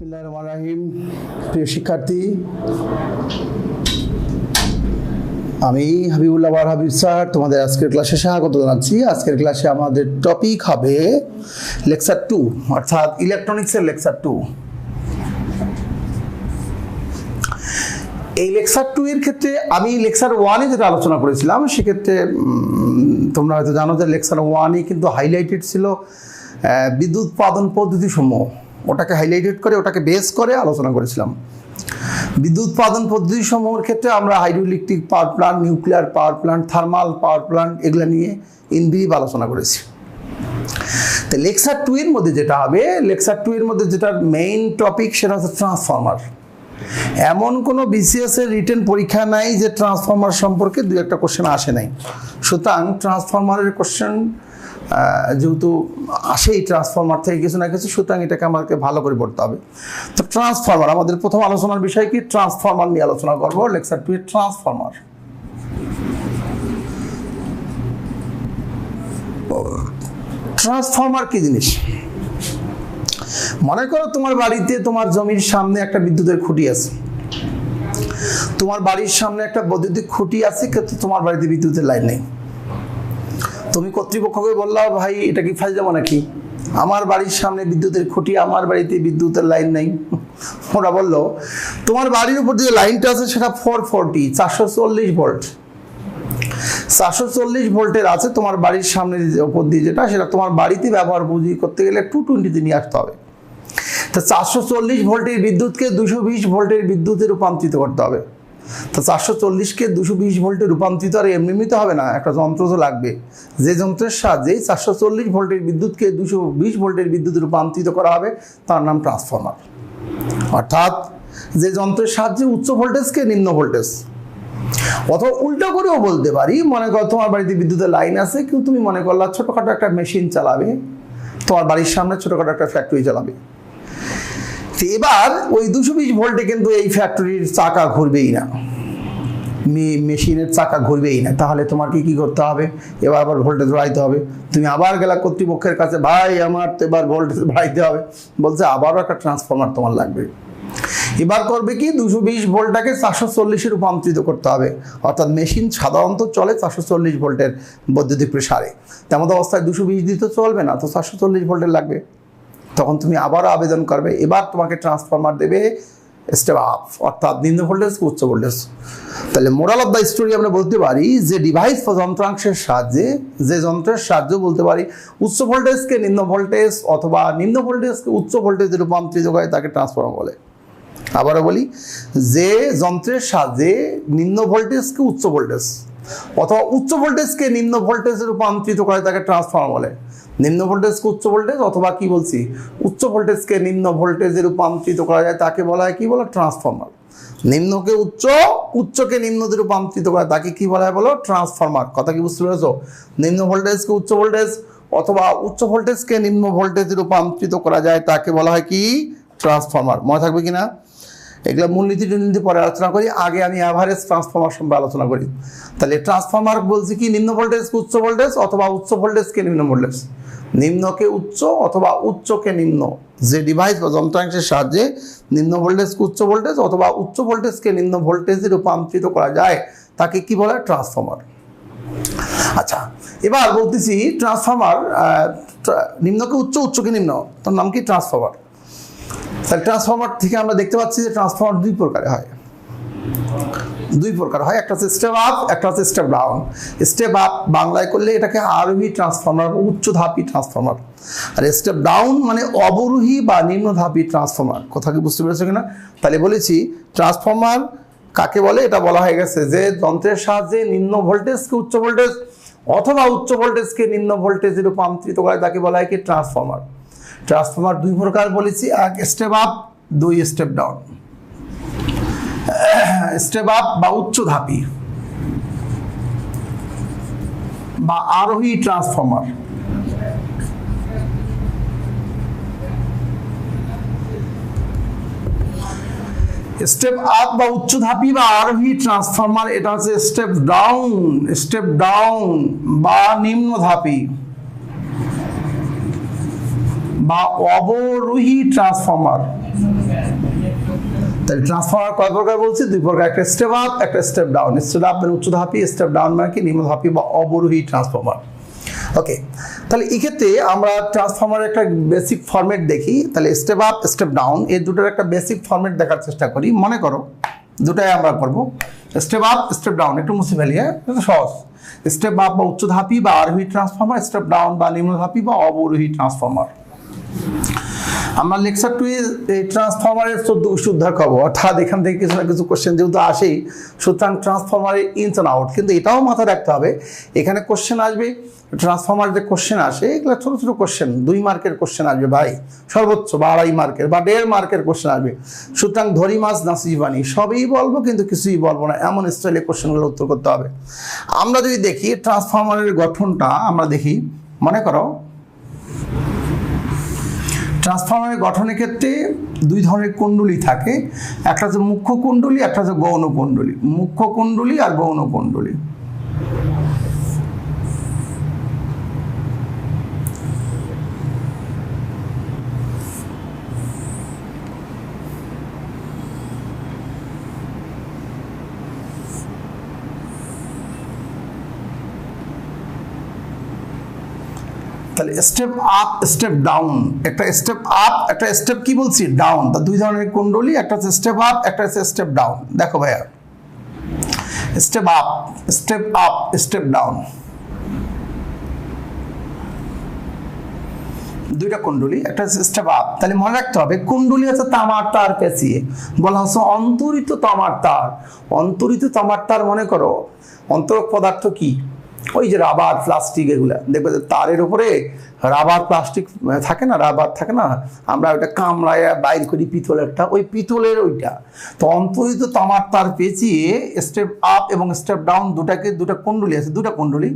বিসমিল্লাহির রহমানির রহিম। প্রিয় শিক্ষার্থী, আমি হাবিবুল্লাহ হাবিব স্যার তোমাদের আজকের ক্লাসে স্বাগত জানাচ্ছি। আজকের ক্লাসে আমাদের টপিক হবে লেকচার 2 অর্থাৎ ইলেকট্রনিক্সের লেকচার 2। এই লেকচার 2 এর ক্ষেত্রে আমি লেকচার 1 এ যেটা আলোচনা করেছিলাম সেক্ষেত্রে তোমরা হয়তো জানো যে লেকচার 1 এ কিন্তু হাইলাইটেড ছিল বিদ্যুৎ উৎপাদন পদ্ধতি সমূহ। ওটাকে হাইলাইটেড করে ওটাকে বেস করে আলোচনা করেছিলাম। বিদ্যুৎ উৎপাদন পদ্ধতি সমূহের ক্ষেত্রে আমরা hydroelectric power plant, nuclear power plant, thermal power plant এগুলো নিয়ে ইন ব্রিফ আলোচনা করেছি। তো লেকচার 2 এর মধ্যে যেটা হবে, লেকচার 2 এর মধ্যে যেটা মেইন টপিক সেটা হচ্ছে ট্রান্সফরমার। এমন কোনো বিসিএস এর রিটেন পরীক্ষা নাই যে ট্রান্সফরমার সম্পর্কে দু একটা কোশ্চেন আসে নাই। সুতরাং ট্রান্সফরমারের কোশ্চেন যেহেতু আসেই ট্রান্সফরমার থেকে কিছু না কিছু, সুতরাং এটাকে আমাকে ভালো করে পড়তে হবে। তো ট্রান্সফরমার আমাদের প্রথম আলোচনার বিষয় কি? ট্রান্সফরমার নিয়ে আলোচনা করবো লেকচার 2 এর। ট্রান্সফরমার ট্রান্সফরমার কি জিনিস? মনে করো তোমার বাড়িতে তোমার জমির সামনে একটা বিদ্যুতের খুঁটি আছে, তোমার বাড়ির সামনে একটা বৈদ্যুতিক খুঁটি আছে, কিন্তু তোমার বাড়িতে বিদ্যুতের লাইন নেই। তুমি কর্তৃপক্ষকে বললাম, ভাই এটা কি ফাইজলামো নাকি? আমার বাড়ির সামনে বিদ্যুতের খুঁটি, আমার বাড়িতে বিদ্যুতের লাইন নেই। ওরা বললো তোমার বাড়ির উপর যে লাইনটা আছে সেটা 440 ভোল্ট, 440 ভোল্টের আছে তোমার বাড়ির সামনে উপর দিয়ে, যেটা সেটা তোমার বাড়িতে ব্যবহার বুঝি করতে গেলে 220 নিয়ে আসতে হবে। তো 440 ভোল্টের বিদ্যুৎকে 220 ভোল্টের বিদ্যুতে রূপান্তরিত করতে হবে। তো 440কে 220 ভোল্টে রূপান্তরিত আর এমনিতে হবে না, একটা যন্ত্র তো লাগবে। যে যন্ত্রের সাহায্যে 440 ভোল্টের বিদ্যুৎকে 220 ভোল্টের বিদ্যুতে রূপান্তরিত করা হবে তার নাম ট্রান্সফরমার। অর্থাৎ যে যন্ত্রের সাহায্যে উচ্চ ভোল্টেজকে নিম্ন ভোল্টেজ, অথবা উল্টো করেও বলতে পারি, মনে করো তোমার বাড়িতে বিদ্যুতের লাইন আছে, কিন্তু তুমি মনে করলা ছোটোখাটো একটা মেশিন চালাবে, তোমার বাড়ির সামনে ছোটোখাটো একটা ফ্যাক্টরি চালাবে। এবার ওই 220 ভোল্টে কিন্তু এই ফ্যাক্টরির চাকা ঘুরবেই না, মেশিনের চাকা ঘুরবেই না। তাহলে তোমাকে কি করতে হবে? এবার আবার ভোল্টেজ বাড়াইতে হবে। তুমি আবার গেলা কর্তৃপক্ষের কাছে, ভাই আমার তো এবার ভোল্টেজ বাড়াইতে হবে। বলছে আবারও একটা ট্রান্সফরমার তোমার লাগবে। এবার করবে কি? 220 ভোল্টটাকে 440-এ রূপান্তরিত করতে হবে। অর্থাৎ মেশিন সাধারণত চলে 440 ভোল্টের বৈদ্যুতিক প্রেসারে, তেমন অবস্থায় 220 দিতে চলবে না, তো 440 ভোল্টের লাগবে। তখন তুমি আবারও আবেদন করবে, এবার তোমাকে ট্রান্সফরমার দেবে স্টেপ আপ, অর্থাৎ নিম্ন ভোল্টেজ উচ্চ ভোল্টেজ। তাহলে মোরাল অফ দ্য স্টোরি আমরা বলতে পারি যে ডিভাইস বা যন্ত্রাংশের সাহায্যে, যে যন্ত্রের সাহায্যে বলতে পারি উচ্চ ভোল্টেজকে নিম্ন ভোল্টেজ অথবা নিম্ন ভোল্টেজকে উচ্চ ভোল্টেজে রূপান্তরিত করে তাকে ট্রান্সফরমার বলে। আবারও বলি, যে যন্ত্রের সাহায্যে নিম্ন ভোল্টেজকে উচ্চ ভোল্টেজ অথবা উচ্চ ভোল্টেজকে নিম্ন ভোল্টেজে রূপান্তরিত করে তাকে ট্রান্সফরমার বলে। নিম্ন ভোল্টেজকে উচ্চ ভোল্টেজ অথবা কি বলছি, উচ্চ ভোল্টেজকে নিম্ন ভোল্টেজে রূপান্তরিত করা যায় তাকে বলা হয় কি? বলো ট্রান্সফরমার। নিম্নকে উচ্চ, উচ্চকে নিম্নতে রূপান্তরিত করা তাকে কি বলা হয়? বলো ট্রান্সফরমার। কথা কি বুঝতে পেরেছো? নিম্ন ভোল্টেজকে উচ্চ ভোল্টেজ অথবা উচ্চ ভোল্টেজকে নিম্ন ভোল্টেজে রূপান্তরিত করা যায় তাকে বলা হয় কি? ট্রান্সফরমার। মনে থাকবে কিনা? এগুলো মূলনীতি টুলনীতি পরে আলোচনা করি, আগে আমি অ্যাভারেজ ট্রান্সফরমার সম্পর্কে আলোচনা করি। তাহলে ট্রান্সফরমার বলছি কি? নিম্ন ভোল্টেজকে উচ্চ ভোল্টেজ অথবা উচ্চ ভোল্টেজকে নিম্ন ভোল্টেজ, নিম্নকে উচ্চ অথবা উচ্চকে নিম্ন, যে ডিভাইস বা যন্ত্রাংশের সাহায্যে নিম্ন ভোল্টেজকে উচ্চ ভোল্টেজ অথবা উচ্চ ভোল্টেজকে নিম্ন ভোল্টেজে রূপান্তরিত করা যায় তাকে কি বলে? ট্রান্সফরমার। আচ্ছা, এবার বলতেছি ট্রান্সফরমার নিম্নকে উচ্চ, উচ্চকে নিম্ন, তার নাম কি? ট্রান্সফরমার। তাহলে ট্রান্সফরমার থেকে আমরা দেখতে পাচ্ছি যে ট্রান্সফরমার দুই প্রকার হয়। একটা হচ্ছে স্টেপ আপ, একটা হচ্ছে স্টেপ ডাউন। স্টেপ আপ বাংলায় করলে এটাকে আরোহী ট্রান্সফরমার, উচ্চধাপী ট্রান্সফরমার। আর স্টেপ ডাউন মানে অবরোহী বা নিম্নধাপী ট্রান্সফরমার। কথা কি বুঝতে পেরেছো কিনা? তাহলে বলেছি ট্রান্সফরমার কাকে বলে, এটা বলা হয়ে গেছে যে যন্ত্রের সাহায্যে নিম্ন ভোল্টেজকে উচ্চ ভোল্টেজ অথবা উচ্চ ভোল্টেজকে নিম্ন ভোল্টেজে রূপান্তরিত করে তাকে বলা হয় কি? ট্রান্সফরমার। ট্রান্সফরমার দুই প্রকার বলেছি, এক স্টেপ আপ, দুই স্টেপ ডাউন। স্টেপ আপ বা উচ্চধাপী বা আরোহী ট্রান্সফরমার। স্টেপ আপ বা উচ্চধাপী বা আরোহী ট্রান্সফরমার, এটা হচ্ছে স্টেপ ডাউন বা নিম্নধাপী বা অবরোহী ট্রান্সফরমার। তাহলে ট্রান্সফরমার কয় প্রকার বলছি? দুই প্রকার, একটা স্টেপ আপ, একটা স্টেপ ডাউন। স্টেপ আপ মানে উচ্চধাপী, স্টেপ ডাউন মানে কি নিম্নধাপী বা অবরোহী ট্রান্সফরমার। ওকে, তাহলে এই ক্ষেত্রে আমরা ট্রান্সফরমারের একটা বেসিক ফরম্যাট দেখি। তাহলে স্টেপ আপ, স্টেপ ডাউন এই দুটোর একটা বেসিক ফরম্যাট দেখার চেষ্টা করি। মনে করো দুটাই আমরা করব, স্টেপ আপ, স্টেপ ডাউন। একটু মুছে ফেলি, হ্যাঁ, এটা সহজ। স্টেপ আপ বা উচ্চধাপী বা আরোহী ট্রান্সফরমার, স্টেপ ডাউন বা নিম্নধাপী বা অবরোহী ট্রান্সফরমার। আমরা লেকচার 2 এই ট্রান্সফরমারের 14 উদ্ধার করবো, অর্থাৎ এখান থেকে কিছু না কিছু কোশ্চেন যেহেতু আসেই, সুতরাং ট্রান্সফরমারের ইনস অ্যান্ড আউট। কিন্তু এটাও মাথায় রাখতে হবে, এখানে কোশ্চেন আসবে, ট্রান্সফরমারের যে কোশ্চেন আসে এগুলো ছোটো ছোটো কোশ্চেন, 2 মার্কের কোশ্চেন আসবে ভাই, সর্বোচ্চ বা 2.5 মার্কের বা 1.5 মার্কের কোশ্চেন আসবে। সুতরাং ধরি মাছ নাসি বানি সবই বলবো কিন্তু কিছুই বলবো না, এমন স্টাইলে কোশ্চেনগুলো উত্তর করতে হবে। আমরা যদি দেখি ট্রান্সফরমারের গঠনটা, আমরা দেখি, মনে করো ট্রান্সফরমারের গঠনের ক্ষেত্রে 2 ধরনের কুণ্ডলী থাকে, একটা হচ্ছে মুখ্য কুণ্ডলী, একটা হচ্ছে গৌণ কুণ্ডলী। মুখ্য কুণ্ডলী আর গৌণ কুণ্ডলী। তাহলে স্টেপ আপ, স্টেপ ডাউন, একটা স্টেপ আপ, একটা স্টেপ কি বলছি ডাউন। তা 2 ধরনের কুণ্ডলী, একটা হচ্ছে স্টেপ আপ, একটা হচ্ছে স্টেপ ডাউন। দেখো ভাইয়া, step up, step up, step down, 2টা কুণ্ডলী, একটা হচ্ছে স্টেপ আপ। তাহলে মনে রাখতে হবে কুণ্ডলী হচ্ছে তামার তার পেঁচিয়ে, বলা হচ্ছে অন্তরিত তামার তার। অন্তরিত তামার তার, মনে করো অন্তরক পদার্থ কি, ওই যে রাবার, প্লাস্টিক, এগুলা দেখবে যে তারের উপরে রাবার প্লাস্টিক থাকে না, রাবার থাকে না, আমরা ওইটা কামড়ায় বাইর করি পিতলেরটা, ওই পিতলের ওইটা। তো অন্তরিত তামার তার পেঁচিয়ে স্টেপ আপ এবং স্টেপ ডাউন দুটা কুণ্ডলী আছে, 2টা কুণ্ডলী।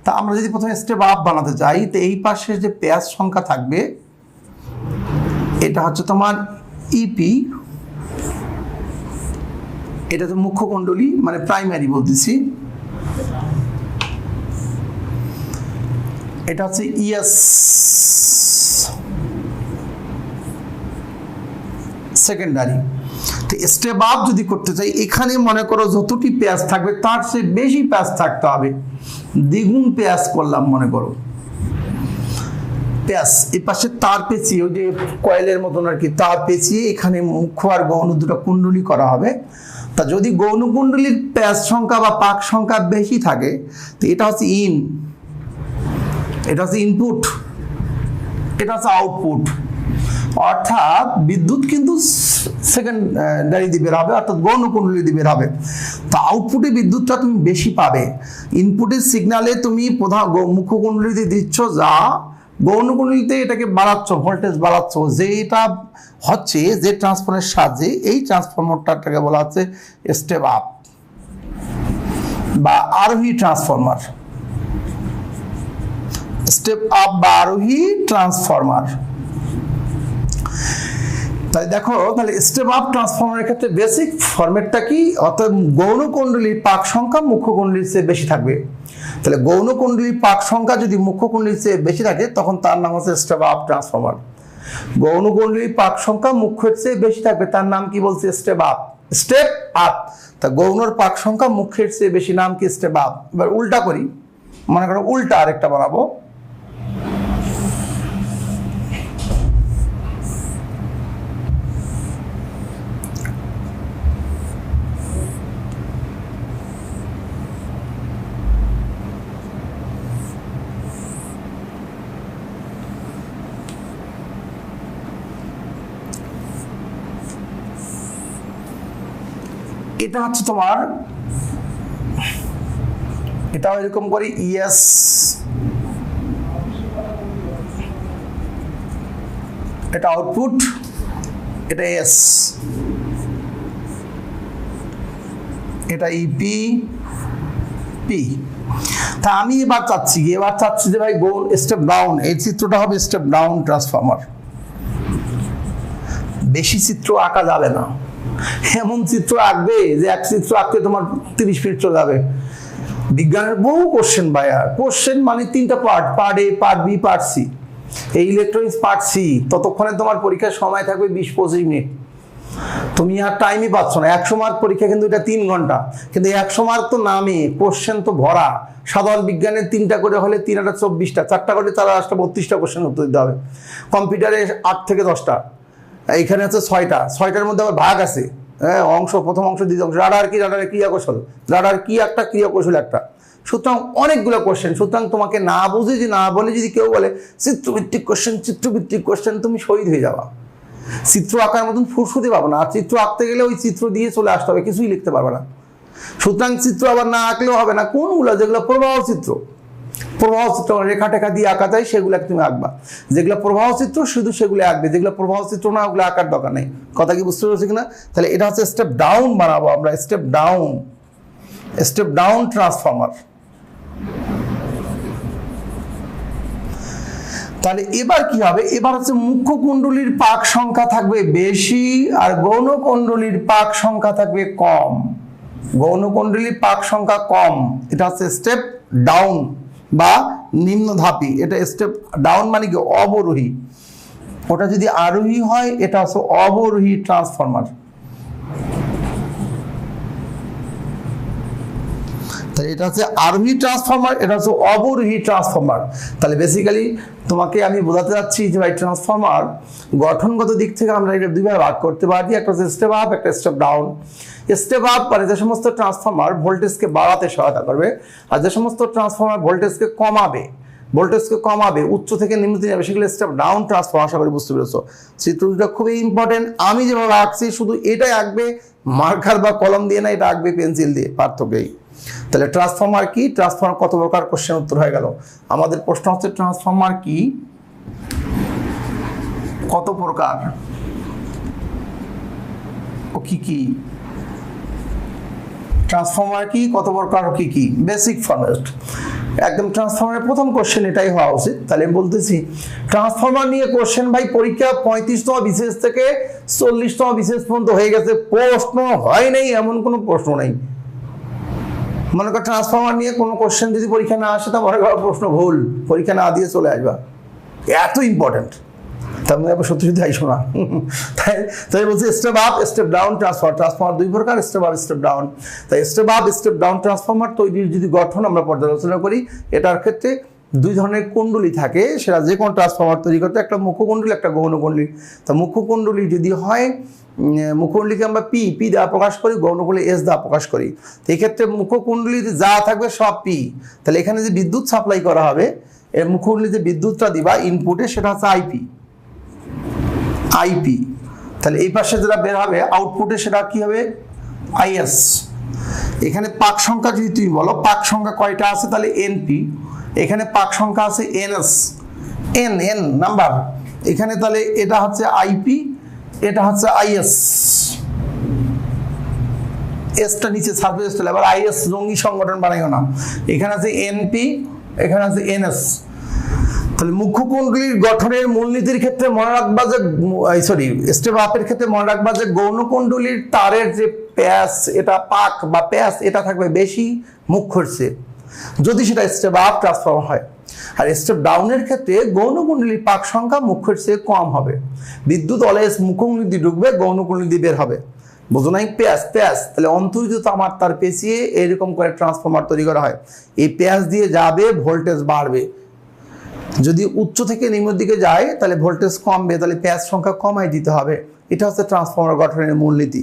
তা আমরা যদি প্রথমে স্টেপ আপ বানাতে চাই, তো এই পাশে যে প্যাচ সংখ্যা থাকবে এটা হচ্ছে তোমার ইপি, এটা তো মুখ্য কুণ্ডলী মানে প্রাইমারি বলতেছি, এটা হচ্ছে ইএস সেকেন্ডারি। তো স্টেপ আপ যদি করতে চাই, এখানে মনে করো যতটি পেঁয়াজ থাকবে তার চেয়ে বেশি পেঁয়াজ থাকতে হবে, দ্বিগুণ পেঁয়াজ করলাম। মনে করো পেঁয়াজ এই পাশে তার পেঁচিয়ে, ওই যে কয়েলের মতন আর কি, তার পেঁচিয়ে এখানে মুখ্য আর গৌণ 2টা কুণ্ডলী করা হবে। তা যদি গৌণ কুণ্ডলীর পেঁয়াজ সংখ্যা বা পাক সংখ্যা বেশি থাকে, তো এটা হচ্ছে ইন, এটা হচ্ছে ইনপুট, এটা হচ্ছে আউটপুট। অর্থাৎ বিদ্যুৎ কিন্তু সেকেন্ডারি দিয়ে বের হবে, অর্থাৎ গৌণ কুণ্ডলী দিয়ে বের হবে। তা আউটপুটে বিদ্যুৎটা তুমি বেশি পাবে। ইনপুটের সিগনালে তুমি প্রধান মুখ্য কুণ্ডলীতে দিচ্ছ যা, গৌণ কুণ্ডলীতে এটাকে বাড়াচ্ছ, ভোল্টেজ বাড়াচ্ছ, যেটা হচ্ছে যে ট্রান্সফরমারের সাহায্যে, এই ট্রান্সফরমারটাকে বলা হচ্ছে স্টেপ আপ বা আরোহী ট্রান্সফরমার। স্টেপ আপ বা আরোহী ট্রান্সফরমার। তাই দেখো, তাহলে স্টেপ আপ ট্রান্সফরমারের ক্ষেত্রে বেসিক ফরম্যাটটা কি, অর্থাৎ গৌণ কুণ্ডলীর পাক সংখ্যা মুখ্য কুণ্ডলীর চেয়ে বেশি থাকবে। তাহলে গৌণ কুণ্ডলীর পাক সংখ্যা যদি মুখ্য কুণ্ডলীর চেয়ে বেশি থাকে, তখন তার নাম হচ্ছে স্টেপ আপ ট্রান্সফরমার। গৌণ কুণ্ডলীর পাক সংখ্যা মুখ্যের চেয়ে বেশি থাকবে, তার নাম কি বলছে? Step up. Step up. তা গৌণর পাক সংখ্যা মুখ্যের চেয়ে বেশি, নাম কি? Step up. এবার উল্টা করি, মনে করো উল্টা আরেকটা বানাবো। এটা হচ্ছে তোমার, এটাও এরকম করি, ইএস এটা আউটপুট, এটা এস, এটা ইপি পি। তা আমি এবার চাচ্ছি যে ভাই গৌণ স্টেপ ডাউন, এই চিত্রটা হবে স্টেপ ডাউন ট্রান্সফরমার। বেশি চিত্র আঁকা যাবে না, এমন চিত্র আঁকবে যে এক চিত্র আঁকতে তোমার 30 মিনিট চলে যাবে। বিজ্ঞানের বহু কোশ্চেন ভাইয়া, কোশ্চেন মানে 3টা part, part A, part B, part C. এই ইলেকট্রনিক্স পার্ট সি, ততক্ষণে তোমার পরীক্ষার সময় থাকবে 20-25 মিনিট। তুমি আর টাইমই পাচ্ছ না। 100 মার্ক পরীক্ষা, কিন্তু এটা 3 ঘন্টা, কিন্তু 100 মার্ক তো নামে, কোশ্চেন তো ভরা। সাধারণ বিজ্ঞানের 3টা করে হলে 3 8 24টা, 4টা করে 4 8 32টা কোশ্চেন উত্তর দিতে হবে। কম্পিউটারে 8 থেকে 10টা, এইখানে আছে 6টার মধ্যে আবার ভাগ আছে। হ্যাঁ, অংশ, প্রথম অংশ, দ্বিতীয় অংশ, রাডার কি, রাডারের ক্রিয়া কৌশল, রাডার কি একটা, ক্রিয়া কৌশল একটা। সুতরাং অনেকগুলো কোশ্চেন। সুতরাং তোমাকে না বুঝে যে না বলে যদি কেউ বলে চিত্রভিত্তিক কোশ্চেন, তুমি শহীদ হয়ে যাবা। চিত্র আঁকার মতন ফুরসুতি পাবো না। আর চিত্র আঁকতে গেলে ওই চিত্র দিয়ে চলে আসতে হবে, কিছুই লিখতে পারবে না। সুতরাং চিত্র আবার না আঁকলেও হবে না। কোনগুলো? যেগুলো প্রবাহ চিত্র রেখা টেখা দিয়ে আঁকা যায় সেগুলো তুমি আঁকবা। যেগুলো প্রবাহ চিত্র শুধু সেগুলো আঁকবে, যেগুলো প্রবাহ চিত্র না ওগুলো আঁকার দরকার নেই। কথা কি বুঝতে পেরেছি কিনা? তাহলে এটা হচ্ছে স্টেপ ডাউন বানাবো আমরা, স্টেপ ডাউন ট্রান্সফর্মার। তাহলে এবার কি হবে? এবার হচ্ছে মুখ্য কুণ্ডলীর পাক সংখ্যা থাকবে বেশি আর গৌণ কুণ্ডলীর পাক সংখ্যা থাকবে কম। গৌণ কুণ্ডলীর পাক সংখ্যা কম, এটা হচ্ছে স্টেপ ডাউন বা নিম্নধাপী। এটা স্টেপ ডাউন মানে কি? অবরোহী। ওটা যদি আরোহী হয় এটা হচ্ছে অবরোহী ট্রান্সফর্মার। তাহলে এটা হচ্ছে আরোহী ট্রান্সফর্মার, এটা হচ্ছে অবরোহী ট্রান্সফর্মার। তাহলে বেসিক্যালি তোমাকে আমি বোঝাতে চাচ্ছি যে ভাই ট্রান্সফর্মার গঠনগত দিক থেকে আমরা এটা দুইভাবে ভাগ করতে পারি, একটা হচ্ছে স্টেপ আপ, একটা স্টেপ ডাউন। স্টেপ আপ মানে যে সমস্ত ট্রান্সফর্মার ভোল্টেজকে বাড়াতে সহায়তা করবে, আর যে সমস্ত ট্রান্সফর্মার ভোল্টেজকে কমাবে, উচ্চ থেকে নিম্ন দিকে যাবে, সেগুলো স্টেপ ডাউন ট্রান্সফর্মার। আশা করি বুঝতে পেরেছো। চিত্রটা খুবই ইম্পর্টেন্ট। আমি যেভাবে আঁকছি শুধু এটাই আঁকবে, মার্কার বা কলম দিয়ে না, এটা আঁকবে পেন্সিল দিয়ে, পার্থক্যই। তাহলে ট্রান্সফর্মার কি, ট্রান্সফর্মার কত প্রকার, কোশ্চেন উত্তর হয়ে গেল। আমাদের প্রশ্ন হচ্ছে ট্রান্সফর্মার কি, কত প্রকার ও কি কি? ট্রান্সফর্মার কি, কত প্রকার ও কি কি? বেসিক ফরম্যাট একদম। ট্রান্সফর্মারের প্রথম কোশ্চেন এটাই হওয়া উচিত। তাহলে আমি বলতেছি ট্রান্সফর্মার নিয়ে কোশ্চেন ভাই পরীক্ষা 35তম বিশেষ থেকে 40তম বিশেষ পর্যন্ত হয়ে গেছে, প্রশ্ন হয় নাই এমন কোনো প্রশ্ন নাই। মনে করো ট্রান্সফর্মার নিয়ে কোনো কোশ্চেন যদি পরীক্ষা না আসে তা মনে করো প্রশ্ন ভুল, পরীক্ষা না দিয়ে চলে আসবা, এত ইম্পর্টেন্ট। তার মধ্যে আবার সত্যি আইসো না। তাই বলছি step up, step down transformer 2 প্রকার, স্টেপ আপ, স্টেপ ডাউন। তাই step up, step down transformer তৈরির যদি গঠন আমরা পর্যালোচনা করি, এটার ক্ষেত্রে 2 ধরনের কুণ্ডলী থাকে। সেটা যে কোনো ট্রান্সফর্মার তৈরি করতে, একটা মুখ্য কুণ্ডলী, একটা গৌণ কুণ্ডলী। তা মুখ্য কুণ্ডলী যদি হয়, মুখ্য কুণ্ডলীকে আমরা পি দ্বারা প্রকাশ করি, গৌণ কুণ্ডলী এস দ্বারা প্রকাশ করি। তো এই ক্ষেত্রে মুখ্য কুণ্ডলীতে যা থাকবে সব পি। তাহলে এখানে যে বিদ্যুৎ সাপ্লাই করা হবে, এর মুখ্য কুণ্ডলীতে বিদ্যুৎটা দিবা ইনপুটে, সেটা হচ্ছে আইপি। তাহলে এই পাশে যেটা বের হবে আউটপুটে, সেটা কি হবে? আইএস। এখানে পাক সংখ্যা যদি তুমি বলো, পাক সংখ্যা কয়টা আছে, তাহলে এনপি। এখানে পাক সংখ্যা আছে এনএস, এন নাম্বার। এখানে তাহলে এটা হচ্ছে আইপি, এটা হচ্ছে আইএস। এসটা নিচে সারফেস, তাহলে আবার আইএস জঙ্গি সংগঠন বানাইও না। এখানে আছে এনপি, এখানে আছে এনএস। তাহলে মুখ্য কুণ্ডলীর গঠনের মূলনীতির ক্ষেত্রে মনে রাখবা যে, স্টেপ আপের ক্ষেত্রে মনে রাখবা যে গৌণ কুণ্ডলীর তারের যে প্যাচ, এটা পাক বা প্যাচ, এটা থাকবে বেশি মুখ্যর চেয়ে, যদি সেটা স্টেপ আপ ট্রান্সফর্মার হয়। আর স্টেপ ডাউনের ক্ষেত্রে গৌণ কুণ্ডলীর পাক সংখ্যা মুখ্যের চেয়ে কম হবে। বিদ্যুৎ অলওয়েজ মুখ্য কুণ্ডলী দিয়ে ঢুকবে, গৌণ কুণ্ডলী দিয়ে বের হবে। বোঝো নাই? প্যাচ। তাহলে অন্তরিত তামার তার পেঁচিয়ে এরকম করে ট্রান্সফর্মার তৈরি করা হয়। এই প্যাচ দিয়ে যাবে, ভোল্টেজ বাড়বে। যদি উচ্চ থেকে নিম্ন দিকে যায় তাহলে ভোল্টেজ কমবে, তাহলে প্যাচ সংখ্যা কমাই দিতে হবে। এটা হচ্ছে ট্রান্সফর্মার গঠনের মূলনীতি।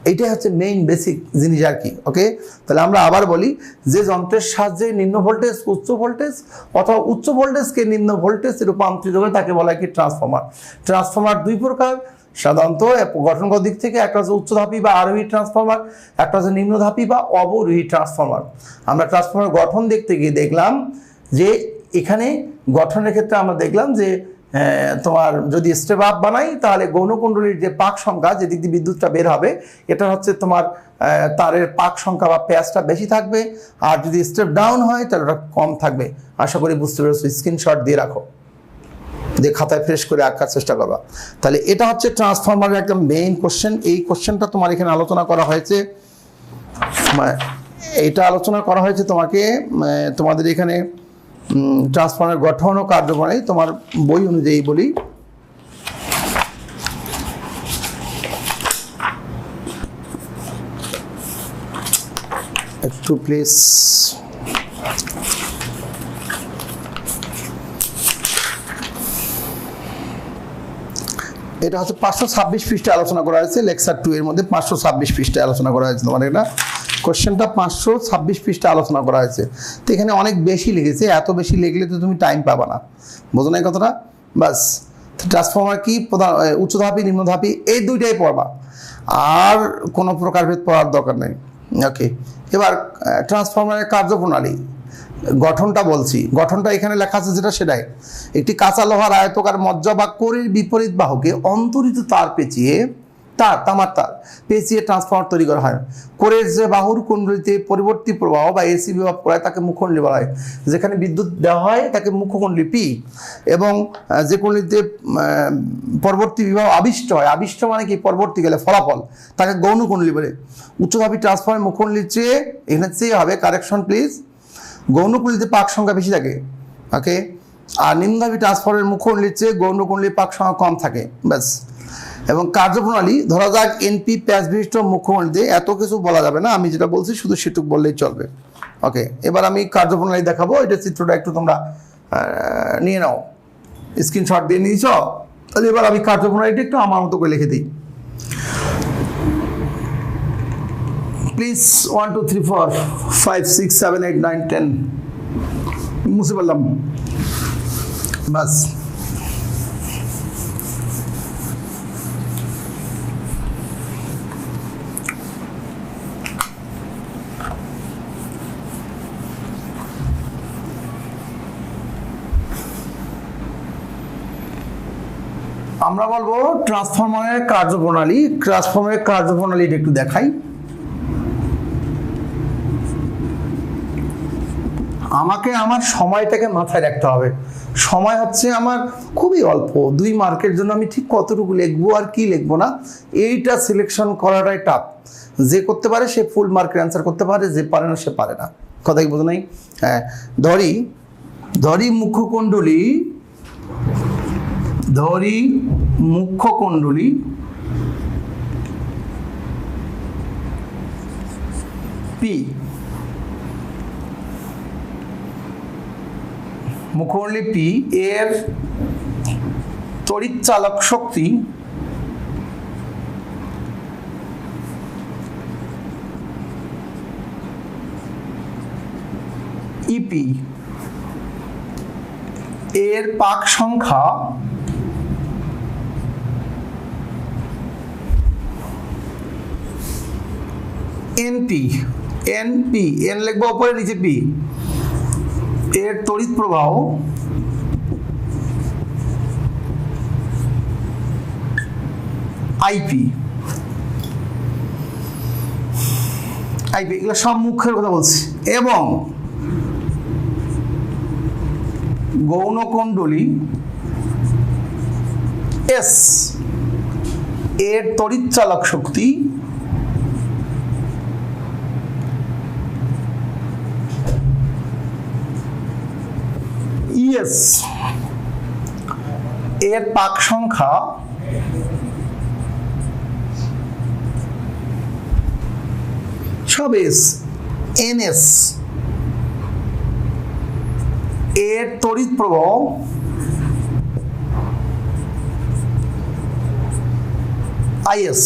এইটাই হচ্ছে মেইন বেসিক জিনিস আর কি। ওকে, তাহলে আমরা আবার বলি, যে যন্ত্রের সাহায্যে নিম্ন ভোল্টেজ উচ্চ ভোল্টেজ অথবা উচ্চ ভোল্টেজকে নিম্ন ভোল্টেজে রূপান্তরিত করে তাকে বলা হয় কি? ট্রান্সফর্মার। ট্রান্সফর্মার 2 প্রকার সাধারণত গঠনগত দিক থেকে, একটা হচ্ছে উচ্চধাপী বা আরোহী ট্রান্সফর্মার, একটা হচ্ছে নিম্নধাপী বা অবরোহী ট্রান্সফর্মার। আমরা ট্রান্সফর্মার গঠন দেখতে গিয়ে দেখলাম যে এখানে গঠনের ক্ষেত্রে আমরা দেখলাম যে তোমার যদি স্টেপ আপ বানাই তাহলে গৌণ কুণ্ডলীর যে পাক সংখ্যা, যেদিক দিয়ে বিদ্যুৎটা বের হবে, এটা হচ্ছে তোমার তারের পাক সংখ্যা বা প্যাচটা বেশি থাকবে। আর যদি স্টেপ ডাউন হয় তাহলে ওটা কম থাকবে। আশা করি বুঝতে পেরেছো। স্ক্রিনশট দিয়ে রাখো, দিয়ে খাতায় ফ্রেশ করে আঁকার চেষ্টা করবা। তাহলে এটা হচ্ছে ট্রান্সফর্মারের একদম মেইন কোশ্চেন। এই কোশ্চেনটা তোমার এখানে আলোচনা করা হয়েছে, তোমাকে তোমাদের এখানে ট্রান্সফর্মার গঠন ও কার্যপ্রণালী তোমার বই অনুযায়ী বলি। একটু প্লিজ এটা হচ্ছে 526 পৃষ্ঠায় আলোচনা করা হয়েছে লেকচার 2 এর মধ্যে 526 পৃষ্ঠায় আলোচনা করা হয়েছে তোমার এটা কোশ্চেনটা 526 পৃষ্ঠায় আলোচনা করা হয়েছে তো এখানে অনেক বেশি লিখেছে এত বেশি লিখলে তো তুমি টাইম পাবা না বুঝো না এই কথাটা বাস ট্রান্সফর্মার কি উচ্চধাপী নিম্নধাপী এই দুইটাই পড়বা আর কোনো প্রকারভেদ পড়ার দরকার নেই ওকে এবার ট্রান্সফর্মারের কার্যপ্রণালী গঠনটা বলছি গঠনটা এখানে লেখা আছে যেটা সেটাই একটি কাঁচা লোহার আয়তকার মজ্জা বা কোরের বিপরীত বাহুকে অন্তরিত তার পেঁচিয়ে তামার তার পেঁচিয়ে ট্রান্সফর্মার তৈরি করা হয় কোরের যে বাহুর কুণ্ডলীতে পরিবর্তী প্রবাহ বা এসি বিভাগ করা হয় তাকে মুখকুণ্ডলী বলা হয় যেখানে বিদ্যুৎ দেওয়া হয় তাকে মুখকুণ্ডলী পি এবং যে কুণ্ডলীতে পরবর্তী বিভাগ আবিষ্ট হয় আবিষ্ট মানে কি পরবর্তীকালে ফলাফল তাকে গৌণকুণ্ডলী বলে উচ্চধাপী ট্রান্সফর্মার মুখকুণ্ডলীর চেয়ে এখানে চেয়ে হবে কারেকশন প্লিজ গৌণকুণ্ডলীতে পাক সংখ্যা বেশি থাকে ওকে আর নিম্নধাপী ট্রান্সফর্মারের মুখকুণ্ডলীর চেয়ে গৌণকুণ্ডলীর পাক সংখ্যা কম থাকে ব্যাস এবং কার্যপ্রণালী ধরা যাক এনপি প্যাচ বিশিষ্ট মুখ্যমন্ত্রী এত কিছু বলা যাবে না আমি যেটা বলছি শুধু সেটুকু বললেই চলবে ওকে এবার আমি কার্যপ্রণালী দেখাবো এটা চিত্রটা একটু তোমরা নিয়ে নাও স্ক্রিনশট দিয়ে নিয়েছ তাহলে এবার আমি কার্যপ্রণালীটা একটু আমার মতো করে লিখে দিই প্লিজ 1 2 3 4 5 6 7 8 9 10 মুছে বললাম বাস আমরা বলবো ট্রান্সফর্মারের কার্যপ্রণালীটা একটু দেখাই আমাকে আমার সময়টাকে মাথায় রাখতে হবে সময় হচ্ছে আমার খুবই অল্প 2 মার্কের জন্য আমি ঠিক কতটুকু লিখবো আর কি লিখবো না এইটা সিলেকশন করাটাই টাফ যে করতে পারে সে ফুল মার্কের অ্যান্সার করতে পারে যে পারে না সে পারে না কথা কি বোঝো নাই হ্যাঁ ধরি মুখ্যকুণ্ডলী পি মুখ্যকুণ্ডলী পি এর তড়িৎ চালক শক্তি ইপি এর পাক সংখ্যা এনপি এন লিখবো উপরে নিচে পি এর তড়িৎ প্রবাহ আইপি এগুলো সব মুখ্যের কথা বলছি এবং গৌণকুণ্ডলী এস এর তড়িৎ চালক শক্তি ইএস এর পাক সংখ্যা সব এস এনএস এর তড়িৎ প্রবাহ আইএস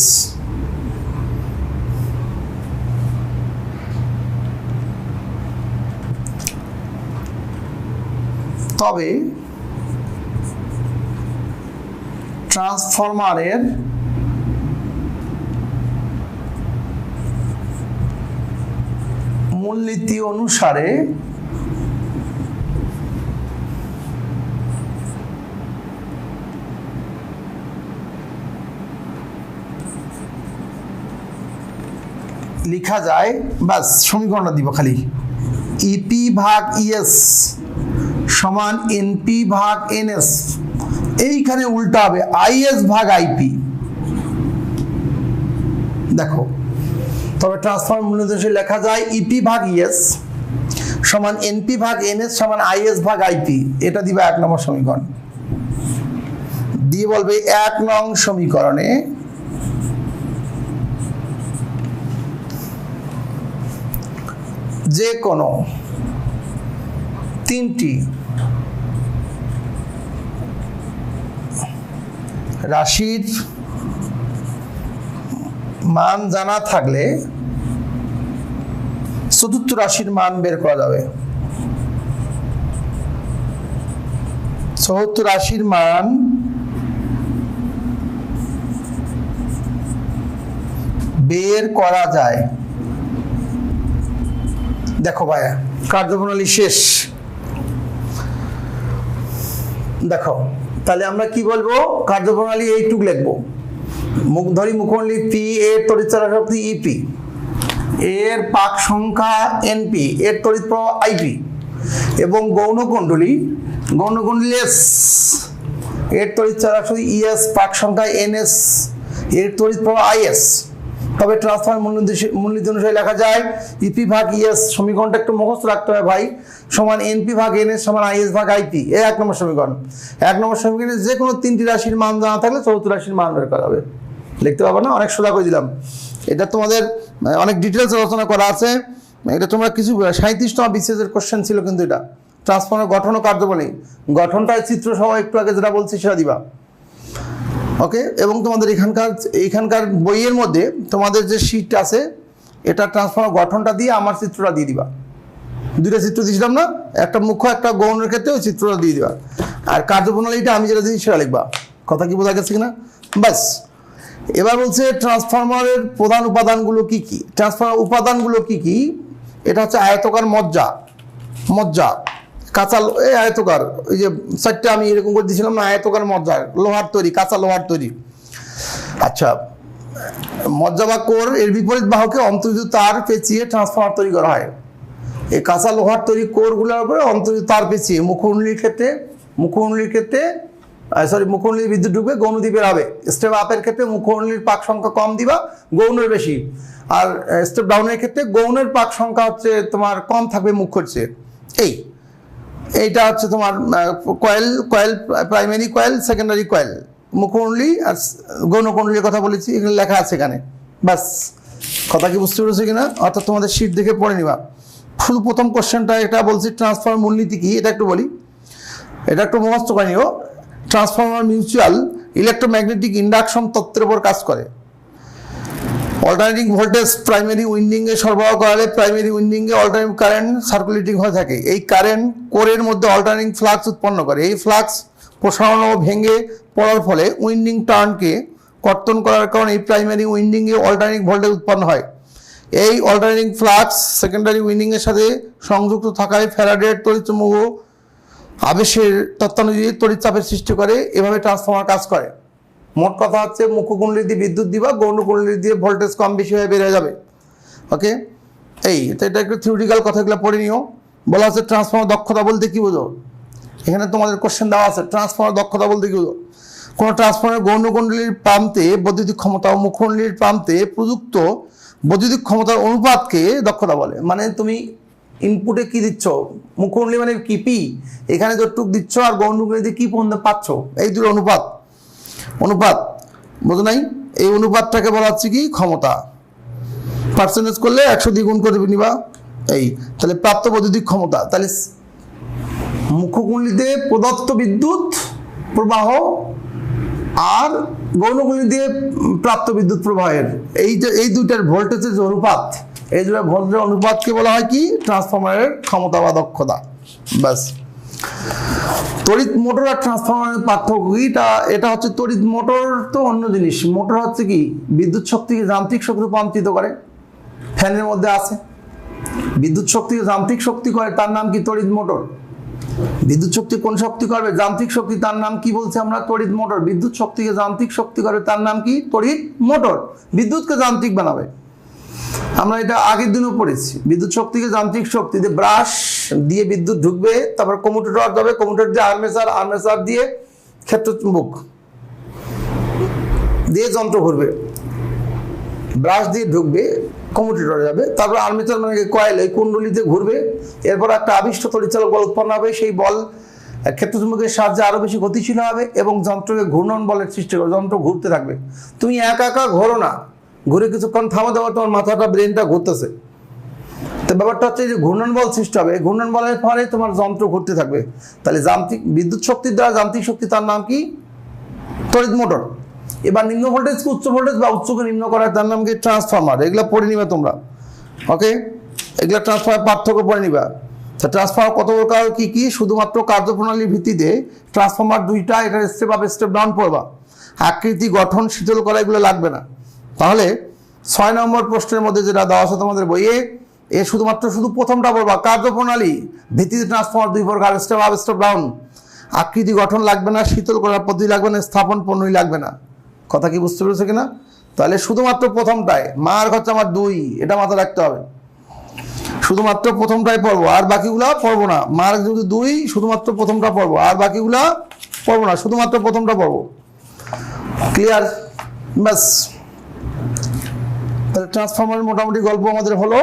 তবে ট্রান্সফরমারের মূলনীতি অনুসারে লিখা যায় বাস সমীকরণটা দিব খালি ইপি ভাগ ইএস সমান এনপি ভাগ এনএস এইখানে উল্টা হবে আইএস ভাগ আইপি দেখো তবে ট্রান্সফর্মার মূলনীতি লেখা যায় ইপি ভাগ ইএস সমান এনপি ভাগ এনএস সমান আইএস ভাগ আইপি এটা দিবা 1 নম্বর সমীকরণ দিয়ে বলবে 1 নং সমীকরণে যে কোনো তিনটি রাশির মান জানা থাকলে চতুর্থ রাশির মান বের করা যাবে। চতুর্থ রাশির মান বের করা যায়। দেখো ভাইয়া, কার্যপ্রণালী শেষ। দেখো তাহলে আমরা কি বলবো, কার্যপ্রণালী এইটুক লিখবো। মুখমণ্ডলী পি, এর তড়িৎ চালক শক্তি ইপি, এর পাক সংখ্যা এনপি, এর তড়িৎ প্রবাহ আইপি, এবং গৌণকুণ্ডলী এস, এর তড়িৎ চালক শক্তি ইএস, পাক সংখ্যা এনএস, এর তড়িৎ প্রবাহ আইএস। তবে ট্রান্সফার মূলনীতি অনুসারে লেখা যায় ইপি ভাগ ইএস, সমীকরণটা একটু মুখস্থ রাখতে হবে ভাই, সমান এনপি ভাগ এনএস সমান আইএস ভাগ আইপি। এই 1 নম্বর সমীকরণ। 1 নম্বর সমীকরণে যে কোনো তিনটি রাশির মান জানা থাকলে চতুর্থ রাশির মান বের করা যাবে। লিখতে পারবো না? অনেক সোজা করে দিলাম। এটা তোমাদের অনেক ডিটেলস আলোচনা করা আছে। এটা তোমরা কিছু 37তম বিসিএস এর কোশ্চেন ছিল, কিন্তু এটা ট্রান্সফর্মার গঠন ও কার্যবলী, গঠনটা চিত্র সহ একটু আগে যেটা বলছি সেটা দিবা। ওকে, এবং তোমাদের এখানকার বইয়ের মধ্যে তোমাদের যে শীট আছে এটা ট্রান্সফর্মার গঠনটা দিয়ে আমার চিত্রটা দিয়ে দিবা। দুইটা চিত্র দিয়েছিলাম না, একটা মুখ্য একটা গৌণের ক্ষেত্রে ওই চিত্রটা দিয়ে দিবা, আর কার্যপ্রণালীটা আমি যেটা দিই সেটা লিখবা। কথা কি বোঝা গেছে কিনা? ব্যাস। এবার বলছে ট্রান্সফরমারের প্রধান উপাদানগুলো কি কি। ট্রান্সফরমার উপাদানগুলো কি কি? এটা হচ্ছে আয়তকার মজ্জা, কাঁচা আয়তকার, ওই যে চারটে আমি এরকম করে দিয়েছিলাম না, আয়তকার মজ্জা, লোহার তৈরি, কাঁচা লোহার তৈরি। আচ্ছা, মজ্জা বা কোর এর বিপরীত বাহুকে অন্তর্যুক্ত তার পেঁচিয়ে ট্রান্সফরমার তৈরি করা হয়। এই কাঁচা লোহার তৈরি কোরগুলোর উপরে অন্তর্যুক্ত তার পেঁচিয়ে মুখমণ্ডলীর ক্ষেত্রে মুখমণ্ডলীর বিদ্যুৎ ঢুকবে, গৌণদ্বীপ বের হবে। স্টেপ আপের ক্ষেত্রে মুখমণ্ডলীর পাক সংখ্যা কম দিবা, গৌণের বেশি। আর স্টেপ ডাউনের ক্ষেত্রে গৌণের পাক সংখ্যা হচ্ছে তোমার কম থাকবে মুখ্যর চেয়ে। এইটা হচ্ছে তোমার coil, primary coil, secondary coil, মুখমণ্ডলী আর গৌণকুণ্ডলীর কথা বলেছি, এখানে লেখা আছে এখানে। ব্যাস, কথা কি বুঝতে পেরেছো কিনা? অর্থাৎ তোমাদের শীট দেখে পড়ে নিবা। শুধু প্রথম কোশ্চেনটা এটা বলছি ট্রান্সফরমার মূলনীতি কি, এটা একটু বলি, এটা একটু মুখস্থ করে নিও। ট্রান্সফরমার মিউচুয়াল ইলেকট্রোম্যাগনেটিক ইন্ডাকশন তত্ত্বের উপর কাজ করে। অল্টারনেটিং ভোল্টেজ প্রাইমারি উইন্ডিংয়ে সরবরাহ করালে প্রাইমারি উইন্ডিংয়ে অল্টারনেটিং কারেন্ট সার্কুলেটিং হয়ে থাকে। এই কারেন্ট কোরের মধ্যে অল্টারনেটিং ফ্লাক্স উৎপন্ন করে। এই ফ্লাক্স প্রসারণ ও ভেঙে পড়ার ফলে উইন্ডিং টার্নকে কর্তন করার কারণে এই প্রাইমারি উইন্ডিংয়ে অল্টারনেটিং ভোল্টেজ উৎপন্ন হয়। এই অল্টারনেটিং ফ্লাক্স সেকেন্ডারি উইন্ডিংয়ের সাথে সংযুক্ত থাকায় ফ্যারাডের তড়িৎচুম্বক আবেশের তত্ত্বানুযায়ী তড়িৎচাপের সৃষ্টি করে। এভাবে ট্রান্সফরমার কাজ করে। মোট কথা হচ্ছে মুখ্যকুণ্ডলী দিয়ে বিদ্যুৎ দিবা, গৌণকুণ্ডলী দিয়ে ভোল্টেজ কম বেশি হয়ে বেড়ে যাবে। ওকে, তো এটা একটু থিওরিটিক্যাল কথাগুলো পড়ে নিও। বলা আছে ট্রান্সফরমার দক্ষতা বলতে কি বোঝো, এখানে তোমাদের কোশ্চেন দেওয়া আছে। ট্রান্সফরমার দক্ষতা বলতে কি বোঝো? কোনো ট্রান্সফরমার গৌণকুণ্ডলীর প্রান্তে বৈদ্যুতিক ক্ষমতা ও মুখ্যকুণ্ডলীর প্রান্তে প্রযুক্ত বৈদ্যুতিক ক্ষমতার অনুপাতকে দক্ষতা বলে। মানে তুমি ইনপুটে কি দিচ্ছ, মুখ্যকুণ্ডলী মানে কি পি, এখানে যতটুক দিচ্ছ আর গৌণকুণ্ডলীতে কি পাচ্ছ, এই দুটো অনুপাত বোঝো নাই? এই অনুপাতটাকে বলা হচ্ছে কি ক্ষমতা। পার্সেন্টেজ করলে 100 দ্বিগুণ করে নিবা। তাহলে প্রাপ্ত বৈদ্যুতিক ক্ষমতা, তাহলে মুখ্যকুণ্ডলীতে প্রদত্ত বিদ্যুৎ প্রবাহ আর গৌণকুণ্ডলী দিয়ে প্রাপ্ত বিদ্যুৎ প্রবাহের এই দুইটার ভোল্টেজের যে অনুপাত, এই দুটো ভোল্টেজের অনুপাতকে বলা হয় কি ট্রান্সফরমারের ক্ষমতা বা দক্ষতা। ব্যাস। তড়িৎ মোটর আর ট্রান্সফরমারের পার্থক্য কি? এটা হচ্ছে তড়িৎ মোটর তো অন্য জিনিস। মোটর হচ্ছে কি বিদ্যুৎ শক্তিকে যান্ত্রিক শক্তি রূপান্তরিত করে। ফ্যানের মধ্যে আছে বিদ্যুৎ শক্তিকে যান্ত্রিক শক্তি করে, তার নাম কি তড়িৎ মোটর। বিদ্যুৎ শক্তি কোন শক্তি করবে? যান্ত্রিক শক্তি, তার নাম কি বলছে আমরা? তড়িৎ মোটর। বিদ্যুৎ শক্তিকে যান্ত্রিক শক্তি করবে, তার নাম কি? তড়িৎ মোটর। বিদ্যুৎকে যান্ত্রিক বানাবে। আমরা এটা আগের দিনও পড়েছি। বিদ্যুৎ শক্তিকে যান্ত্রিক শক্তি দিয়ে ব্রাশ দিয়ে বিদ্যুৎ ঢুকবে, তারপর কমিউটেটর যাবে, কমিউটেটর দিয়ে আর্মেচার দিয়ে ক্ষেত্র চুম্বক দিয়ে যন্ত্র ঘুরবে। ব্রাশ দিয়ে ঢুকবে, কমিউটেটরে যাবে, তারপর আর্মেচার মানে কয়েল, এই কুণ্ডলীতে ঘুরবে। এরপর একটা আবিষ্ট তড়িৎচালক বল উৎপন্ন হবে। সেই বল ক্ষেত্র চুম্বকের সাহায্যে আরো বেশি গতিশীল হবে এবং যন্ত্রকে ঘূর্ণন বলের সৃষ্টি করবে। যন্ত্র ঘুরতে থাকবে। তুমি একা ঘোরো না, ঘুরে কিছুক্ষণ থামা দেওয়া, তোমার মাথাটা ব্রেনটা ঘুরতেছে। তো ব্যাপারটা হচ্ছে যে ঘূর্ণন বল সৃষ্টি হবে, ঘূর্ণন বলের ফলে তোমার যন্ত্র ঘুরতে থাকবে। তাহলে যান্ত্রিক বিদ্যুৎ শক্তির দ্বারা যান্ত্রিক শক্তি, তার নাম কি? তড়িৎ মোটর। এবার নিম্ন ভোল্টেজকে উচ্চ ভোল্টেজ বা উচ্চকে নিম্ন করার তার নাম কি? ট্রান্সফরমার। এগুলো পড়ে নিবা তোমরা, ওকে? এগুলো ট্রান্সফরমার পার্থক্য পড়ে নিবা। তা ট্রান্সফরমার কত প্রকার, কি কি? শুধুমাত্র কার্যপ্রণালীর ভিত্তিতে ট্রান্সফরমার দুইটা, এটা স্টেপ আপ স্টেপ ডাউন পড়বা। আকৃতি, গঠন, শীতল করা এগুলো লাগবে না। তাহলে 6 নম্বর প্রশ্নের মধ্যে যেটা দেওয়া আছে তোমাদের বইয়ে, শুধুমাত্র প্রথমটা পড়বা, কার্যপ্রণালী ভিত্তিতে ট্রান্সফরমার দুই প্রকার, স্টেপ আপ স্টেপ ডাউন। আকৃতি গঠন লাগবে না, শীতল করার পদ্ধতি লাগবে না, স্থাপন পণ্যই লাগবে না। কথা কি বুঝতে পেরেছো কিনা? তাহলে শুধুমাত্র প্রথমটায়, মার হচ্ছে আমার 2, এটা মাথায় রাখতে হবে। শুধুমাত্র প্রথমটাই পড়বো, আর বাকিগুলা পড়বো না। মার যদি 2, শুধুমাত্র প্রথমটা পড়বো, আর বাকিগুলা পড়বো না, শুধুমাত্র প্রথমটা পড়বো। ক্লিয়ার? ব্যাস। তাহলে ট্রান্সফরমারের মোটামুটি গল্প আমাদের হলো।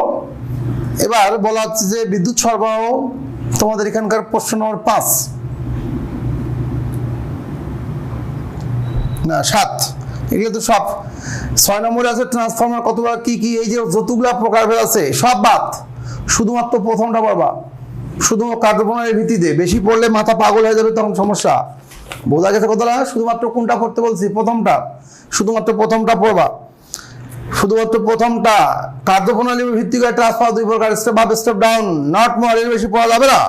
এবার বলা হচ্ছে যে বিদ্যুৎ সরবরাহ, তোমাদের এখানকার প্রশ্ন নম্বর 5 না 7, এগুলো তো সব 6 নম্বরে আছে। ট্রান্সফরমার কতবার, কি কি, এই যে যতগুলা প্রকারভেদ আছে সব বাদ, শুধুমাত্র প্রথমটা পড়বা। শুধু কার্যপ্রণালীর ভিত্তিতে, বেশি পড়লে মাথা পাগল হয়ে যাবে, তখন সমস্যা। বোঝা গেছে কথাটা? শুধুমাত্র কোনটা পড়তে বলছি? প্রথমটা। শুধুমাত্র প্রথমটা পড়বা, শুধুমাত্র প্রথমটা। কার্যপ্রণালীর ভিত্তি করে ট্রান্সফরমার দুই প্রকার, step up step down, not more, এর বেশি পড়া যাবে না।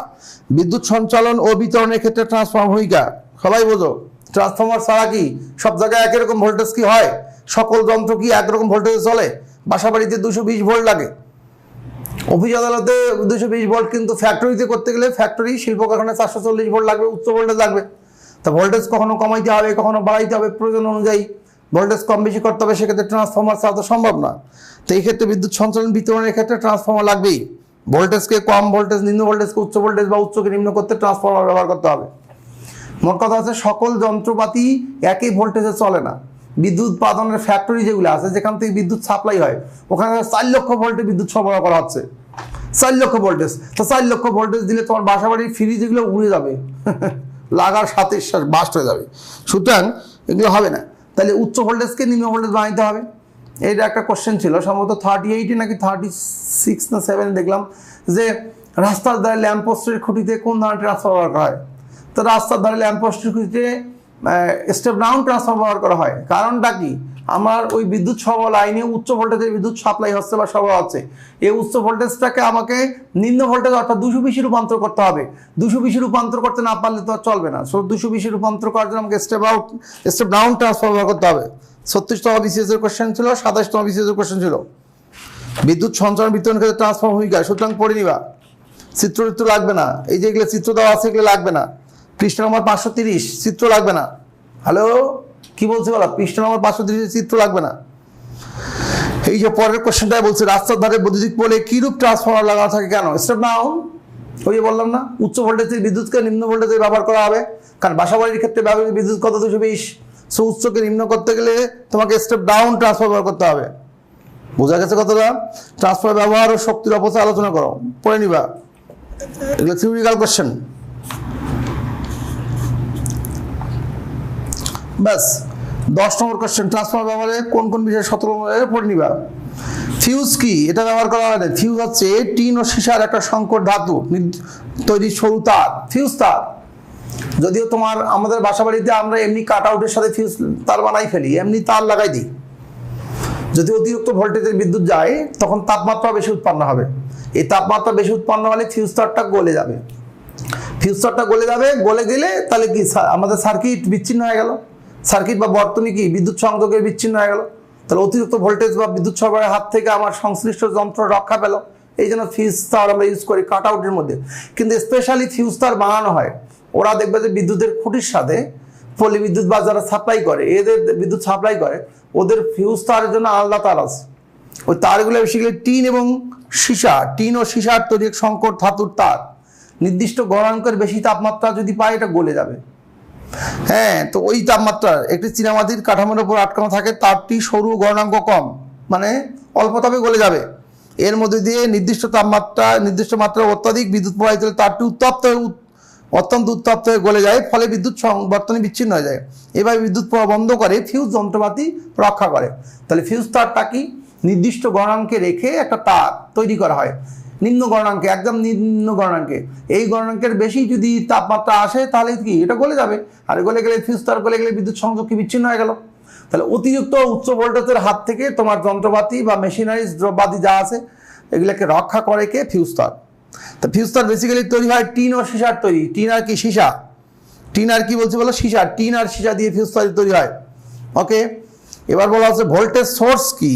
বিদ্যুৎ সঞ্চালন ও বিতরণের ক্ষেত্রে ট্রান্সফরমার ভূমিকা সবাই বোঝো। ট্রান্সফরমার ছাড়া কি সব জায়গায় একই রকম ভোল্টেজ কি হয়? সকল যন্ত্র কি একরকম ভোল্টেজে চলে? বাসা বাড়িতে 220 ভোল্ট লাগে, অফিস আদালতে 220 ভোল্ট, কিন্তু ফ্যাক্টরিতে করতে গেলে, ফ্যাক্টরি শিল্প কারখানায় 440 ভোল্ট লাগবে, উচ্চ ভোল্টেজ লাগবে। তা ভোল্টেজ কখনো কমাইতে হবে, কখনো বাড়াইতে হবে, প্রয়োজন অনুযায়ী ভোল্টেজ কম বেশি করতে হবে। সেক্ষেত্রে ট্রান্সফরমার ছাড়া তো সম্ভব না। তো এই ক্ষেত্রে বিদ্যুৎ সঞ্চালন বিতরণের ক্ষেত্রে ট্রান্সফরমার লাগবেই। ভোল্টেজকে কম, ভোল্টেজ নিম্ন ভোল্টেজকে উচ্চ ভোল্টেজ বা উচ্চকে নিম্ন করতে ট্রান্সফরমার ব্যবহার করতে হবে। মোট কথা হচ্ছে সকল যন্ত্রপাতি একই ভোল্টেজে চলে না। বিদ্যুৎ উৎপাদনের ফ্যাক্টরি যেগুলো আছে, যেখান থেকে বিদ্যুৎ সাপ্লাই হয়, ওখানে 4 লক্ষ ভোল্টে বিদ্যুৎ সরবরাহ করা হচ্ছে। 4 লক্ষ ভোল্টেজ। তো 4 লক্ষ ভোল্টেজ দিলে তোমার বাসা বাড়ির ফ্রিজ এগুলো উড়ে যাবে, লাগার সাথে বাস্ট হয়ে যাবে। সুতরাং এগুলো হবে না। তাহলে উচ্চ ভোল্টেজকে নিম্ন ভোল্টেজ বানাইতে হবে। এইটা একটা কোশ্চেন ছিল, সম্ভবত 38 নাকি 36 না 7 দেখলাম, যে রাস্তার ধারে ল্যাম্পপোস্টের খুঁটিতে কোন ধরনের ট্রান্সফরমার ব্যবহার করা হয়? তো রাস্তার ধারে ল্যাম্পপোস্টের খুঁটিতে স্টেপ ডাউন ট্রান্সফরমার ব্যবহার করা হয়। কারণটা কি? আমার ওই বিদ্যুৎ সরবরাহ লাইনে উচ্চ ভোল্টেজের বিদ্যুৎ সাপ্লাই হচ্ছে বা সরবরাহ হচ্ছে, এই উচ্চ ভোল্টেজটাকে আমাকে নিম্ন ভোল্টেজ অর্থাৎ 220 রূপান্তর করতে হবে। 220 রূপান্তর করতে না পারলে তো আর চলবে না। 220 রূপান্তর করার জন্য আমাকে স্টেপ ডাউন ট্রান্সফরমার ব্যবহার করতে হবে। 36তম বিসিএস এর কোশ্চেন ছিল, 27তম বিসিএস এর কোশ্চেন ছিল। বিদ্যুৎ সঞ্চালন বিতরণ ক্ষেত্রে ট্রান্সফরমার ভূমিকা, সুতরাং পড়ে নিবা। চিত্র লাগবে না, এই যেগুলো চিত্র দেওয়া আছে এগুলো লাগবে না। পৃষ্ঠা নম্বর 530, চিত্র লাগবে না। হ্যালো, কি বলছি বলা? পৃষ্ঠা নম্বর 530 চিত্র লাগবে না। এই যে পরের কোশ্চেনটাই বলছে, রাস্তার ধারে বৈদ্যুতিক পোলে কিরূপ ট্রান্সফরমার লাগানো থাকে কেন? Step down. ওই যে বললাম না, উচ্চ ভোল্টেজের বিদ্যুৎকে নিম্ন ভোল্টেজে ব্যবহার করা হবে। কারণ বাসা বাড়ির ক্ষেত্রে ব্যবহৃত বিদ্যুৎ কত? 220। সো উচ্চকে নিম্ন করতে গেলে তোমাকে স্টেপ ডাউন ট্রান্সফরমার ব্যবহার করতে হবে। বোঝা গেছে কতটা? ট্রান্সফরমার ব্যবহার ও শক্তির অপচয় আলোচনা করো, পড়ে নিবা। এগুলো থিওরিক্যাল কোশ্চেন। ব্যাস। 10 নম্বর কোশ্চেন, ট্রান্সফরমার ব্যবহারে কোন কোন বিষয়ে সতর্ক পড়ে নিবা। ফিউজ কি? এটা ব্যবহার করা হয় না। ফিউজ হচ্ছে টিন ও সীসার একটা সংকর ধাতু তৈরি সরু তার, ফিউজ তার। যদিও তোমার আমাদের বাসা বাড়িতে আমরা এমনি কাট আউটের সাথে ফিউজ তার বানাই ফেলি, এমনি তার লাগাই দিই। যদি অতিরিক্ত ভোল্টেজের বিদ্যুৎ যায় তখন তাপমাত্রা বেশি উৎপন্ন হবে। এই তাপমাত্রা বেশি উৎপন্ন হলে ফিউজ তারটা গলে যাবে। ফিউজ তারটা গলে যাবে, গলে গেলে তাহলে কি আমাদের সার্কিট বিচ্ছিন্ন হয়ে গেল। সার্কিট বা বর্তনী কি বিদ্যুৎ সংযোগের বিচ্ছিন্ন হয়ে গেল। তাহলে অতিরিক্ত ভোল্টেজ বা বিদ্যুৎ সরবরাহের হাত থেকে আমার সংশ্লিষ্ট যন্ত্র রক্ষা পেল। এই জন্য ফিউজ তার আমরা ইউজ করি কাট আউটের মধ্যে। কিন্তু স্পেশালি ফিউজ তার বানানো হয়, ওরা দেখবে যে বিদ্যুতের খুঁটির সাথে পল্লী বিদ্যুৎ বা যারা সাপ্লাই করে, এদের বিদ্যুৎ সাপ্লাই করে, ওদের ফিউজ তারের জন্য আলাদা তার আছে। ওই তারগুলো বেশিক্যালি টিন এবং সীসা, টিন ও সীসার তৈরি সংকর ধাতুর তার। নির্দিষ্ট গণাঙ্কের বেশি তাপমাত্রা যদি পায় এটা গলে যাবে। হ্যাঁ, তো ওই তাপমাত্রার একটি চীনামাটির কাঠামোর উপর আটকানো থাকে, তারটি সরু, গণাঙ্ক কম, মানে অল্প তাপে গলে যাবে। এর মধ্যে দিয়ে নির্দিষ্ট মাত্রা অত্যাধিক বিদ্যুৎ প্রবাহিত হলে তারটি অত্যন্ত উত্তপ্ত হয়ে গলে যায়, ফলে বিদ্যুৎ বর্তনী বিচ্ছিন্ন হয়ে যায়। এভাবে বিদ্যুৎ প্রবাহ বন্ধ করে ফিউজ যন্ত্রপাতি রক্ষা করে। তাহলে ফিউজ তারটা কি? নির্দিষ্ট গণাঙ্কে রেখে একটা তার তৈরি করা হয়। নিম্ন গণনাঙ্কে, একদম নিম্ন গণনাঙ্কে। এই গণনাঙ্কের বেশি যদি তাপমাত্রা আসে তাহলে কি এটা গলে যাবে, আর গলে গেলে ফিউজ তার গলে গেলে বিদ্যুৎ সংযোগ কি বিচ্ছিন্ন হয়ে গেল। তাহলে অতিরিক্ত উচ্চ ভোল্টেজের হাত থেকে তোমার যন্ত্রপাতি বা মেশিনারিজ দ্রব্যাদি যা আছে এগুলোকে রক্ষা করে কে? ফিউজ তার। তো ফিউজ তার বেসিক্যালি তৈরি হয় টিন ও সীসার তৈরি। টিন আর কি? সীসা। টিন আর কি বলছি বলো? সীসা। টিন আর সীসা দিয়ে ফিউজ তার তৈরি হয়। ওকে, এবার বলা হচ্ছে ভোল্টেজ সোর্স কি?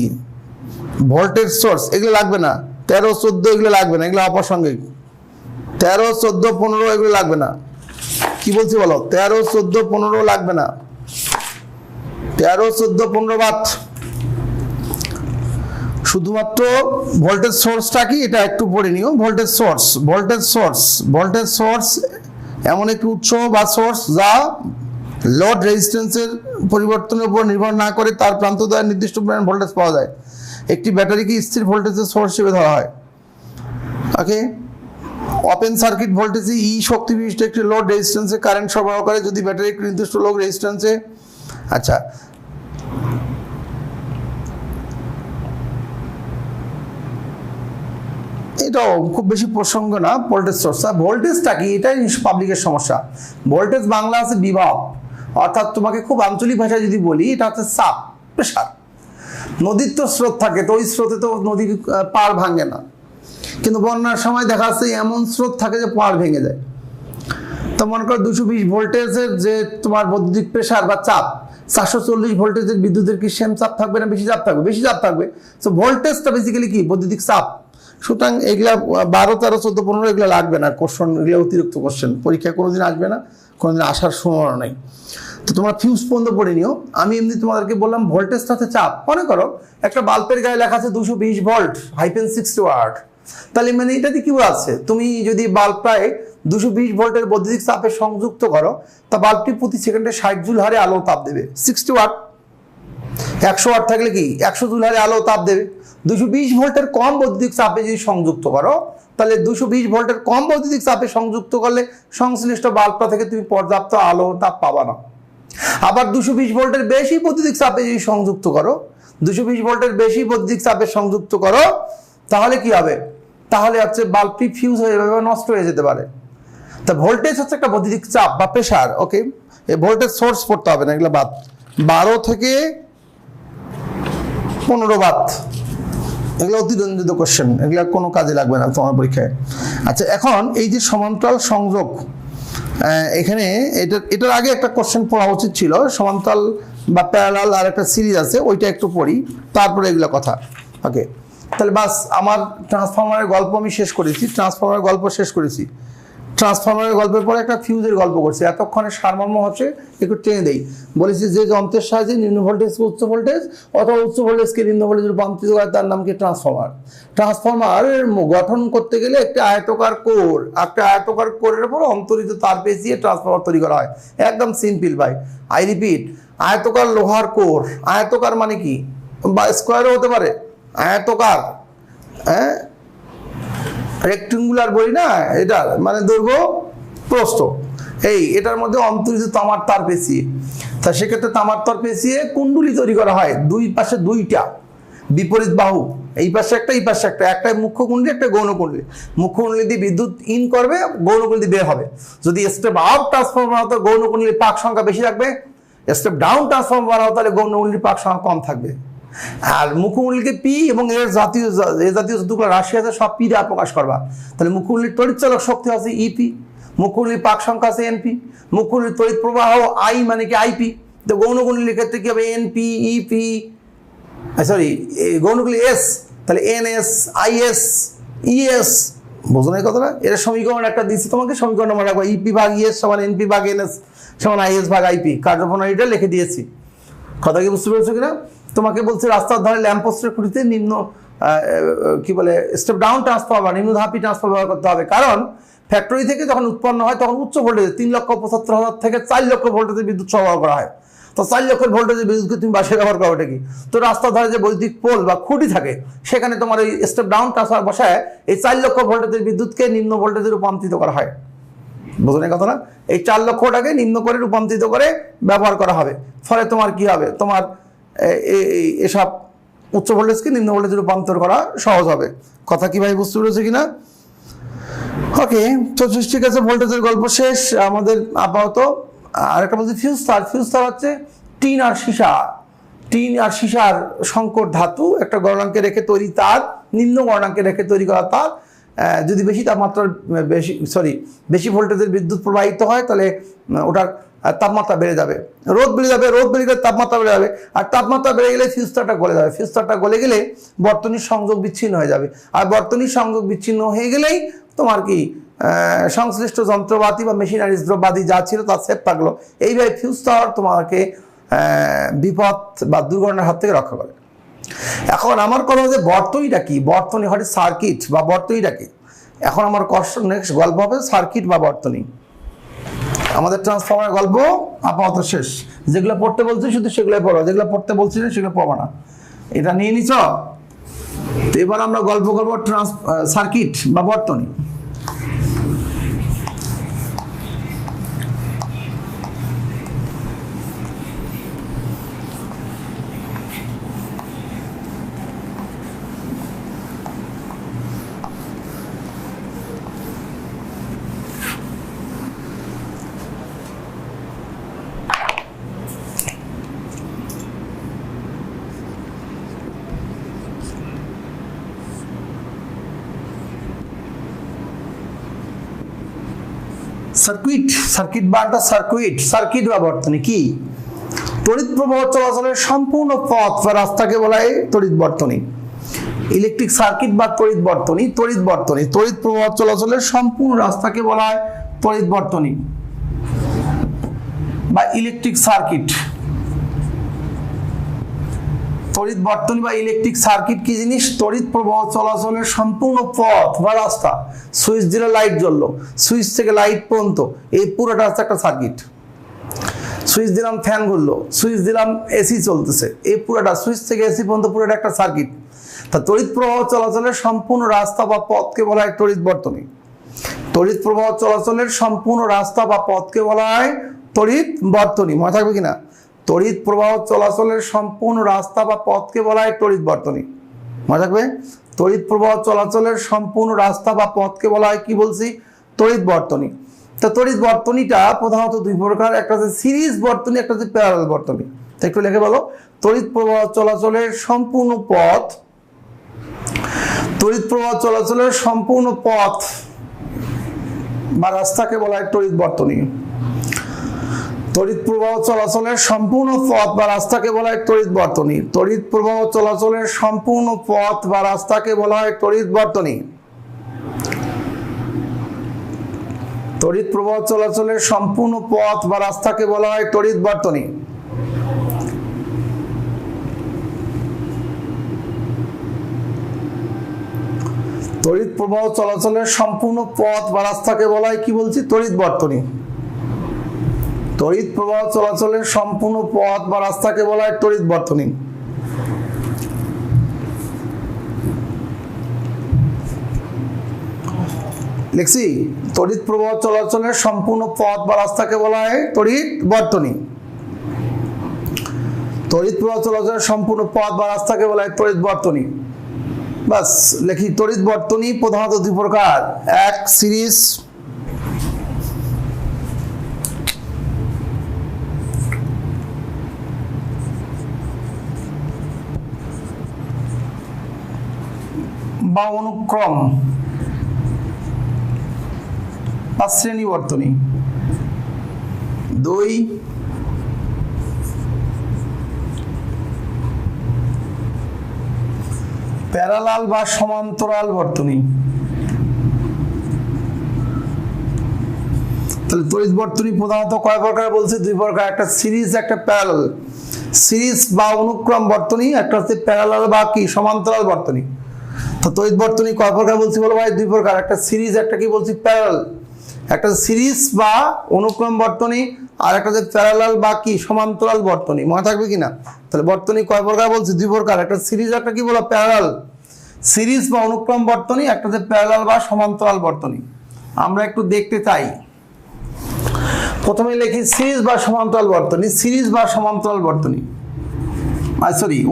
ভোল্টেজ সোর্স এগুলো লাগবে না, 13, 14 এগুলো লাগবে না, এগুলো অপ্রাসঙ্গিক। 13, 14, 15 এগুলো লাগবে না। কি বলছি বলো? 13, 14, 15 লাগবে না। 13, 14, 15 বাদ। শুধুমাত্র ভোল্টেজ সোর্সটা কি এটা একটু পড়ে নিও। Voltage source, voltage source, voltage source এমন একটি উৎস বা সোর্স যা লোড রেজিস্ট্যান্সের পরিবর্তনের উপর নির্ভর না করে তার প্রান্ত দ্বারা নির্দিষ্ট পরিমাণ ভোল্টেজ পাওয়া যায়। একটি ব্যাটারিকে স্থির ভোল্টেজের সোর্স হিসেবে ধরা হয়। ওকে, ওপেন সার্কিট ভোল্টেজে ই শক্তি বিশিষ্ট একটি লোড রেজিস্ট্যান্সে কারেন্ট সরবরাহ করে যদি ব্যাটারি একটি নির্দিষ্ট লোড রেজিস্ট্যান্সে। আচ্ছা, এটাও খুব বেশি প্রসঙ্গ না। ভোল্টেজ সোর্স, ভোল্টেজটা কি? এটাই পাবলিকের সমস্যা। ভোল্টেজ বাংলা আছে বিভব, অর্থাৎ তোমাকে খুব আঞ্চলিক ভাষায় যদি বলি এটা হচ্ছে চাপ, প্রেশার। নদীর তো স্রোত থাকে, তো ওই স্রোতে তো নদীর পাড় ভাঙে না, কিন্তু বন্যার সময় দেখা যাচ্ছে এমন স্রোত থাকে যে পাড় ভেঙে যায়। তো মনে করো 220 ভোল্টেজের যে তোমার বৈদ্যুতিক প্রেশার বা চাপ, 440 ভোল্টেজের বিদ্যুতের কি সেম চাপ থাকবে না বেশি চাপ থাকবে? বেশি চাপ থাকবে। তো ভোল্টেজটা বেসিক্যালি কি? বৈদ্যুতিক চাপ। সুতরাং এগুলা 12, 13, 14, 15 এগুলো লাগবে না। কোশ্চেন এগুলো অতিরিক্ত কোশ্চেন, পরীক্ষায় কোনোদিন আসবে না, কোনোদিন আসার সম্ভাবনা নেই। তো তোমরা ফিউজ পর্যন্ত পড়ে নিও। আমি এমনি তোমাদেরকে বললাম ভোল্টেজটা হচ্ছে চাপ। মনে করো একটা বাল্বের গায়ে লেখা আছে 220 ভোল্ট হাইফেন 60 ওয়াট, তাহলে মানে এটাতে কি আছে? তুমি যদি বাল্বটায় 220 ভোল্টের বৈদ্যুতিক চাপে সংযুক্ত করো তা বাল্বটি প্রতি সেকেন্ডে 60 জুল হারে আলো তাপ দেবে। 60 ওয়াট, 100 ওয়াট থাকলে কি 100 জুল হারে আলো তাপ দেবে। 220 ভোল্টের কম বৈদ্যুতিক চাপে যদি সংযুক্ত করো তাহলে 220 ভোল্টের কম বৈদ্যুতিক চাপে সংযুক্ত করলে সংশ্লিষ্ট বাল্বটা থেকে তুমি পর্যাপ্ত আলো তাপ পাবা না। আবার 220 ভোল্টের বেশি বৈদ্যুতিক চাপে যদি সংযুক্ত করো, 220 ভোল্টের বেশি বৈদ্যুতিক চাপে সংযুক্ত করো তাহলে কি হবে? তাহলে হচ্ছে বাল্বটি ফিউজ হয়ে যাবে বা নষ্ট হয়ে যেতে পারে। তা ভোল্টেজ হচ্ছে একটা বৈদ্যুতিক চাপ বা প্রেশার। ওকে, এই ভোল্টেজ সোর্স পড়তে হবে না, এগুলো বাদ। 12 থেকে 15 বাদ, এগুলো অতিরঞ্জিত কোশ্চেন, এগুলো কোনো কাজে লাগবে না তোমার পরীক্ষায়। আচ্ছা, এখন এই যে সমান্তরাল সংযোগ, এখানে এটার আগে একটা কোশ্চেন পড়া উচিত ছিল। সমান্তরাল বা প্যারালাল আর একটা সিরিজ আছে, ওইটা একটু পড়ি, তারপরে এগুলো কথা। ওকে, তাহলে বাস আমার ট্রান্সফরমারের গল্প আমি শেষ করেছি, ট্রান্সফরমারের গল্প শেষ করেছি। ট্রান্সফরমারের গল্পের পরে একটা ফিউজের গল্প করছি। এতক্ষণে সারমর্ম হচ্ছে একটু টেনে দেই। বলেছি যে যন্ত্রের সাহায্যে নিম্ন ভোল্টেজকে উচ্চ ভোল্টেজ অথবা উচ্চ ভোল্টেজকে নিম্ন ভোল্টেজে রূপান্তরিত করে তার নাম কি? ট্রান্সফরমার। ট্রান্সফরমারের গঠন করতে গেলে একটা আয়তকার কোর, একটা আয়তকার কোরের উপর অন্তরিত তার পেঁচিয়ে ট্রান্সফরমার তৈরি করা হয়। একদম সিম্পল ভাই, আই রিপিট, আয়তকার লোহার কোর। আয়তকার মানে কি? বা স্কোয়ারও হতে পারে। আয়তকার, হ্যাঁ, রেক্টেঙ্গুলার বলি না, এটা মানে দৈর্ঘ্য প্রস্থ। এই এটার মধ্যে অন্তরিত তামার তার পেঁচিয়ে, তা সেক্ষেত্রে তামার তার পেঁচিয়ে কুণ্ডলী তৈরি করা হয়। দুই পাশে দুইটা বিপরীত বাহু, এই পাশে একটা, এই পাশে একটা, একটা মুখ্য কুণ্ডলী, একটা গৌণ কুণ্ডলী। মুখ্য কুণ্ডলী দিয়ে বিদ্যুৎ ইন করবে, গৌণ কুণ্ডলী বের হবে। যদি স্টেপ আপ ট্রান্সফরমার হতো গৌণ কুণ্ডলীর পাক সংখ্যা বেশি থাকবে, স্টেপ ডাউন ট্রান্সফরমার হতো তাহলে গৌণ কুণ্ডলীর পাক সংখ্যা কম থাকবে। আর মুখ্যমূল্যকে পি এবং এর জাতীয় যতগুলো রাশি আছে সব পি দ্বারা প্রকাশ করবা। তাহলে মুখ্যমূল্যের তড়িৎচালক শক্তি আছে ইপি, মুখ্যমূল্যের পাক সংখ্যা আছে এনপি, মুখ্যমূল্যের তড়িৎ প্রবাহ আই মানে কি আইপি। তো গৌণকুণ্ডলীর ক্ষেত্রে কি হবে? এনপি, ইপি, সরি গৌণকুণ্ডলী এস, তাহলে এনএস, আইএস, ইএস। বোঝো না এই কথাটা? এর সমীকরণ একটা দিচ্ছি তোমাকে, সমীকরণ মনে রাখবো। ইপি ভাগ ইএস সমান এনপি ভাগ এনএস সমান আইএস ভাগ আইপি। কার্যপ্রণালীটা লিখে দিয়েছি। কথা কি বুঝতে পেরেছো কিনা? তোমাকে বলছে রাস্তার ধারে ল্যাম্পপোস্টের খুঁটিতে নিম্ন কি বলে স্টেপ ডাউন ট্রান্সফরমার, নিম্নধাপী ট্রান্সফরমার ব্যবহার করতে হবে। কারণ ফ্যাক্টরি থেকে যখন উৎপন্ন হয় তখন উচ্চ ভোল্টেজ 3,75,000 থেকে 4 লক্ষ ভোল্টেজের বিদ্যুৎ সরবরাহ করা হয়। তো 4 লক্ষ ভোল্টেজের বিদ্যুৎকে তুমি বাসে ব্যবহার করো কি? তো রাস্তার ধারে যে বৈদ্যুতিক পোল বা খুঁটি থাকে সেখানে তোমার এই স্টেপ ডাউন ট্রান্সফরমার বসায় এই 4 লক্ষ ভোল্টেজের বিদ্যুৎকে নিম্ন ভোল্টেজে রূপান্তরিত করা হয়। বোঝেন কথা না? এই 4 লক্ষটাকে নিম্ন করে রূপান্তরিত করে ব্যবহার করা হবে। ফলে তোমার কি হবে? তোমার এসব উচ্চ ভোল্টেজকে নিম্ন ভোল্টেজে রূপান্তর করা সহজ হবে। কথা কি ভাই বুঝতে পেরেছে কিনা? ওকে, তো ঠিক আছে, ভোল্টেজের গল্প শেষ আমাদের আপাতত। আরেকটা বলছি ফিউজ তার। ফিউজ তার হচ্ছে টিন আর সীসার সংকর ধাতু, একটা গলনাঙ্কে রেখে তৈরি তার, নিম্ন গলনাঙ্কে রেখে তৈরি করা তার। যদি বেশি তাপমাত্রার বেশি ভোল্টেজের বিদ্যুৎ প্রবাহিত হয় তাহলে ওটার তাপমাত্রা বেড়ে যাবে, রোদ বেড়ে গেলে তাপমাত্রা বেড়ে যাবে, আর তাপমাত্রা বেড়ে গেলে ফিউজ তারটা গলে যাবে। ফিউজ তারটা গলে গেলে বর্তনীর সংযোগ বিচ্ছিন্ন হয়ে যাবে, আর বর্তনীর সংযোগ বিচ্ছিন্ন হয়ে গেলেই তোমার কি সংশ্লিষ্ট যন্ত্রপাতি বা মেশিনারিজ দ্রব্যাদি যা ছিল তা সেফ থাকলো। এইভাবে ফিউজ তার তোমাকে বিপদ বা দুর্ঘটনার হাত থেকে রক্ষা করে। এখন আমার কথা হচ্ছে বর্তনীটা কি, বর্তনী হয় সার্কিট বা বর্তনীটা কি। এখন আমার নেক্সট গল্প হবে সার্কিট বা বর্তনী। আমাদের ট্রান্সফরমার গল্প আপাতত শেষ। যেগুলো পড়তে বলছি শুধু সেগুলোই পড়ো, যেগুলো পড়তে বলছি না সেগুলো পড়বো না। এটা নিয়ে নিছ। তো এবার আমরা গল্প করবো সার্কিট বা বর্তনী। সার্কিট বা বর্তনী কি? তড়িৎ প্রবাহ চলাচলের সম্পূর্ণ পথ বা রাস্তাকে বলা হয় তড়িৎ বর্তনী। ইলেকট্রিক সার্কিট বা তড়িৎ বর্তনী, তড়িৎ প্রবাহ চলাচলের সম্পূর্ণ রাস্তাকে বলা হয় তড়িৎ বর্তনী বা ইলেকট্রিক সার্কিট। তড়িৎ বর্তনী বা ইলেকট্রিক সার্কিট কি জিনিস? তড়িৎ প্রবাহ চলাচলের সম্পূর্ণ পথ বা রাস্তা। সুইচ দিলে লাইট জ্বললো, সুইচ থেকে লাইট পর্যন্ত এই পুরোটা হচ্ছে একটা সার্কিট। সুইচ দিলাম, ফ্যান ঘুরলো, সুইচ দিলাম, এসি চলতেছে, এই পুরোটা সুইচ থেকে এসি পর্যন্ত পুরোটা একটা সার্কিট। তা তড়িৎ প্রবাহ চলাচলের সম্পূর্ণ রাস্তা বা পথকে বলা হয় তড়িৎ বর্তনী। তড়িৎ প্রবাহ চলাচলের সম্পূর্ণ রাস্তা বা পথকে বলা হয় তড়িৎ বর্তনী। মনে থাকবে কিনা? তড়িৎ প্রবাহ চলাচলের সম্পূর্ণ রাস্তা বা পথকে বলা হয় তড়িৎ বর্তনী। মনে থাকবে? তড়িৎ প্রবাহ চলাচলের সম্পূর্ণ রাস্তা বা পথকে বলা হয় কি বলছি? তড়িৎ বর্তনী। তো তড়িৎ বর্তনীটা প্রধানত দুই প্রকার, একটা হচ্ছে সিরিজ বর্তনী, একটা হচ্ছে প্যারালাল বর্তনী। তো একটু লিখে বলো, তড়িৎ প্রবাহ চলাচলের সম্পূর্ণ পথ, তড়িৎ প্রবাহ চলাচলের সম্পূর্ণ পথ বা রাস্তাকে বলা হয় তড়িৎ বর্তনী। তড়িৎ প্রবাহ চলাচলের সম্পূর্ণ পথ বা রাস্তাকে বলা হয় তড়িৎ বর্তনী। তড়িৎ প্রবাহ চলাচলের সম্পূর্ণ পথ বা রাস্তাকে বলা হয় তড়িৎ বর্তনী। তড়িৎ প্রবাহ চলাচলের সম্পূর্ণ পথ বা রাস্তাকে বলা হয় তড়িৎ বর্তনী। তড়িৎ প্রবাহ চলাচলের সম্পূর্ণ পথ বা রাস্তাকে বলা হয় কি বলছি? তড়িৎ বর্তনী। তড়িৎ প্রবাহ চলাচলের সম্পূর্ণ পথ বা রাস্তাকে বলা হয় তড়িৎ বর্তনী। লিখছি, তড়িৎ প্রবাহ চলাচলের সম্পূর্ণ পথ বা রাস্তাকে বলা হয় তড়িৎ বর্তনী। তড়িৎ প্রবাহ চলাচলের সম্পূর্ণ পথ বা রাস্তাকে বলা হয় তড়িৎ বর্তনী। বাস লিখি, তড়িৎ বর্তনী প্রধানত দুই প্রকার, এক সিরিজ বা অনুক্রম বা শ্রেণী বর্তনী, দুই প্যারালাল বা সমান্তরাল বর্তনী। তাহলে তড়িৎ বর্তনী প্রধানত কয় প্রকার বলছে? দুই প্রকার, একটা সিরিজ, একটা প্যারালাল। সিরিজ বা অনুক্রম বর্তনী, একটা হচ্ছে প্যারালাল বা কি সমান্তরাল বর্তনী। তো তড়িৎ বর্তনী কয় প্রকার বলছি বলো ভাই? দুই প্রকার, একটা সিরিজ, একটা কি বলছি প্যারালাল। একটা সিরিজ বা অনুক্রম বর্তনী, আর একটা হচ্ছে প্যারালাল বা কি সমান্তরাল বর্তনী। মনে থাকবে কিনা? তাহলে বর্তনী কয় প্রকার বলছি? দুই প্রকার, একটা সিরিজ, একটা কি বলো প্যারালাল। সিরিজ বা অনুক্রম বর্তনী, একটা হচ্ছে প্যারালাল বা সমান্তরাল বর্তনী। আমরা একটু দেখতে চাই। প্রথমে লিখি সিরিজ বা সমান্তরাল বর্তনী। সিরিজ বা সমান্তরাল বর্তনী,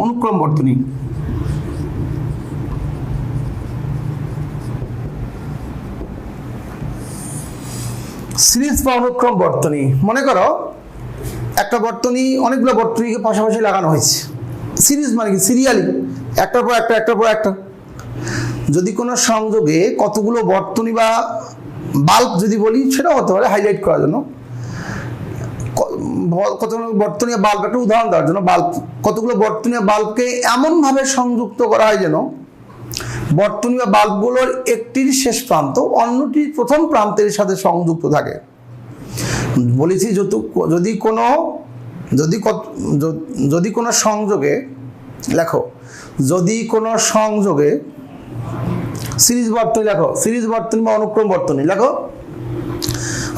অনুক্রম বর্তনী। সিরিজ বা অনুক্রম বর্তনী, মনে করো একটা বর্তনী অনেকগুলো বর্তনীকে পাশাপাশি লাগানো হয়েছে। সিরিজ মানে কি সিরিয়ালি, একটার পর একটা একটার পর একটা। যদি কোনো সংযোগে কতগুলো বর্তনী বা বাল্ব যদি বলি সেটাও হতে পারে হাইলাইট করার জন্য, কতগুলো বর্তনী বাল্ব, একটা উদাহরণ দেওয়ার জন্য, বাল্ব কতগুলো বর্তনী বাল্বকে এমনভাবে সংযুক্ত করা হয় যেন বর্তনী বা বাল্বগুলোর একটির শেষ প্রান্ত অন্যটির প্রথম প্রান্তের সাথে সংযুক্ত থাকে। বলেছি যদি কোনো সংযোগে, লেখো যদি কোনো সংযোগে সিরিজ বর্তনী, লেখো সিরিজ বর্তনী বা অনুক্রম বর্তনী, লেখো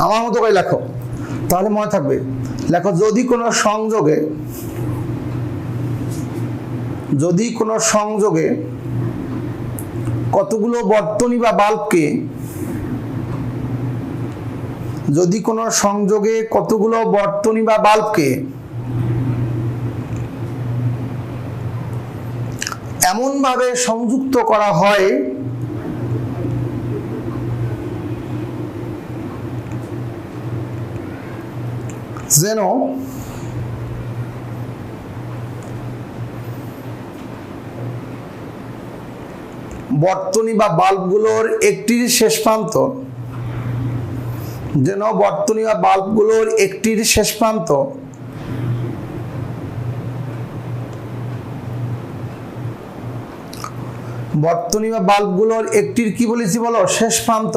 আমার মতো করে লেখো তাহলে মনে থাকবে। লেখো যদি কোনো সংযোগে কতগুলো বর্তনী বা বাল্বকে, যদি কোনো সংযোগে কতগুলো বর্তনী বা বাল্বকে এমনভাবে সংযুক্ত করা হয় যেন বর্তনী বা বাল্বগুলোর একটির শেষ প্রান্ত, বর্তনী বা বাল্বগুলোর একটির কি বলেছি বলো, শেষ প্রান্ত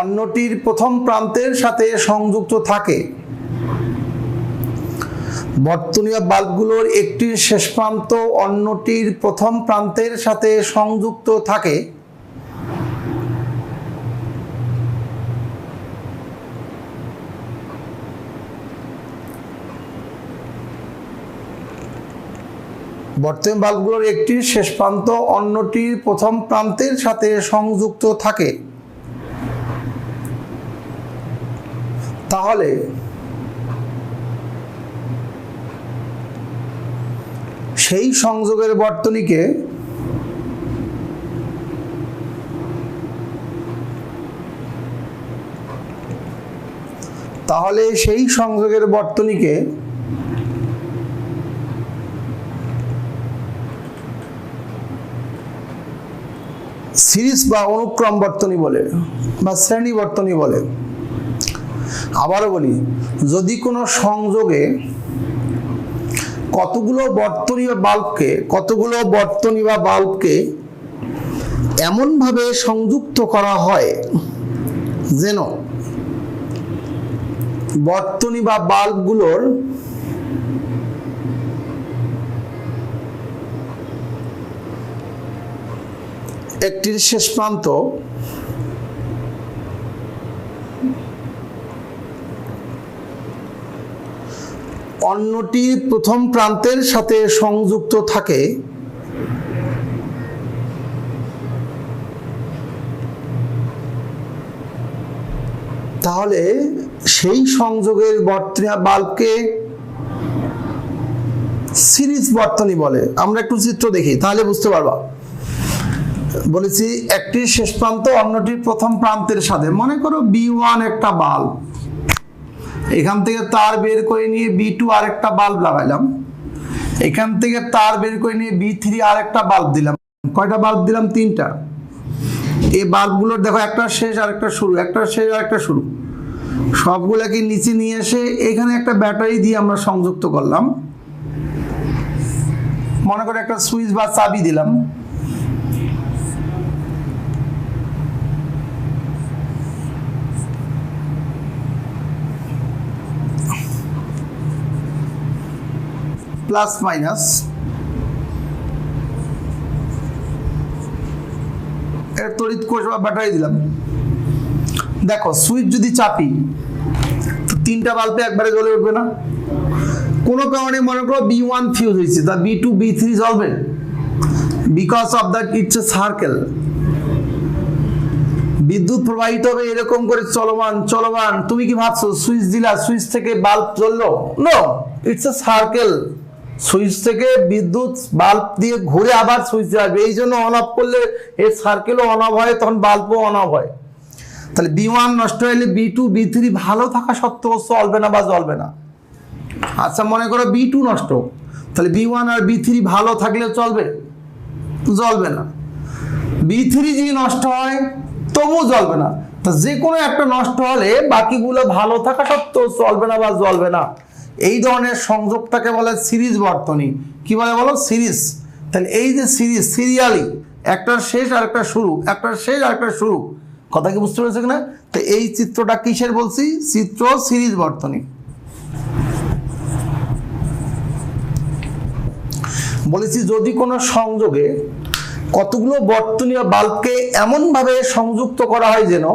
অন্যটির প্রথম প্রান্তের সাথে সংযুক্ত থাকে। বর্তনী বা বাল্বগুলোর একটির শেষ প্রান্ত অন্যটির প্রথম প্রান্তের সাথে সংযুক্ত থাকে। বর্তনী বাল্বগুলোর একটির শেষ প্রান্ত অন্যটির প্রথম প্রান্তের সাথে সংযুক্ত থাকে। তাহলে সেই সংযোগের বর্তনীকে সিরিজ বা অনুক্রম বর্তনী বলে বা শ্রেণী বর্তনী বলে। আবারও বলি, যদি কোনো সংযোগে কতগুলো বর্তনী বা বাল্বকে এমনভাবে সংযুক্ত করা হয় যেন বর্তনী বা বাল্বগুলোর একটির শেষ প্রান্ত অন্যটির প্রথম প্রান্তের সাথে সংযুক্ত থাকে, তাহলে সেই সংযোগের বর্তনী বাল্বকে সিরিজ বর্তনী বলে। আমরা একটু চিত্র দেখি তাহলে বুঝতে পারবা। বলেছি একটির শেষ প্রান্ত অন্যটির প্রথম প্রান্তের সাথে, মনে করো B1 একটা বাল্ব, এখান থেকে তার বের করে নিয়ে B2 আরেকটা বাল্ব লাগাইলাম, এখান থেকে তার বের করে নিয়ে B3 আরেকটা বাল্ব দিলাম। কয়টা বাল্ব দিলাম? 3টা। এই বাল্বগুলোর দেখো একটা শেষ আরেকটা শুরু, একটা শেষ আরেকটা শুরু, সবগুলোকে নিচে নিয়ে এসে এখানে একটা ব্যাটারি দিয়ে আমরা সংযুক্ত করলাম। মনে করে একটা সুইচ বা চাবি দিলাম, প্লাস মাইনাস, এর তড়িৎ কোষ বা ব্যাটারি দিলাম। দেখো সুইচ যদি চাপি তো 3টা বাল্বে একবারে জ্বলে উঠবে না। কোনো কারণে মনে করো B1 ফিউজ হয়েছে, তা B2 B3 জ্বলবে, because of that it's a circle. বিদ্যুৎ প্রবাহিত হবে এরকম করে চলমান চলমান। তুমি কি ভাবছো সুইচ দিলা, সুইচ থেকে বাল্ব জ্বললো? No, it's a circle. Switch থেকে বিদ্যুৎ বাল্ব দিয়ে ঘুরে আবার সুইচে আসবে, এই জন্য অন অফ করলে এই সার্কেলও অন অফ হয়, তখন বাল্বও অন অফ হয়। তাহলে B1 নষ্ট হলে B2 B3 ভালো থাকা সত্ত্বেও চলবে না বা জ্বলবে না। আচ্ছা মনে করো B2 নষ্ট, তাহলে B1 আর B3 ভালো থাকলে চলবে? জ্বলবে না। B3 যদি নষ্ট হয় তবুও জ্বলবে না। তা যে কোনো একটা নষ্ট হলে বাকিগুলো ভালো থাকা সত্ত্বেও চলবে না বা জ্বলবে না। এই ধরনের সংযোগটাকে বলে সিরিজ বর্তনী। কি বলে বলো? সিরিজ। তাহলে এই যে সিরিজ, সিরিয়ালি একটার শেষ আর একটা শুরু, একটার শেষ আর একটা শুরু, কথা কি বুঝতে পেরেছো কিনা? তো এই চিত্রটা কিসের বলছি? চিত্র সিরিজ বর্তনী। বলেছি যদি কোনো সংযোগে কতগুলো বর্তনী বা বাল্বকে এমনভাবে সংযুক্ত করা হয় যেন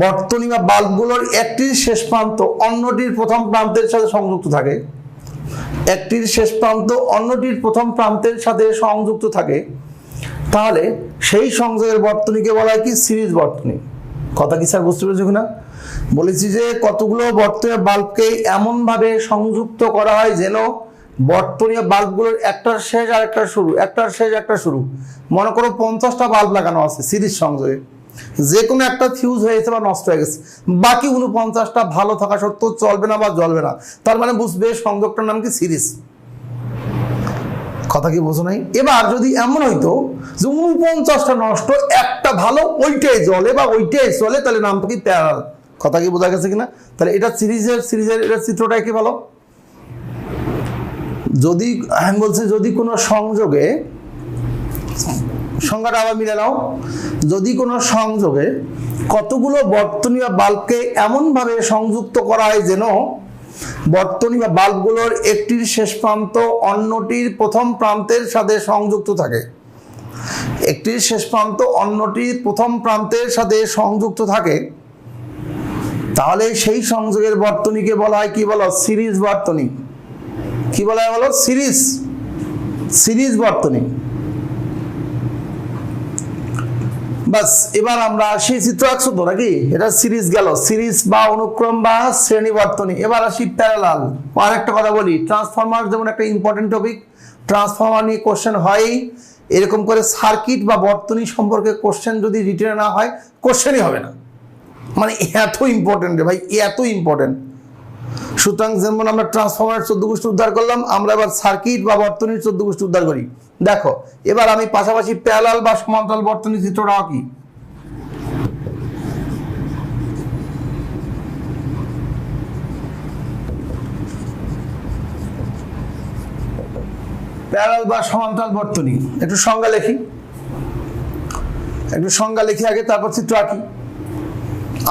বর্তনী বা বাল্বগুলোর একটির শেষ প্রান্ত অন্যটির প্রথম প্রান্তের সাথে সংযুক্ত থাকে, একটির শেষ প্রান্ত অন্যটির প্রথম প্রান্তের সাথে সংযুক্ত থাকে, তাহলে সেই সংযোগের বর্তনীকে বলা হয় কি? সিরিজ বর্তনী। কথা কি স্যার বুঝতে পেরেছো কিনা? বলেছি যে কতগুলো বর্তনী বাল্বকে এমনভাবে সংযুক্ত করা হয় যেন বর্তনী বাল্বগুলোর একটার শেষ আর একটা শুরু, একটার শেষ একটা শুরু। মনে করো 50টা বাল্ব লাগানো আছে সিরিজ সংযোগে, যে কোনো একটা ফিউজ হয়েছে বা নষ্ট হয়ে গেছে, বাকি 49টা ভালো থাকা সত্ত্বেও চলবে না বা জ্বলবে না, তার মানে বুঝবে সংযোগটার নাম কি? সিরিজ। কথা কি বোঝো নাই? এবার যদি এমন হইতো যে 49টা নষ্ট, একটা ভালো, ওইটাই জ্বলে বা ওইটাই চলে, তাহলে নামটা কি? প্যারালাল। কথা কি বোঝা গেছে কিনা? তাহলে এটা সিরিজের এটা চিত্রটাই কি বলো? যদি আমি বলছি যদি কোনো সংযোগে, সংজ্ঞাটা আবার মিলে নাও, যদি কোনো সংযোগে কতগুলো বর্তনী বা বাল্বকে এমনভাবে সংযুক্ত করা হয় যেন বর্তনী বা বাল্বগুলোর একটির শেষ প্রান্ত অন্যটির প্রথম প্রান্তের সাথে সংযুক্ত থাকে, একটির শেষ প্রান্ত অন্যটির প্রথম প্রান্তের সাথে সংযুক্ত থাকে, তাহলে সেই সংযোগের বর্তনীকে বলা হয় কি? বলো? সিরিজ বর্তনী। কি বলা হয় বলো? সিরিজ, সিরিজ বর্তনী। বাস, এবার আমরা আসি চিত্র আঁকছো তো নাকি? এটা সিরিজ গেল, সিরিজ বা অনুক্রম বা শ্রেণী বর্তনী। এবার আসি প্যারালাল। আর একটা কথা বলি, ট্রান্সফরমার যেমন একটা ইম্পর্টেন্ট টপিক, ট্রান্সফরমার নিয়ে কোশ্চেন হয়, এরকম করে সার্কিট বা বর্তনী সম্পর্কে কোশ্চেন যদি রিটেনে না হয়, কোশ্চেনই হবে না। মানে এত ইম্পর্টেন্ট রে ভাই, এত ইম্পর্টেন্ট। সুতরাং যেমন আমরা ট্রান্সফরমারের 14 গোষ্ঠী উদ্ধার করলাম, আমরা এবার সার্কিট বা বর্তনীর 14 গোষ্ঠী উদ্ধার করি। দেখো এবার আমি পাশাপাশি প্যারালাল বা সমান্তরাল বর্তনী চিত্রটা আঁকি। প্যারালাল বা সমান্তরাল বর্তনী একটু সংজ্ঞা লিখি, একটু সংজ্ঞা লিখি আগে, তারপর চিত্র আঁকি।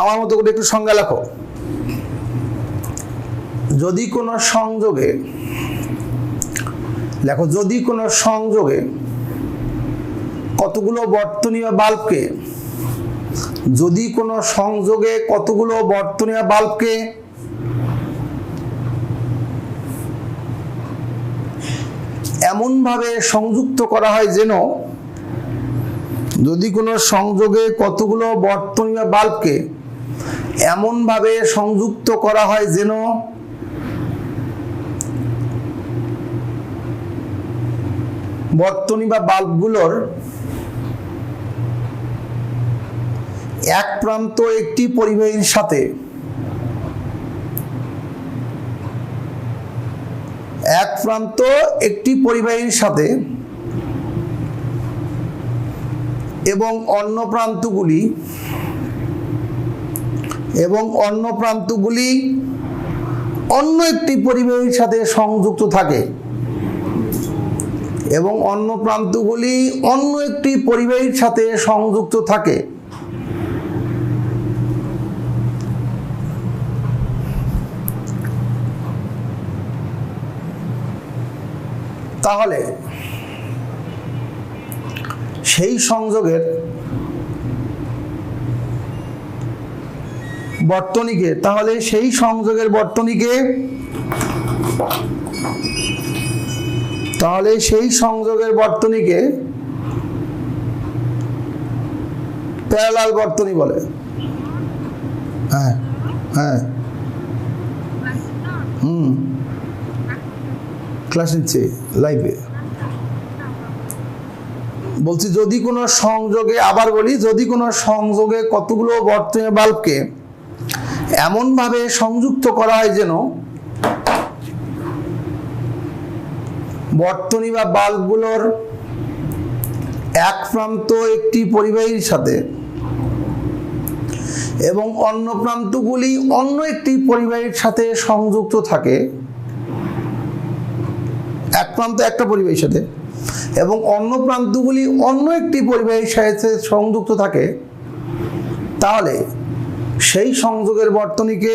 আমার মতো করে একটু সংজ্ঞা লেখো। যদি কোনো সংযোগে, দেখো যদি কোনো সংযোগে কতগুলো বর্তনী বা বাল্বকে, যদি কোনো সংযোগে কতগুলো বর্তনী বা বাল্বকে এমনভাবে সংযুক্ত করা হয় যেন, যদি কোনো সংযোগে কতগুলো বর্তনী বা বাল্বকে এমনভাবে সংযুক্ত করা হয় যেন বর্তনী বা বাল্বগুলোর এক প্রান্ত একটি পরিবাহীর সাথে, এক প্রান্ত একটি পরিবাহীর সাথে এবং অন্য প্রান্তগুলি অন্য একটি পরিবাহীর সাথে সংযুক্ত থাকে, এবং অন্য প্রান্তগুলি অন্য একটি পরিবাহীর সাথে সংযুক্ত থাকে, তাহলে সেই সংযোগের বর্তনীকে, প্যারালাল বর্তনী বলে। হ্যাঁ হ্যাঁ ক্লাস নিচ্ছে লাইভে। বলছি যদি কোনো সংযোগে, আবার বলি, যদি কোনো সংযোগে কতগুলো বর্তনী বাল্বকে এমনভাবে সংযুক্ত করা হয় যেন বর্তনী বা বাল্বগুলোর এক প্রান্ত একটি পরিবাহীর সাথে এবং অন্য প্রান্তগুলি অন্য একটি পরিবাহীর সাথে সংযুক্ত থাকে, এক প্রান্ত একটা পরিবাহীর সাথে এবং অন্য প্রান্তগুলি অন্য একটি পরিবাহীর সাথে সংযুক্ত থাকে, তাহলে সেই সংযোগের বর্তনীকে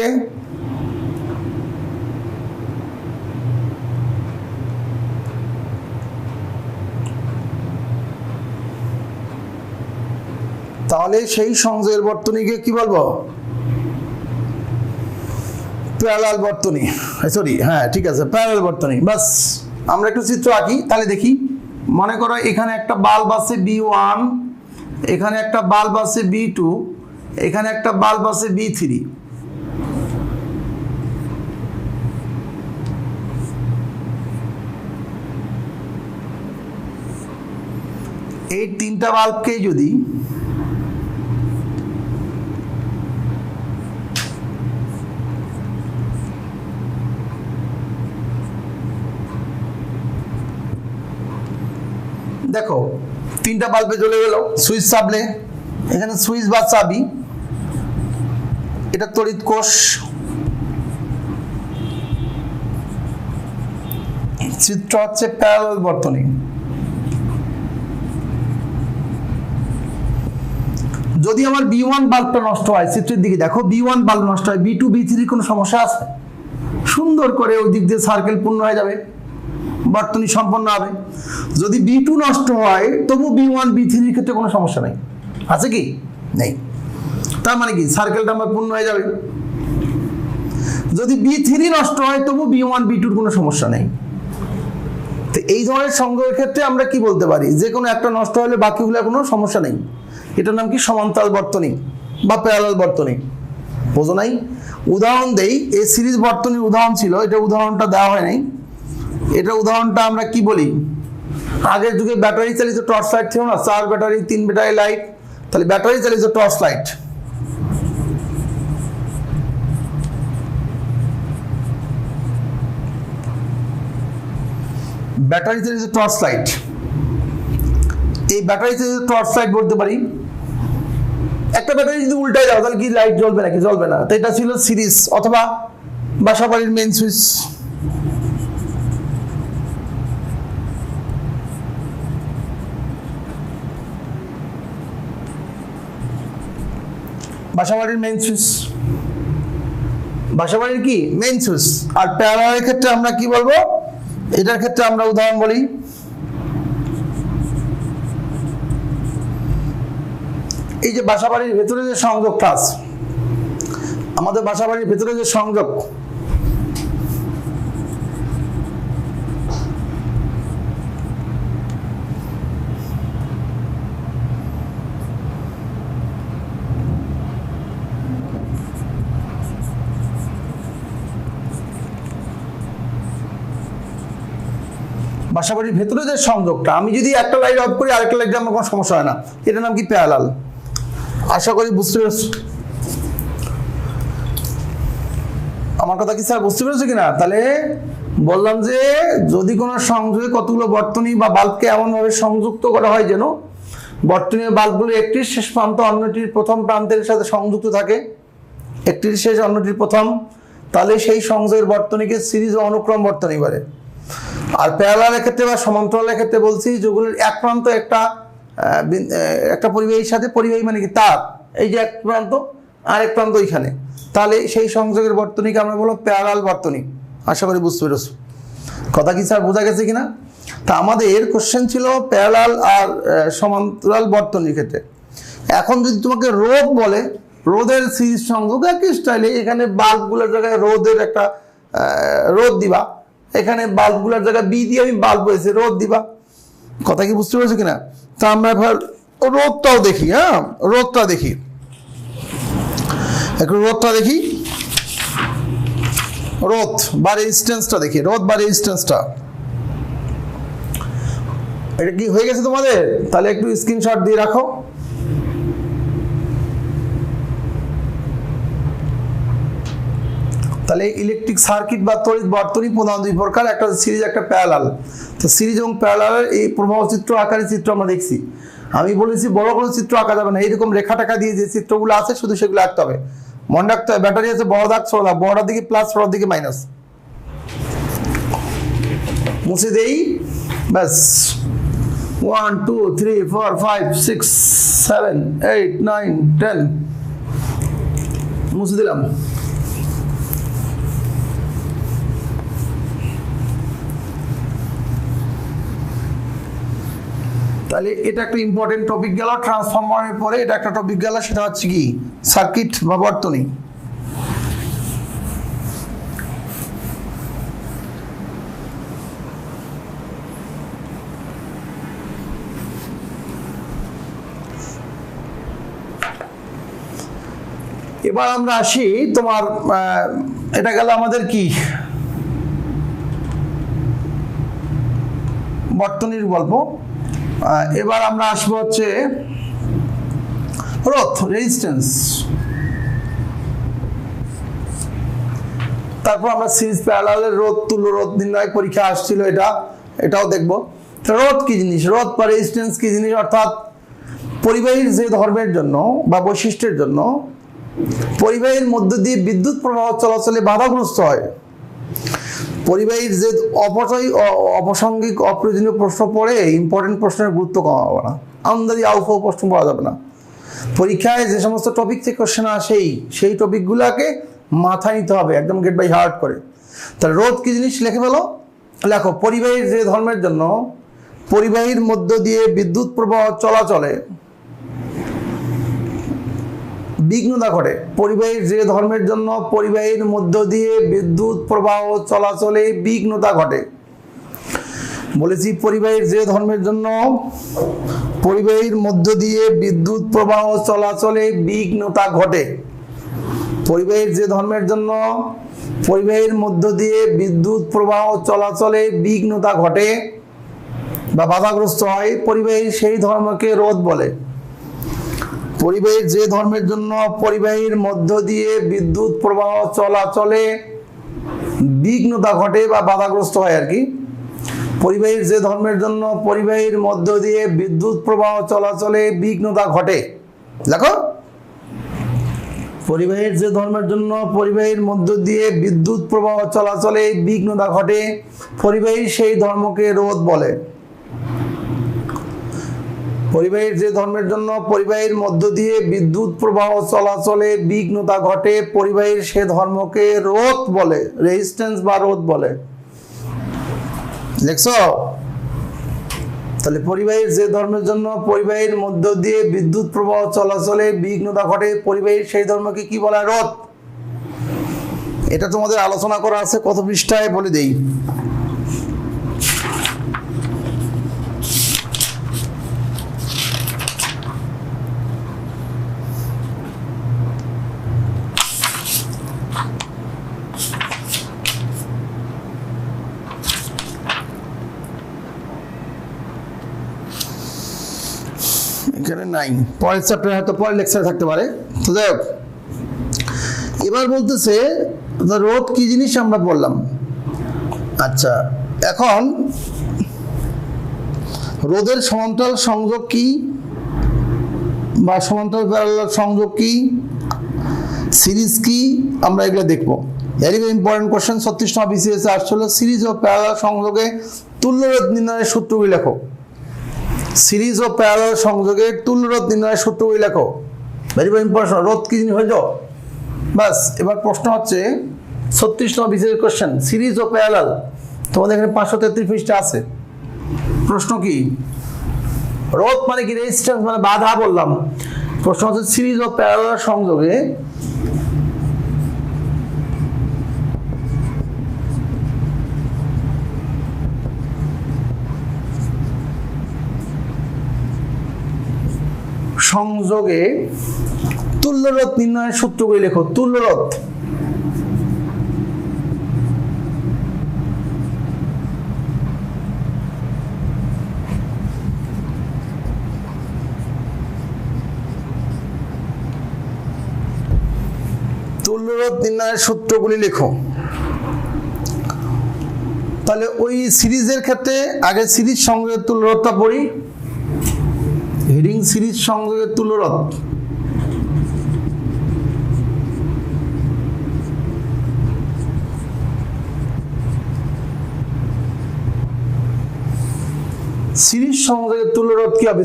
কি বলবো? প্যারালাল বর্তনী। সরি, হ্যাঁ ঠিক আছে, প্যারালাল বর্তনী। বাস আমরা একটু চিত্র আঁকি, তাহলে দেখি। মনে করো এখানে একটা বাল্ব আছে B1, এখানে একটা বাল্ব আছে B2, এখানে একটা বাল্ব আছে B3। এই তিনটা বাল্বকে যদি দেখো, তিনটা বাল্বে জ্বলে গেল, সুইচ চাপলে, এখানে সুইচ বা চাবি, এটা তড়িৎ কোষ, চিত্র হচ্ছে প্যারালাল বর্তনী। যদি আমার B1 বাল্বটা নষ্ট হয়, চিত্রের দিকে দেখো, B1 বাল্ব নষ্ট হয়, B2 B3 কোনো সমস্যা আছে? সুন্দর করে ওই দিক দিয়ে সার্কেল পূর্ণ হয়ে যাবে, বর্তনী সম্পন্ন হবে। যদি B2 নষ্ট হয় তবু B1 B3 এর ক্ষেত্রে কোনো সমস্যা নেই, আছে কি? নেই। তার মানে কি সার্কেলটা আমার পূর্ণ হয়ে যাবে। যদি B3 নষ্ট হয় তবু B1 B2 এর কোনো সমস্যা নেই। তো এই ধরনের সংযোগের ক্ষেত্রে আমরা কি বলতে পারি? যে কোনো একটা নষ্ট হলে বাকিগুলোর কোনো সমস্যা নেই। এটার নাম কি? সমান্তরাল বর্তনী বা প্যারালাল বর্তনী। বোঝো নাই? উদাহরণ দেই, এই সিরিজ বর্তনীর উদাহরণ ছিল, এটা উদাহরণটা দেওয়া হয় নাই। এটা উদাহরণটা আমরা কি বলি? আগের যুগে ব্যাটারি চালিত টর্চ লাইট ছিল না, 4 ব্যাটারি 3 ব্যাটারি লাইট, তাহলে ব্যাটারি চালিত টর্চ লাইট। ব্যাটারি চালিত টর্চ লাইট, এই ব্যাটারি চালিত টর্চ লাইট বলতে পারি। একটা ব্যাটারি যদি উল্টায় যাও তাহলে কি লাইট জ্বলবে নাকি? জ্বলবে না। তো এটা ছিল সিরিজ অথবা বাসাবাড়ির মেইন সুইচ। বাসাবাড়ির মেইন সুইচ, বাসাবাড়ির কি মেইন সুইচ। আর প্যারালালের ক্ষেত্রে আমরা কি বলবো? এটার ক্ষেত্রে আমরা উদাহরণ বলি, এই যে বাসাবাড়ির ভেতরে যে সংযোগটা আছে, আমাদের বাসাবাড়ির ভেতরে যে সংযোগ, বাসাবাড়ির ভেতরে যে সংযোগটা, আমি যদি একটা লাইট অফ করি আরেকটা লাইট আমার কোনো সমস্যা হয় না, এটার নাম কি? প্যারালাল। আশা করি বুঝতে পেরেছো আমার কথা। কি স্যার বুঝতে পেরেছো কিনা? তাহলে বললাম যে যদি কোনো সংযোগে কতগুলো বর্তনী বা বাল্বকে এমনভাবে সংযুক্ত করা হয় যেন বর্তনীর বাল্বগুলো একটির শেষ প্রান্ত অন্যটির প্রথম প্রান্তের সাথে সংযুক্ত থাকে, একটির শেষ অন্যটির প্রথম, তাহলে সেই সংযোগের বর্তনীকে সিরিজ ও অনুক্রম বর্তনী বলে। আর প্যারালালের ক্ষেত্রে বা সমান্তরালের ক্ষেত্রে বলছি যেগুলোর এক প্রান্ত একটা পরিবাহীর সাথে, পরিবাহী মানে কি তার, এই যে এক প্রান্ত আর এক প্রান্ত ওইখানে, তাহলে সেই সংযোগের বর্তনীকে আমরা বলবো প্যারালাল বর্তনী। আশা করি বুঝতে পেরেছো কথা। কি স্যার বোঝা গেছে কিনা? তা আমাদের কোশ্চেন ছিল প্যারালাল আর সমান্তরাল বর্তনীর ক্ষেত্রে। এখন যদি তোমাকে রোধ বলে, রোধের সিরিজ সংযোগ একই স্টাইলে, এখানে বাল্বগুলোর জায়গায় রোধের একটা রোধ দিবা, এখানে বাল্বগুলোর জায়গায় বি দিয়ে আমি বাল্ব হয়েছে রোধ দিবা। কথা কি বুঝতে পেরেছো কিনা? তা আমরা রোধটাও দেখি। হ্যাঁ, রোধটা দেখি, একটু রোধটা দেখি। রোধ বা রেজিস্ট্যান্সটা দেখি, রোধ বা রেজিস্ট্যান্সটা। এটা কি হয়ে গেছে তোমাদের? তাহলে একটু স্ক্রিনশট দিয়ে রাখো। তাহলে ইলেকট্রিক সার্কিট বা তড়িৎ বর্তনী প্রধান দুই প্রকার, একটা সিরিজ একটা প্যারালাল। তো সিরিজ এবং প্যারালালের এই প্রবাহ চিত্র আকারে চিত্র আমরা দেখছি। আমি বলেছি বড় কোনো চিত্র আঁকা যাবে না, এইরকম রেখা টাকা দিয়ে যে চিত্রগুলো আছে শুধু সেগুলো আঁকতে হবে। মনে রাখতে হবে ব্যাটারি আছে বড় দাগ ছোট দাগ, বড়টার দিকে প্লাস ছোটার দিকে মাইনাস। মুছে দেই ব্যাস। 1 2 3 4 5 6 7 8 9 10 মুছে দিলাম। তাহলে এটা একটা ইম্পর্টেন্ট টপিক গেল ট্রান্সফরমারের পরে, এটা একটা টপিক গেল, সেটা হচ্ছে কি সার্কিট বা বর্তনী। এবার আমরা আসি তোমার এটা গেল আমাদের কি বর্তনীর গল্প। এবার আমরা আসবো হচ্ছে রোধ, রেজিস্ট্যান্স। তারপর আমরা সিরিজ প্যারালালের রোধ, তুল্য রোধ নির্ণয় পরীক্ষা আসছিল, এটাও দেখব। রোধ কি জিনিস, রোধ বা রেজিস্ট্যান্স কি জিনিস, অর্থাৎ পরিবাহীর যে ধর্মের জন্য বা বৈশিষ্ট্যের জন্য পরিবাহীর মধ্য দিয়ে বিদ্যুৎ প্রবাহ চলাচলে বাধাগ্রস্ত হয়। পরিবাহীর যে অপ্রাসঙ্গিক অপ্রয়োজনীয় প্রশ্ন পড়ে, ইম্পর্টেন্ট প্রশ্নের গুরুত্ব কম হবে না, আন্দাজি আউফাউ প্রশ্ন পড়া যাবে না। পরীক্ষায় যে সমস্ত টপিক থেকে কোশ্চেন আসেই সেই টপিকগুলোকে মাথায় নিতে হবে একদম গেট বাই হার্ট করে। তাহলে রোধ কি জিনিস লিখে ফেলো, লেখো পরিবাহীর যে ধর্মের জন্য পরিবাহীর মধ্য দিয়ে বিদ্যুৎ প্রবাহ চলাচলে বিঘ্নতা ঘটে। পরিবাহীর যে ধর্মের জন্য পরিবাহীর মধ্য দিয়ে বিদ্যুৎ প্রবাহ চলাচলে বিঘ্নতা ঘটে। বলেছি পরিবাহীর যে ধর্মের জন্য পরিবাহীর মধ্য দিয়ে বিদ্যুৎ প্রবাহ চলাচলে বিঘ্নতা ঘটে। পরিবাহীর যে ধর্মের জন্য পরিবাহীর মধ্য দিয়ে বিদ্যুৎ প্রবাহ চলাচলে বিঘ্নতা ঘটে বা বাধাগ্রস্ত হয়, পরিবাহীর সেই ধর্মকে রোধ বলে। পরিবাহীর যে ধর্মের জন্য পরিবাহীর মধ্য দিয়ে বিদ্যুৎ প্রবাহ চলাচলে বিঘ্নতা ঘটে বা বাধাগ্রস্ত হয় আর কি। পরিবাহীর যে ধর্মের জন্য পরিবাহীর মধ্য দিয়ে বিদ্যুৎ প্রবাহ চলাচলে বিঘ্নতা ঘটে, দেখো পরিবাহীর যে ধর্মের জন্য পরিবাহীর মধ্য দিয়ে বিদ্যুৎ প্রবাহ চলাচলে বিঘ্নতা ঘটে, পরিবাহীর সেই ধর্মকে রোধ বলে। পরিবাহীর যে ধর্মের জন্য পরিবাহীর মধ্য দিয়ে বিদ্যুৎ প্রবাহ চলাচলে বিঘ্নতা ঘটে, পরিবাহীর সে ধর্মকে রোধ বলে, রেজিস্ট্যান্স বা রোধ বলে। দেখছো? তাহলে পরিবাহীর যে ধর্মের জন্য পরিবাহীর মধ্য দিয়ে বিদ্যুৎ প্রবাহ চলাচলে বিঘ্নতা ঘটে, পরিবাহীর সেই ধর্মকে কি বলা হয়? রোধ। এটা তোমাদের আলোচনা করা আছে কত পৃষ্ঠায় বলে দেই। এখানে নাই, পরের চ্যাপ্টারে হয়তো পরের লেকচারে থাকতে পারে। তো যাই হোক, এবার বলতেছে রোধ কি জিনিস আমরা বললাম। আচ্ছা, এখন রোধের সমান্তরাল সংযোগ কি বা সমান্তরাল প্যারালাল সংযোগ কি, সিরিজ কি, আমরা এগুলো দেখবো। ভেরি ভেরি ইম্পর্টেন্ট কোশ্চেন, 36 নম্বর বিসিএস আসছিল। সিরিজ ও প্যারালাল সংযোগে তুল্য রোধ নির্ণয়ের সূত্রগুলি লেখো। সিরিজ ও প্যারালাল সংযোগের তুল্য রোধ নির্ণয়ের সূত্রগুলি লেখো। Very very important. রোধ কি জিনিস হয়ে যাও বাস। এবার প্রশ্ন হচ্ছে 36 নম্বর বিসিএস কোশ্চেন, সিরিজ ও প্যারালাল। তোমাদের এখানে 533 পৃষ্ঠা আছে। প্রশ্ন কি? রোধ মানে কি? রেজিস্ট্যান্স মানে বাধা বললাম। প্রশ্ন হচ্ছে সিরিজ ও প্যারালাল সংযোগে তুল্য রোধ নির্ণয়ের সূত্রগুলি লেখো। তুল্য রোধ, তুল্যরোধ নির্ণয়ের সূত্রগুলি লেখো। তাহলে ওই সিরিজের ক্ষেত্রে আগে সিরিজ সংযোগের তুল্যরোধটা পড়ি। হেডিং সিরিজ সংযোগের তুল্যরোধ। সিরিজ সংযোগের তুল্যরোধ কি হবে?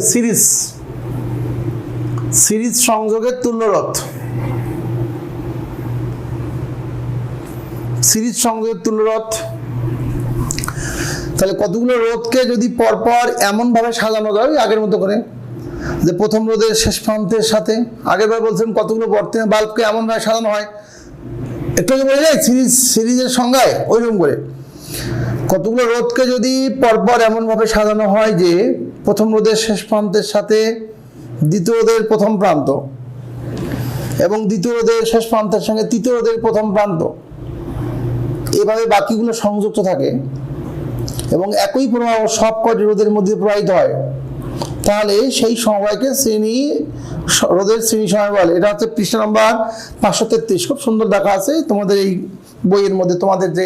সিরিজ সংযোগের তুল্যরোধ, সিরিজ সংযোগের তুল্যরোধ। তাহলে কতগুলো রোধকে যদি পরপর এমন ভাবে সাজানো যায় আগের মতো করে, যে প্রথম রোধের শেষ প্রান্তের সাথে, আগের বার বলছিলাম কতগুলো বর্তনী বাল্বকে এমন ভাবে সাজানো হয়, একটু বলে যায় সিরিজের সংজ্ঞায় ওইরকম করে কতগুলো রোধকে যদি পরপর এমন ভাবে সাজানো হয় যে প্রথম রোধের শেষ প্রান্তের সাথে দ্বিতীয় রোধের প্রথম প্রান্ত এবং দ্বিতীয় রোধের শেষ প্রান্তের সঙ্গে তৃতীয় রোধের প্রথম প্রান্ত, এভাবে বাকিগুলো সংযুক্ত থাকে এবং একই প্রবাহ সব কটি রোধের মধ্যে প্রবাহিত হয়, তাহলে সেই সমবায়কে রোধের শ্রেণী সমবায় বলে। এটা হচ্ছে পৃষ্ঠা নম্বর 533, খুব সুন্দর দেখা আছে তোমাদের এই বইয়ের মধ্যে। তোমাদের যে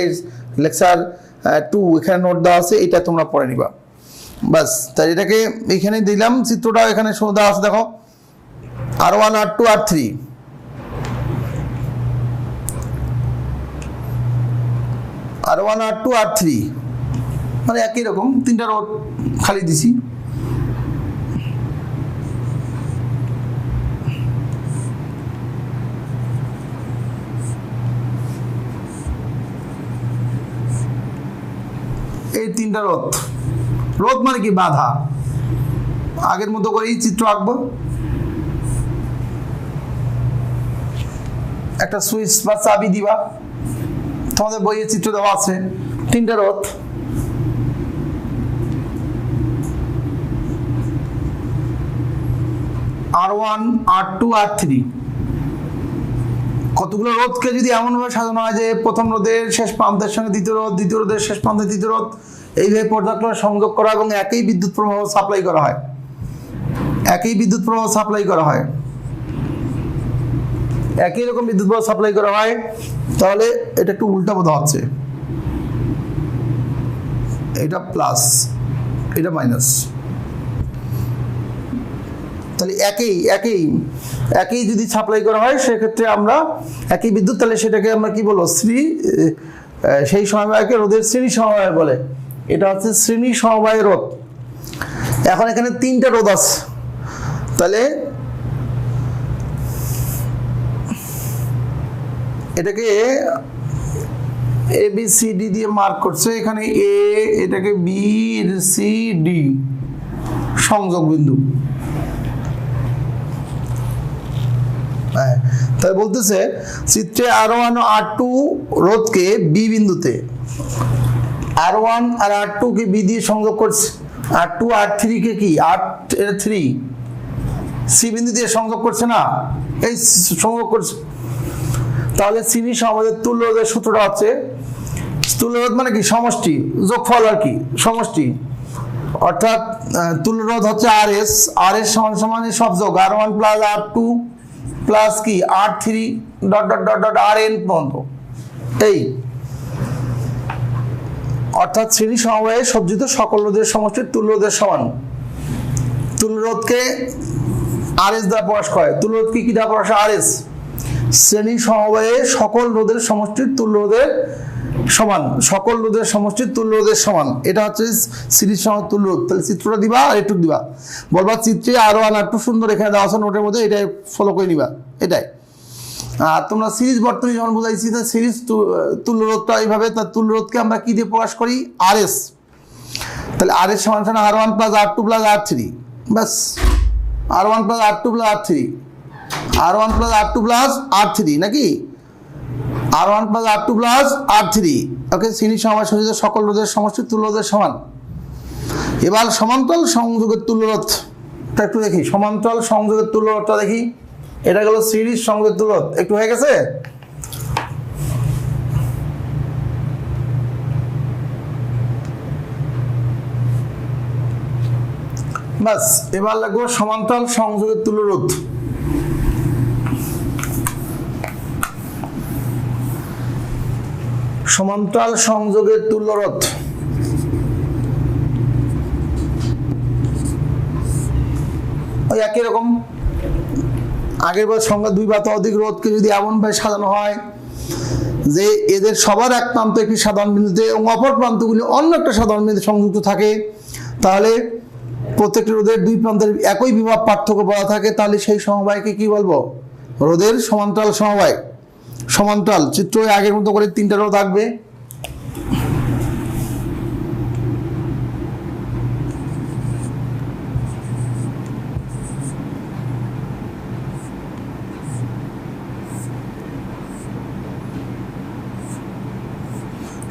লেকচার 2 এখানে নোট দেওয়া আছে, এটা তোমরা পড়ে নিবা। বাস, তাই এটাকে এখানে দিলাম, চিত্রটা এখানে দেওয়া আছে, দেখো R1 R2 R3, R1 R2 R3 মানে একই রকম তিনটা রোধ খালি দিছি। এই তিনটা রোধ মানে কি? বাধা। আগের মতো করে এই চিত্র আঁকবো, একটা সুইচ বা চাবি দিবা, তোমাদের বইয়ে চিত্র দেওয়া আছে। তিনটা রোধ, R1 R2 R3। কতগুলো রোধকে যদি এমনভাবে সাজানো হয় যে প্রথম রোধের শেষ প্রান্তের সঙ্গে দ্বিতীয় রোধ, দ্বিতীয় রোধের শেষ প্রান্তে তৃতীয় রোধ, এইভাবে পর্যায়ক্রমে সংযোগ করা এবং একই বিদ্যুৎ প্রবাহ সাপ্লাই করা হয়, একই বিদ্যুৎ প্রবাহ সাপ্লাই করা হয়, একই রকম বিদ্যুৎ প্রবাহ সাপ্লাই করা হয়। তাহলে এটা একটু উল্টা বোধ হচ্ছে, এটা প্লাস এটা মাইনাস। তাহলে একই যদি সাপ্লাই করা হয় সেক্ষেত্রে আমরা একই বিদ্যুৎ, তাহলে সেটাকে আমরা কি বলবো? সেই সমবায়কে রোধের শ্রেণী সমবায় বলে। এটা হচ্ছে শ্রেণী সমবায় রোধ। এখন এখানে তিনটা রোধ আছে, তাহলে এটাকে ABCD দিয়ে মার্ক করছে। এখানে A, এটাকে B, C, D সংযোগ বিন্দু। তাই বলতেছে চিত্রে R1 R2 রোধকে B বিন্দুতে, R1 আর R2 কে B দিয়ে সংযোগ করছে, R2 R3 কে কি R3 C বিন্দু দিয়ে সংযোগ করছে না, এই সংযোগ করছে। তাহলে শ্রেণী সমবায়ের তুল্যরোধের সূত্রটা হচ্ছে, তুল্যরোধ মানে কি? সমষ্টি, যোগফল আর কি, সমষ্টি। অর্থাৎ তুল্যরোধ হচ্ছে RS সমান সব যোগ, R1 প্লাস R2 প্লাস কি R3 dot dot dot dot RN পর্যন্ত। এই অর্থাৎ শ্রেণী সমবায়ে সজ্জিত সকল রোধের সমষ্টির তুল্যরোধের সমান। তুল্যরোধকে RS দ্বারা প্রকাশ করে। তুল্যরোধ কি দ্বারা প্রকাশ? RS। শ্রেণী সমবায়ে সকল রোধের সমষ্টির তুল্যরোধের সমান, সকল রোধের সমষ্টির তুল্যরোধের সমান। এটা হচ্ছে সিরিজ সমবায় তুল্যরোধ। তাহলে চিত্রটা দিবা আর একটু দিবা, বলবা চিত্রে R1 R2 সুন্দর এখানে দেওয়া আছে নোটের মধ্যে, এটাই ফলো করে নিবা। এটাই। আর তোমরা সিরিজ বর্তনী যখন বুঝাইছি, সিরিজ তুল্যরোধটা এইভাবে, তার তুল্যরোধকে আমরা কি দিয়ে প্রকাশ করি? RS। তাহলে RS সমান R1 plus R2 plus R3, বাস। R1 plus R2 plus R3, R1 plus R2 plus R3 নাকি? R1 plus R2 plus R3, ওকে। শ্রেণী সমবায় সজ্জিত সকল রোধের সমষ্টির তুল্যরোধের সমান। এবার সমান্তরাল সংযোগের তুল্যরোধটা একটু দেখি। সমান্তরাল সংযোগের তুল্যরোধটা দেখি। এটা গেল সিরিজ সংযোগের তুল্যরোধ। একটু হয়ে গেছে? বাস, এবার লাগবো সমান্তরাল সংযোগের তুল্যরোধ। সমান্তরাল সংযোগের তুল্য রোধ ওই একই রকম। আগের বার সংখ্যা 2 বা ততোধিক রোধকে যদি এমনভাবে সাজানো হয় যে এদের সবার এক প্রান্ত একটি সাধারণ বিন্দুতে এবং অপর প্রান্তগুলি অন্য একটা সাধারণ বিন্দুতে সংযুক্ত থাকে, তাহলে প্রত্যেকটি রোধের 2 প্রান্তের একই বিভব পার্থক্য বলা থাকে, তাহলে সেই সমবায়কে কি বলবো? রোধের সমান্তরাল সমবায়। সমান্তরাল চিত্র আগের মতো করে 3টা রোধ থাকবে।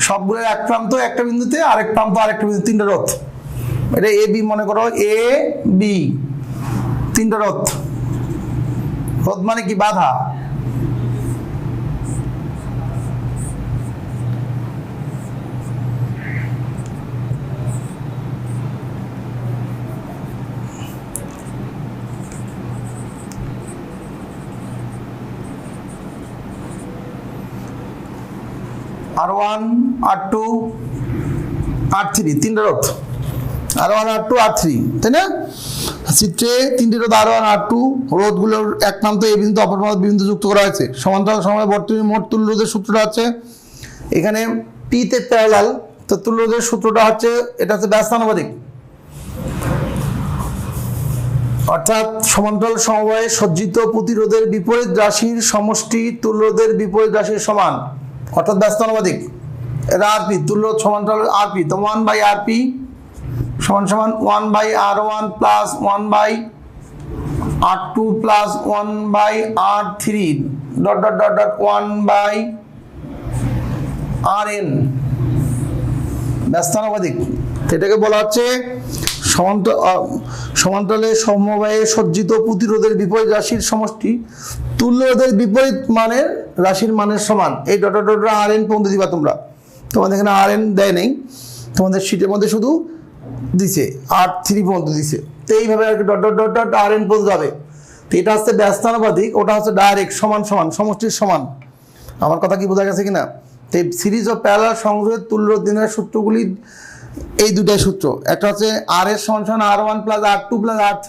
সবগুলোর এক প্রান্ত একটা বিন্দুতে, আরেক প্রান্ত আরেকটা বিন্দু, 3টা রোধ। এটা এ বি মনে করো, এ বি 3টা রোধ। রোধ মানে কি? বাধা। R1 R2 R3 3টা রোধ। R1 R2 R3, তাই না? চিত্রে 3টি রোধ R1 R2 রোধগুলোর এক প্রান্ত এ বিন্দু অপর প্রান্ত বি বিন্দু যুক্ত করা হয়েছে। সমান্তরাল সমবায় বর্তনীর মোট তুল্য রোধের সূত্রটা আছে এখানে পি তে প্যারালাল, তো তুল্য রোধের সূত্রটা হচ্ছে, এটা হচ্ছে ব্যস্তানুপাতিক, অর্থাৎ সমান্তরাল সমবায়ে সজ্জিত প্রতিরোধের বিপরীত রাশির সমষ্টি তুল্য রোধের বিপরীত রাশির সমান, অর্থাৎ ব্যস্তানুপাতিক। এটা আরপি, তুল্য সমান্তরাল আরপি, তো 1/rp সমান সমান 1/r1 plus 1/r2 plus 1/r3 dot dot dot dot 1/rn ব্যস্তানুপাতিক। এটাকে বলা হচ্ছে সমান্তরালে সমবায়ে সজ্জিত প্রতিরোধের বিপরীত রাশির সমষ্টি তুল্য রোধের বিপরীত মানের রাশির মানের সমান। এই ডট ডট ডট rn পর্যন্ত দিবা তোমরা, তোমাদের এখানে rn দেয় নেই, তোমাদের শীটের মধ্যে শুধু দিছে R3 পর্যন্ত দিছে। তো এইভাবে আর কি dot dot dot dot rn পর্যন্ত যাবে। তো এটা হচ্ছে ব্যস্তানুপাতিক, ওটা হচ্ছে ডাইরেক্ট সমান সমান সমষ্টির সমান। আমার কথা কি বোঝা গেছে কিনা? তো সিরিজ অফ প্যারালাল সংযোগের তুল্য রোধ নির্ণয়ের সূত্রগুলি এই দুটাই সূত্র। একটা হচ্ছে আর এর সমান সমান R1 plus R2 plus R3,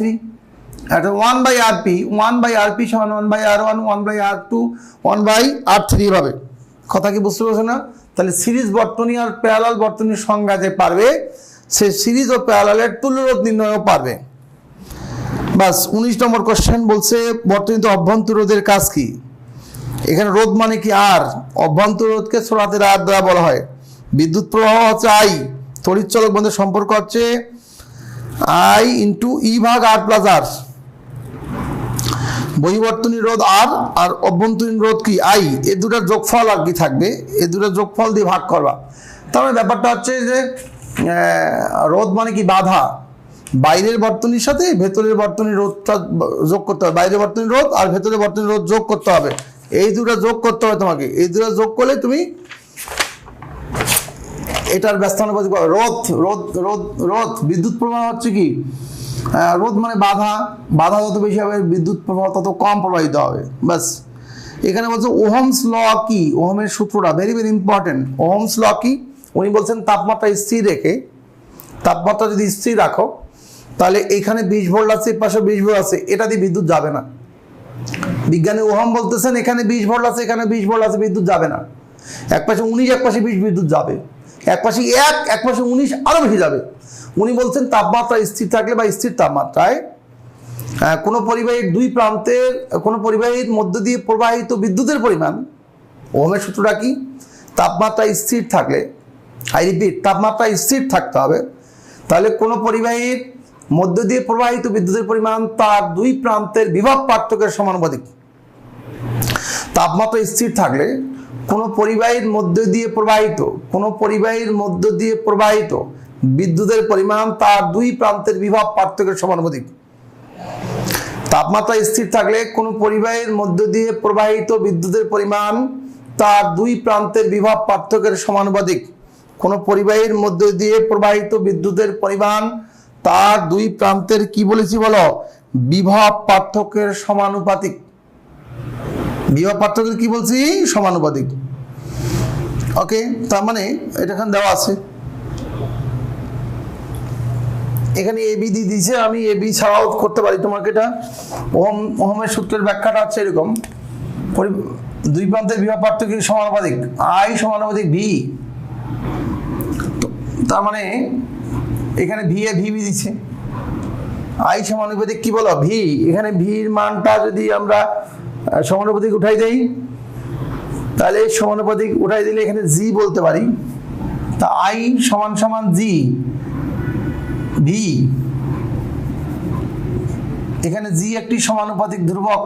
একটা 1/rp 1/rp সমান 1/r1 1/r2 1/r3 এভাবে। কথা কি বুঝতে পারছো না? তাহলে সিরিজ বর্তনী আর প্যারালাল বর্তনীর সংজ্ঞা যে পারবে, সে সিরিজ ও প্যারালালের তুল্য রোধ নির্ণয়ও পারবে। বাস 19 নম্বর কোশ্চেন বলছে বর্তনীতে অভ্যন্তর রোধের কাজ কি? এখানে রোধ মানে কি? আর অভ্যন্তর রোধকে ছোড়াতে আর দ্বারা বলা হয়। বিদ্যুৎ প্রবাহ হচ্ছে আই, তড়িৎ চলক বন্ধের সম্পর্ক হচ্ছে আই ইন্টু ই ভাগ আর প্লাস আর। বহিবর্তনী রোধ আর, আর অভ্যন্তরীণ রোধ কি? আই। এই দুটার যোগফল আর কি থাকবে, এই দুটার যোগফল দিয়ে ভাগ করবা। তাহলে ব্যাপারটা হচ্ছে যে রোধ মানে কি? বাধা। বাইরের বর্তনীর সাথে ভেতরের বর্তনীর রোধটা যোগ করতে হবে, বাইরের বর্তনীর রোধ আর ভেতরের বর্তনীর রোধ যোগ করতে হবে। এই দুটা যোগ করতে হবে তোমাকে, এই দুটা যোগ করলে তুমি এটার ব্যস্তানুপাতিক পাবে। রোধ রোধ রোধ রোধ বিদ্যুৎ প্রবাহ হচ্ছে কি? রোধ মানে বাধা, বাধা যত বেশি হবে বিদ্যুৎ প্রবাহ তত কম প্রবাহিত হবে। বাস। এখানে বলছে ওহমস ল কি? ওহমের সূত্রটা very very important. Ohm's law কি? উনি বলছেন তাপমাত্রা স্থির রেখে, তাপমাত্রা যদি স্থির রাখো তাহলে এখানে 20 ভোল্ট আছে, এর পাশে 20 ভোল্ট আছে, এটা দিয়ে বিদ্যুৎ যাবে না। বিজ্ঞানী ওহম বলতেছেন এখানে 20 ভোল্ট আছে, এখানে 20 ভোল্ট আছে, বিদ্যুৎ যাবে না। এক পাশে 19, এক পাশে 20 বিদ্যুৎ যাবে। এক পাশে 1, এক পাশে 19 আরো বেশি যাবে। উনি বলছেন তাপমাত্রা স্থির থাকলে বা স্থির তাপমাত্রায় কোনো পরিবাহীর দুই প্রান্তের কোনো পরিবাহীর মধ্য দিয়ে প্রবাহিত বিদ্যুতের পরিমাণ, ওহমের সূত্রটা কি? তাপমাত্রা স্থির থাকলে, আই রিপিট, তাপমাত্রা স্থির থাকতে হবে, তাহলে কোনো পরিবাহীর মধ্য দিয়ে প্রবাহিত বিদ্যুতের পরিমাণ তার দুই প্রান্তের বিভব পার্থক্যের সমানুপাতিক। তাপমাত্রা স্থির থাকলে কোনো পরিবাহীর মধ্য দিয়ে প্রবাহিত বিদ্যুতের পরিমাণ তার দুই প্রান্তের বিভব পার্থক্যের সমানুপাতিক। তাপমাত্রা স্থির থাকলে কোনো পরিবাহীর মধ্য দিয়ে প্রবাহিত বিদ্যুতের পরিমাণ তার দুই প্রান্তের বিভব পার্থক্যের সমানুপাতিক। কোনো পরিবাহীর মধ্য দিয়ে প্রবাহিত বিদ্যুতের পরিমাণ তার দুই প্রান্তের কি বলেছি বলো? বিভব পার্থক্যের সমানুপাতিক। বিভব পার্থক্যের কি বলছি? সমানুপাতিক। ওকে, তার মানে এটা এখানে দেওয়া আছে, এখানে এবি দিয়ে দিয়েছে, আমি এবি ছাড়াও করতে পারি। তোমাকে এটা ওহমের সূত্রের ব্যাখ্যাটা হচ্ছে এরকম, দুই প্রান্তের বিভব পার্থক্য সমানুপাতিক, আই সমানুপাতিক ভি। তার মানে এখানে ভি এ ভি দিচ্ছে, আই সমানুপাতিক কি বলো ভি, এখানে ভির মানটা যদি আমরা সমানুপাতিক উঠাই দেই, তাহলে সমানুপাতিক উঠাই দিলে এখানে জি বলতে পারি। তা আই সমান সমান জি ভি, এখানে জি একটি সমানুপাতিক ধ্রুবক,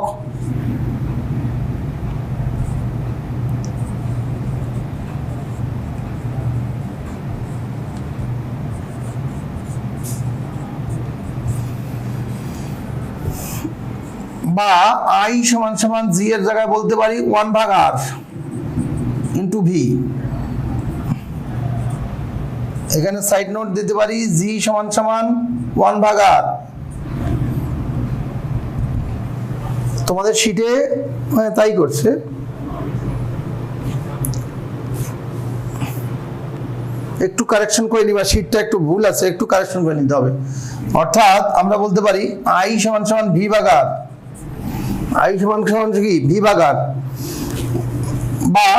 বা আই সমান সমান জি এর জায়গায় বলতে পারি 1/r ইন্টু ভি। এখানে সাইড নোট দিতে পারি জি সমান সমান 1/r। তোমাদের শিটে তাই করছে, একটু কারেকশন করে নিবা, শিটটা একটু ভুল আছে, একটু কারেকশন করে নিতে হবে। অর্থাৎ আমরা বলতে পারি আই সমান সমান v/r, আই সমান সমান কি v/r, বা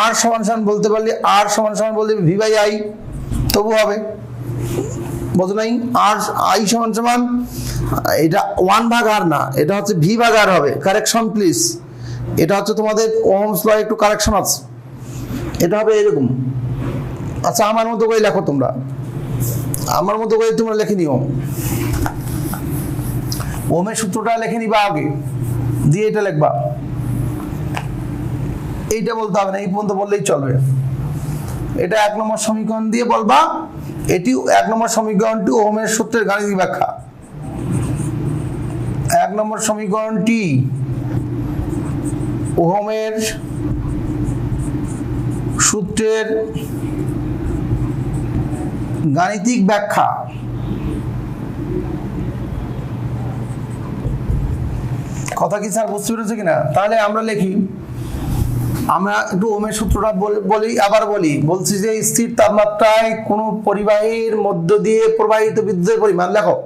আর সমান সমান বলতে পারলে আর সমান সমান বলতে v/i, তবু হবে, বুঝো নাই? আর আই সমান সমান এটা 1/r না, এটা হচ্ছে v/r হবে। কারেকশন প্লিজ, এটা হচ্ছে তোমাদের ওহমস ল একটু কারেকশন আছে, এটা হবে এরকম। আচ্ছা আমার মতো করে লেখো তোমরা, আমার মতো করে তোমরা লিখে নিও, ওহমের সূত্রটা লিখে নিবা আগে, দিয়ে এটা লিখবা, এইটা বলতে হবে না, এই পর্যন্ত বললেই চলবে। এটা 1 নম্বর সমীকরণ দিয়ে বলবা, এটি 1 নম্বর সমীকরণটি ওহমের সূত্রের গাণিতিক ব্যাখ্যা। 1 নম্বর সমীকরণটি ওহমের সূত্রের গাণিতিক ব্যাখ্যা। কথা কি স্যার বুঝতে পেরেছে কিনা? তাহলে আমরা লিখি, আমরা একটু ওহমের সূত্রটা বলি, আবার বলছি যে স্থির তাপমাত্রায় কোনো পরিবাহীর মধ্য দিয়ে প্রবাহিত বিদ্যুতের পরিমাণ, লেখো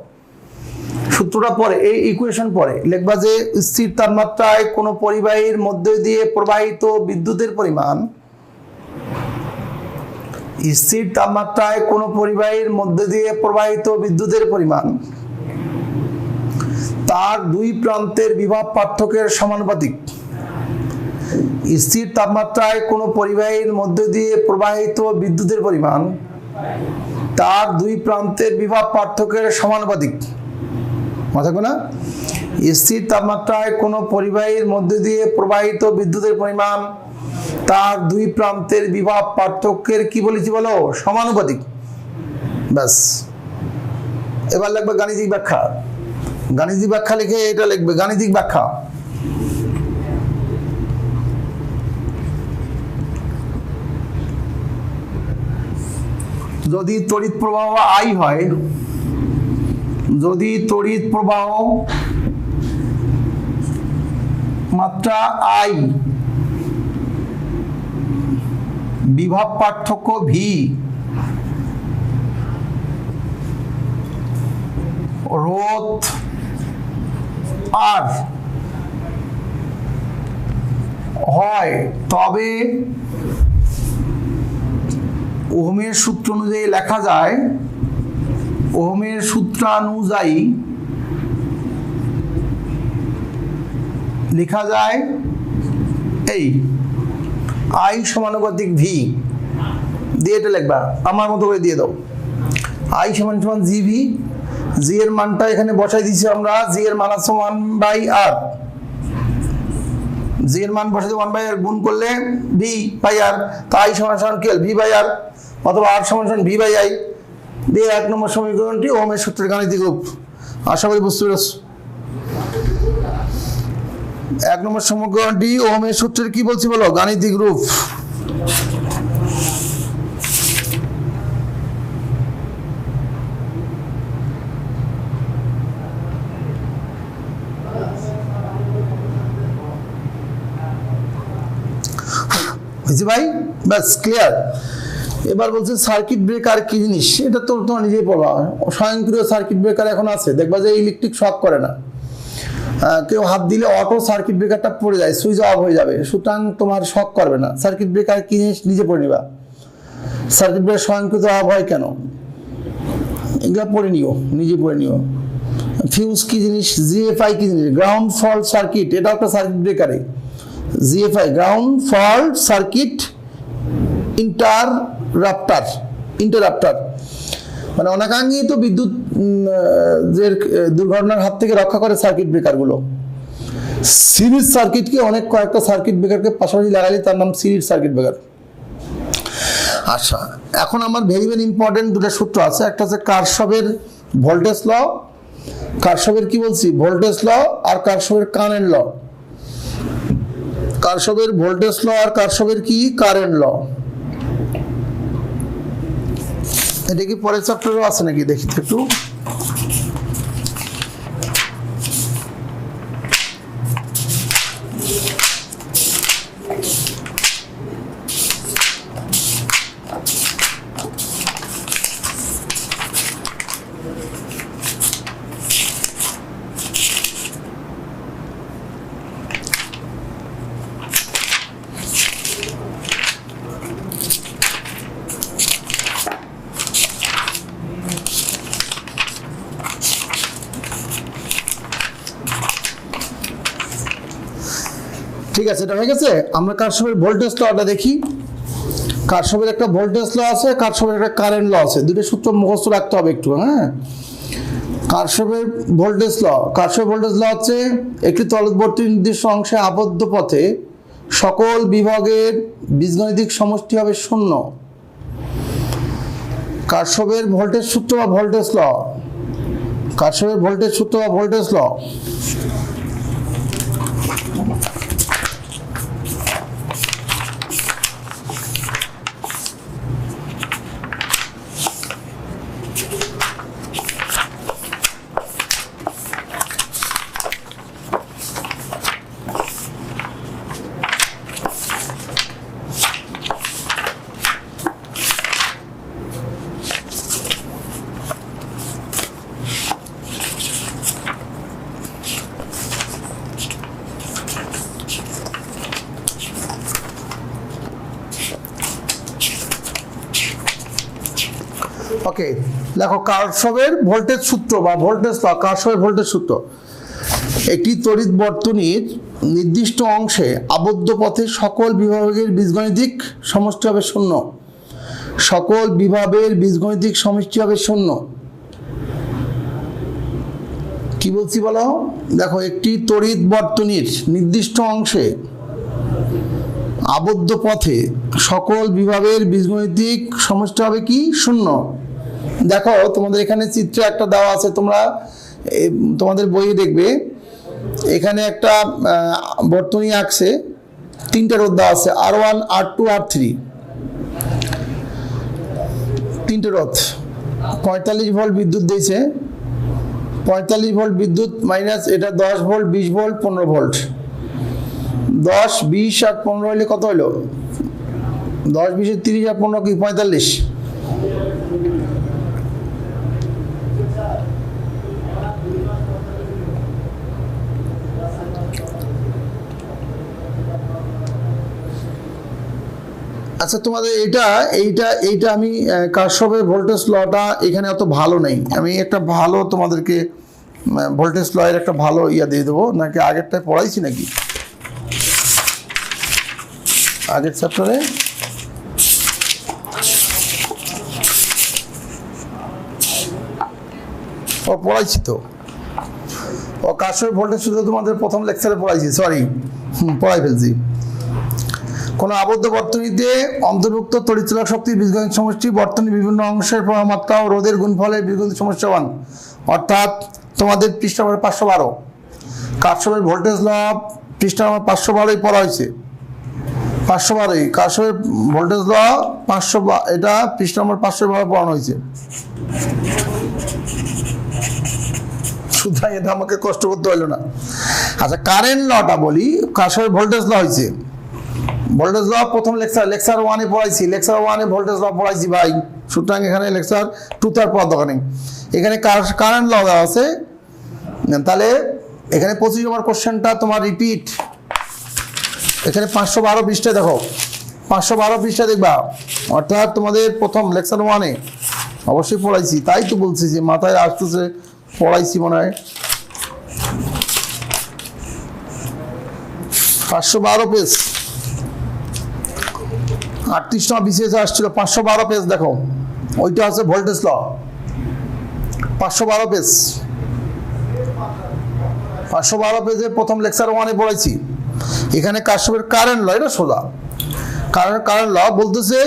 সূত্রটা পরে, এই ইকুয়েশন পরে লিখবা যে স্থির তাপমাত্রায় কোনো পরিবাহীর মধ্য দিয়ে প্রবাহিত বিদ্যুতের পরিমাণ, স্থির তাপমাত্রায় কোনো পরিবাহীর মধ্য দিয়ে প্রবাহিত বিদ্যুতের পরিমাণ তার দুই প্রান্তের বিভব পার্থক্যের সমানুপাতিক। স্থির তাপমাত্রায় কোনো পরিবাহীর মধ্য দিয়ে প্রবাহিত বিদ্যুতের পরিমাণ তার দুই প্রান্তের বিভব পার্থক্যের সমানুপাতিক। মাথা না, স্থির তাপমাত্রায় কোনো পরিবাহীর মধ্য দিয়ে প্রবাহিত বিদ্যুতের পরিমাণ তার দুই প্রান্তের বিভব পার্থক্যের কি বলেছি বলো, সমানুপাতিক। ব্যাস, এবার লিখবে গাণিতিক ব্যাখ্যা। গাণিতিক ব্যাখ্যা লিখে এটা লিখবে গাণিতিক ব্যাখ্যা। যদি তড়িৎ প্রবাহ আই হয়, যদি তড়িৎ প্রবাহ মাত্রা আই, বিভব পার্থক্য ভি, রোধ আর হয়, তবে ওহমের সূত্র অনুযায়ী লেখা যায়, ওহমের সূত্রানুযায়ী লেখা যায় এই আই সমানুপাতিক ভি দিয়ে এটা লিখবা, আমার মতো করে দিয়ে দাও। আই সমান সমান জি ভি, জি এর মানটা এখানে বসাই দিয়েছি আমরা, জি এর মান আছে 1/r, জি এর মান বসাই 1/r গুণ করলে v/r, তাই সমান সমান কি হল v/r, অথবা r সমান সমান v/i দিয়ে 1 নম্বর সমীকরণটি ওহমের সূত্রের গাণিতিক রূপ। আশা করি বুঝতে পেরেছো। 1 নম্বর সমীকরণটি ওহমের সূত্রের কি বলছি বলো, গাণিতিক রূপ। বুঝছি ভাই, ব্যাস ক্লিয়ার। এবার বলছে সার্কিট ব্রেকার কি জিনিস, এটা তো তোমার নিজেই পড়বা। স্বয়ংক্রিয় সার্কিট ব্রেকার এখন আছে, দেখবা যে ইলেকট্রিক শক করে না, কেউ হাত দিলে অটো সার্কিট ব্রেকারটা পড়ে যায়, সুইচ অফ হয়ে যাবে, সুতরাং তোমার শক করবে না। সার্কিট ব্রেকার কি জিনিস নিজে পড়ে নিবা। সার্কিট ব্রেকার স্বয়ংক্রিয় অফ হয় কেন, এগুলো পড়ে নিও, নিজে পড়ে নিও। ফিউজ কি জিনিস, জিএফআই কি জিনিস, গ্রাউন্ড ফল্ট সার্কিট, এটা একটা সার্কিট ব্রেকারে। GFI ground fault circuit interrupter, মানে অনাকাঙ্ক্ষিত বিদ্যুৎ দুর্ঘটনার হাত থেকে রক্ষা করে সার্কিট ব্রেকারগুলো। সিরিজ সার্কিটকে অনেক কয়েকটা সার্কিট ব্রেকারকে পাশাপাশি লাগালে তার নাম সিরিজ সার্কিট ব্রেকার। আচ্ছা, এখন আমার ভেরি ভেরি ইম্পর্টেন্ট দুটো সূত্র আছে, একটা হচ্ছে কারশফের ভোল্টেজ ল, কারশফের কি বলছি ভোল্টেজ ল, আর কারশফের কারেন্ট ল। কারশফের ভোল্টেজ ল আর কারশফের কি কারেন্ট ল, এটা কি পরের চ্যাপ্টারও আছে নাকি দেখি তো একটু। ঠিক আছে, এটা হয়ে গেছে। আমরা কারশফের ভোল্টেজ লটা দেখি। কারশফের একটা ভোল্টেজ ল আছে, কারশফের একটা কারেন্ট ল আছে, দুটো সূত্র মুখস্থ রাখতে হবে একটু। হ্যাঁ, কারশফের ভোল্টেজ ল, কারশফের ভোল্টেজ ল হচ্ছে একটি তড়িৎবর্তী নির্দিষ্ট অংশে আবদ্ধ পথে সকল বিভাগের বীজগণিতিক সমষ্টি হবে শূন্য। কারশফের ভোল্টেজ সূত্র বা ভোল্টেজ ল, কারশফের ভোল্টেজ সূত্র বা ভোল্টেজ ল, ওকে দেখো কারশফের ভোল্টেজ সূত্র বা ভোল্টেজ ল, কারশফের ভোল্টেজ সূত্র, একটি তড়িৎ বর্তনীর নির্দিষ্ট অংশে আবদ্ধ পথে সকল বিভাগের বীজগণিতিক সমষ্টি হবে শূন্য। সকল বিভাগের বীজগণিতিক সমষ্টি হবে শূন্য। কি বলছি বলো, দেখো একটি তড়িৎ বর্তনীর নির্দিষ্ট অংশে আবদ্ধ পথে সকল বিভাগের বীজগণিতিক সমষ্টি হবে কি শূন্য। দেখো তোমাদের এখানে চিত্রে একটা দেওয়া আছে, তোমরা তোমাদের বইয়ে দেখবে এখানে একটা বর্তনী আঁকছে, তিনটা রোধ দেওয়া আছে, R1 R2 R3, তিনটে রোধ। 45 ভোল্ট বিদ্যুৎ দিয়েছে, 45 ভোল্ট বিদ্যুৎ মাইনাস এটা 10 ভোল্ট 20 ভোল্ট 15 ভোল্ট, 10 20 আর 15 হলে কত হলো, 10 20 30 আর 15 কি 45। আচ্ছা তোমাদের এইটা আমি কারশফের ভোল্টেজ লটা এখানে অত ভালো নেই, আমি একটা ভালো তোমাদেরকে ভোল্টেজ ল এর একটা ভালো ইয়া দিয়ে দেবো, নাকি আগেরটায় পড়াইছি নাকি, আগের চ্যাপ্টারে ও পড়াইছি তো, ও কারশফের ভোল্টেজ সূত্র তোমাদের প্রথম লেকচারে পড়াইছি, সরি পড়াই ফেলছি। কোন আবদ্ধ বর্তনীতে অন্তর্ভুক্ত তড়িৎচালক শক্তির বীজগণিত সমষ্টি বর্তনীর বিভিন্ন অংশের প্রবাহ মাত্রা ও রোধের গুণফলের বীজগণিত সমষ্টিবান, অর্থাৎ তোমাদের পৃষ্ঠা নম্বর 512 কারশফের ভোল্টেজ ল পৃষ্ঠা নম্বর 512 পড়া হয়েছে, 512 কারশফের ভোল্টেজ ল 512, এটা পৃষ্ঠা নম্বর 512 পড়ানো হয়েছে। সুতরাং এটা আমাকে কষ্ট করতে হলো না। আচ্ছা কারেন্ট লটা বলি, কারশফের ভোল্টেজ ল হয়েছে, ভোল্টেজ ল প্রথম লেকচার 1 এ পড়াইছি, লেকচার 1 এ ভোল্টেজ ল পড়াইছি ভাই, সুতরাং এখানে লেকচার 2 তে আর পড়ার দরকার নেই। এখানে কারেন্ট ল দেওয়া আছে, তাহলে এখানে 25 নম্বর কোশ্চেনটা তোমার রিপিট। এখানে 512 পৃষ্ঠায় দেখো, 512 পৃষ্ঠা দেখবা, অর্থাৎ তোমাদের প্রথম লেকচার 1 এ অবশ্যই পড়াইছি, তাই তো বলছি যে মাথায় আসতেছে পড়াইছি মনে হয়। 512 পেজ, 38 নম্বর বিসিএস আসছিল, 512 পেজ দেখো, ওইটা আছে ভোল্টেজ ল, 512 পেজ, 512 পেজে প্রথম লেকচার 1 এ পড়াইছি। এখানে কারশফের কারেন্ট ল, এটা সোজা কারেন্ট ল বলতেছে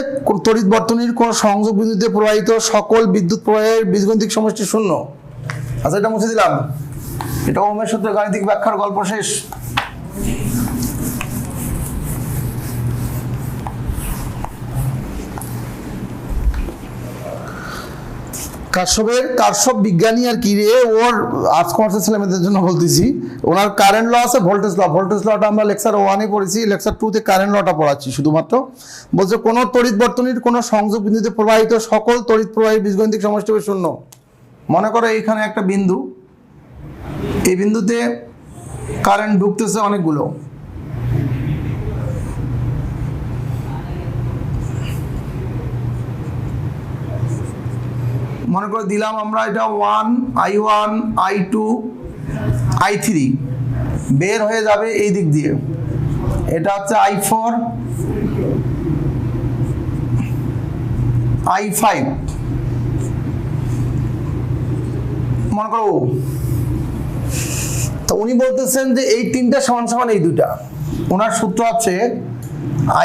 তড়িৎ বর্তনীর কোন সংযোগ বিন্দুতে প্রবাহিত সকল বিদ্যুৎ প্রবাহের বীজগণিতিক সমষ্টি শূন্য। আচ্ছা, এটা মুছে দিলাম, এটা ওহমের সূত্রের গাণিতিক ব্যাখ্যার গল্প শেষ। কারশফ বিজ্ঞানী আর কি রে, ওর আর্টস কমার্সের ছেলেমেয়েদের জন্য বলতেছি, ওনার কারেন্ট ল আছে, ভোল্টেজ লটা আমরা লেকচার 1 এ পড়েছি, লেকচার 2 তে কারেন্ট লটা পড়াচ্ছি শুধুমাত্র। বলছে কোন তড়িৎ বর্তনীর কোন সংযোগ বিন্দুতে প্রবাহিত সকল তড়িৎ প্রবাহের বীজগণিতিক সমষ্টি হবে শূন্য। মনে করো এইখানে একটা বিন্দু, এই বিন্দুতে কারেন্ট ঢুকতেছে অনেকগুলো, মনে করে দিলাম আমরা এটা 1 I1 I2 I3 বের হয়ে যাবে এই দিক দিয়ে, এটা হচ্ছে I4 I5, মনে করো। তো উনি বলতেছেন যে এই তিনটা সমান সমান এই দুটা, ওনার সূত্র আছে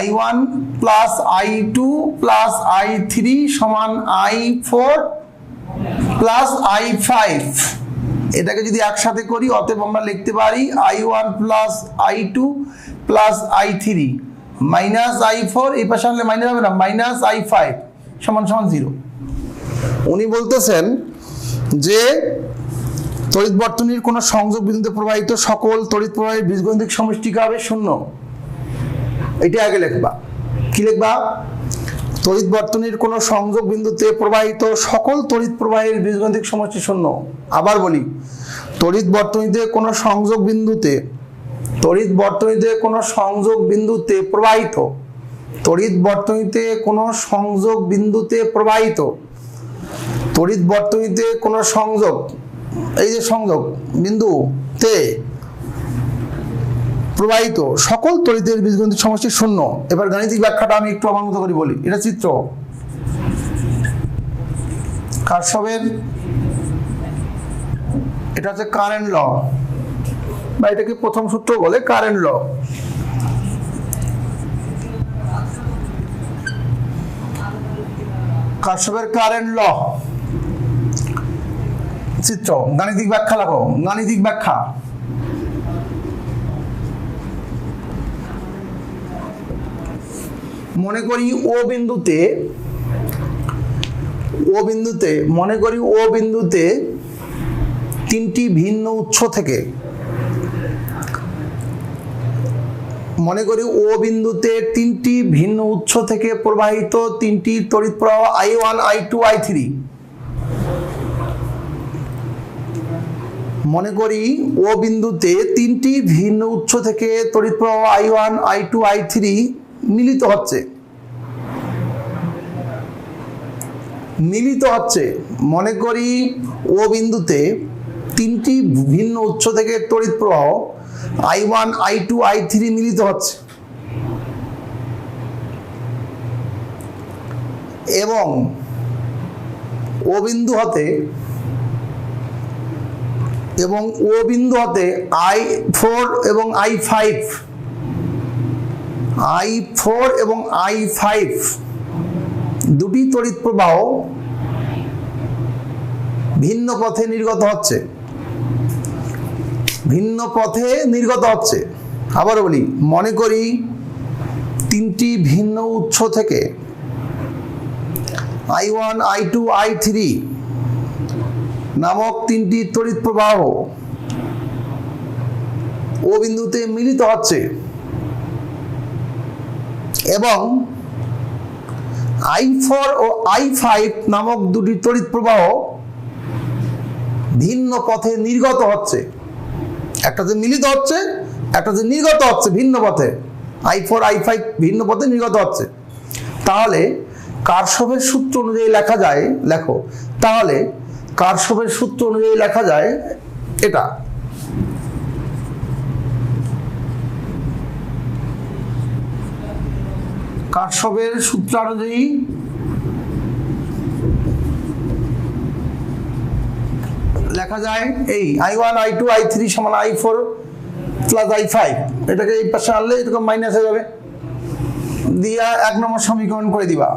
I1 plus I2 plus I3 সমান I4 প্লাস I5। এটাকে যদি একসাথে করি, অতএব আমরা লিখতে পারি I1 plus I2 plus I3 minus I4, এই পাশে আনলে মাইনাস হবে না, মাইনাস I5 সমান সমান 0। উনি বলতেছেন যে তড়িৎ বর্তনীর কোন সংযোগ বিন্দুতে প্রবাহিত সকল তড়িৎ প্রবাহের বীজগণিতিক সমষ্টি হবে শূন্য। এটা আগে লিখবা, কি লিখবা? তড়িৎ বর্তনীর কোন সংযোগ বিন্দুতে প্রবাহিত সকল তড়িৎ প্রবাহের বীজগণিতিক সমষ্টি শূন্য। আবার বলি, তড়িৎ বর্তনীতে কোন সংযোগ বিন্দুতে প্রবাহিত, তড়িৎ বর্তনীতে কোন সংযোগ বিন্দুতে প্রবাহিত, তড়িৎ বর্তনীতে কোন সংযোগ, এই যে সংযোগ বিন্দুতে প্রবাহিত সকল তড়িতের বীজগণিতিক সমষ্টি শূন্য। এবার গাণিতিক ব্যাখ্যাটা আমি একটু আমার মতো করে বলি। এটা চিত্র, কারশফের, এটা হচ্ছে কারেন্ট ল, বা এটাকে প্রথম সূত্র বলে কারেন্ট ল। কারশফের কারেন্ট ল চিত্র, গাণিতিক ব্যাখ্যা লেখো, গাণিতিক ব্যাখ্যা। মনে করি ও বিন্দুতে তিনটি ভিন্ন উৎস থেকে, প্রবাহিত তিনটি তড়িৎ প্রবাহ I1 I2 I3। মনে করি ও বিন্দুতে তিনটি ভিন্ন উৎস থেকে তড়িৎ প্রবাহ I1 I2 I3 মিলিত হচ্ছে। মনে করি ও বিন্দুতে তিনটি ভিন্ন উৎস থেকে তড়িৎ প্রবাহ I1 I2 I3 মিলিত হচ্ছে, এবং ও বিন্দু হতে I4 এবং I5 দুটি তড়িৎ প্রবাহ ভিন্ন পথে নির্গত হচ্ছে। আবার বলি, মনে করি তিনটি ভিন্ন উৎস থেকে I1 I2 I3 নামক তিনটি তড়িৎ প্রবাহ ও বিন্দুতে মিলিত হচ্ছে, এবং I4 ও I5 নামক দুটি তড়িৎ প্রবাহ ভিন্ন পথে নির্গত হচ্ছে, একটাতে মিলিত হচ্ছে, একটাতে নির্গত হচ্ছে ভিন্ন পথে। I4 I5 ভিন্ন পথে নির্গত হচ্ছে। তাহলে কারশফের সূত্র অনুযায়ী লেখা যায়, লেখো, তাহলে কারশফের সূত্র অনুযায়ী লেখা যায় এটা, কারশফের সূত্র অনুযায়ী লেখা যায় এই I1 I2 I3 সমান I4 প্লাস I5, এটাকে এই পাশে আনলে এরকম মাইনাস হয়ে যাবে, দিয়া 1 নম্বর সমীকরণ করে দিবা।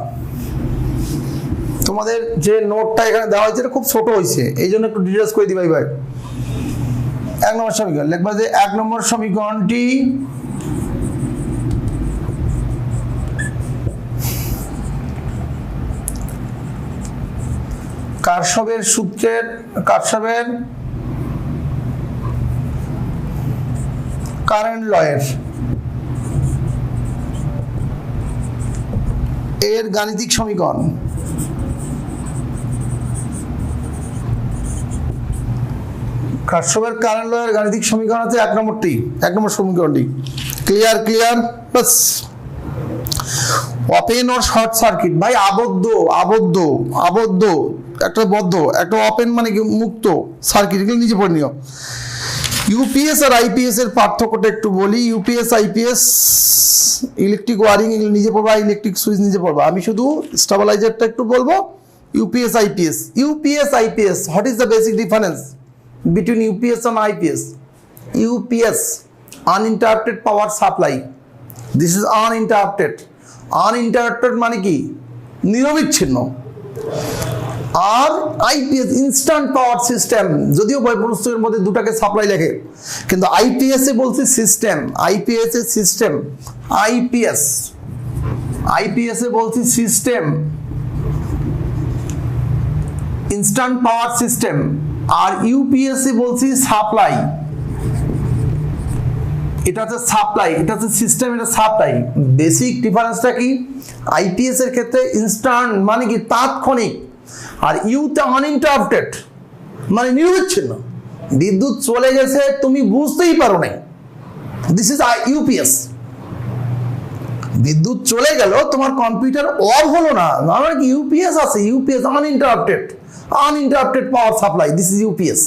তোমাদের যে নোটটা এখানে দেওয়া হয়েছে এটা খুব ছোট হয়েছে, এই জন্য একটু ডিটেলস করে দিবা। ভাই 1 নম্বর সমীকরণ লিখবা যে 1 নম্বর সমীকরণটি কারশফের সূত্রের, কারশফের কারেন্ট লয়ের এর গাণিতিক সমীকরণ। কারশফের কারেন্ট লয়ের গাণিতিক সমীকরণ আছে 1 নম্বরটি, 1 নম্বর সমীকরণটি। ক্লিয়ার? ক্লিয়ার? বাস। ওপেন ও শর্ট সার্কিট, ভাই আবদ্ধ, আবদ্ধ, আবদ্ধ, একটা বদ্ধ, একটা ওপেন মানে কি মুক্ত, সার্কিট, এগুলো নিচে পড়ে নিও। ইউপিএস আর আইপিএস এর পার্থক্যটা একটু বলি। ইউপিএস আইপিএস ইলেকট্রিক ওয়ারিং এগুলো নিজে পড়বা, ইলেকট্রিক সুইচ নিজে পড়বা, আমি শুধু স্টেবিলাইজারটা একটু বলবো। UPS IPS, UPS IPS, what is the basic difference between UPS and IPS? UPS uninterrupted power supply, this is uninterrupted, uninterrupted মানে কি নিরবিচ্ছিন্ন। আর আইপিএস ইনস্ট্যান্ট পাওয়ার সিস্টেম, যদিও বই পুস্তকের মধ্যে দুটাকে সাপ্লাই লেখে, কিন্তু আইপিএস এ বলছি সিস্টেম, আইপিএস এর সিস্টেম, আইপিএস, আইপিএস এ বলছি সিস্টেম, ইনস্ট্যান্ট পাওয়ার সিস্টেম, আর ইউপিএস এ বলছি সাপ্লাই। এটা হচ্ছে সাপ্লাই, এটা হচ্ছে সিস্টেম, এটা সাপ্লাই। বেসিক ডিফারেন্সটা কি? আইপিএস এর ক্ষেত্রে ইনস্ট্যান্ট মানে কি তাৎক্ষণিক, আর ইউতে আনইন্টারাপ্টেড মানে নিরবিচ্ছিন্ন, বিদ্যুৎ চলে গেছে তুমি বুঝতেই পারো নাই, দিস ইজ ইউপিএস। বিদ্যুৎ চলে গেল, তোমার কম্পিউটার অফ হলো না, আমার কি ইউপিএস আছে, UPS uninterrupted, uninterrupted power supply, this is UPS.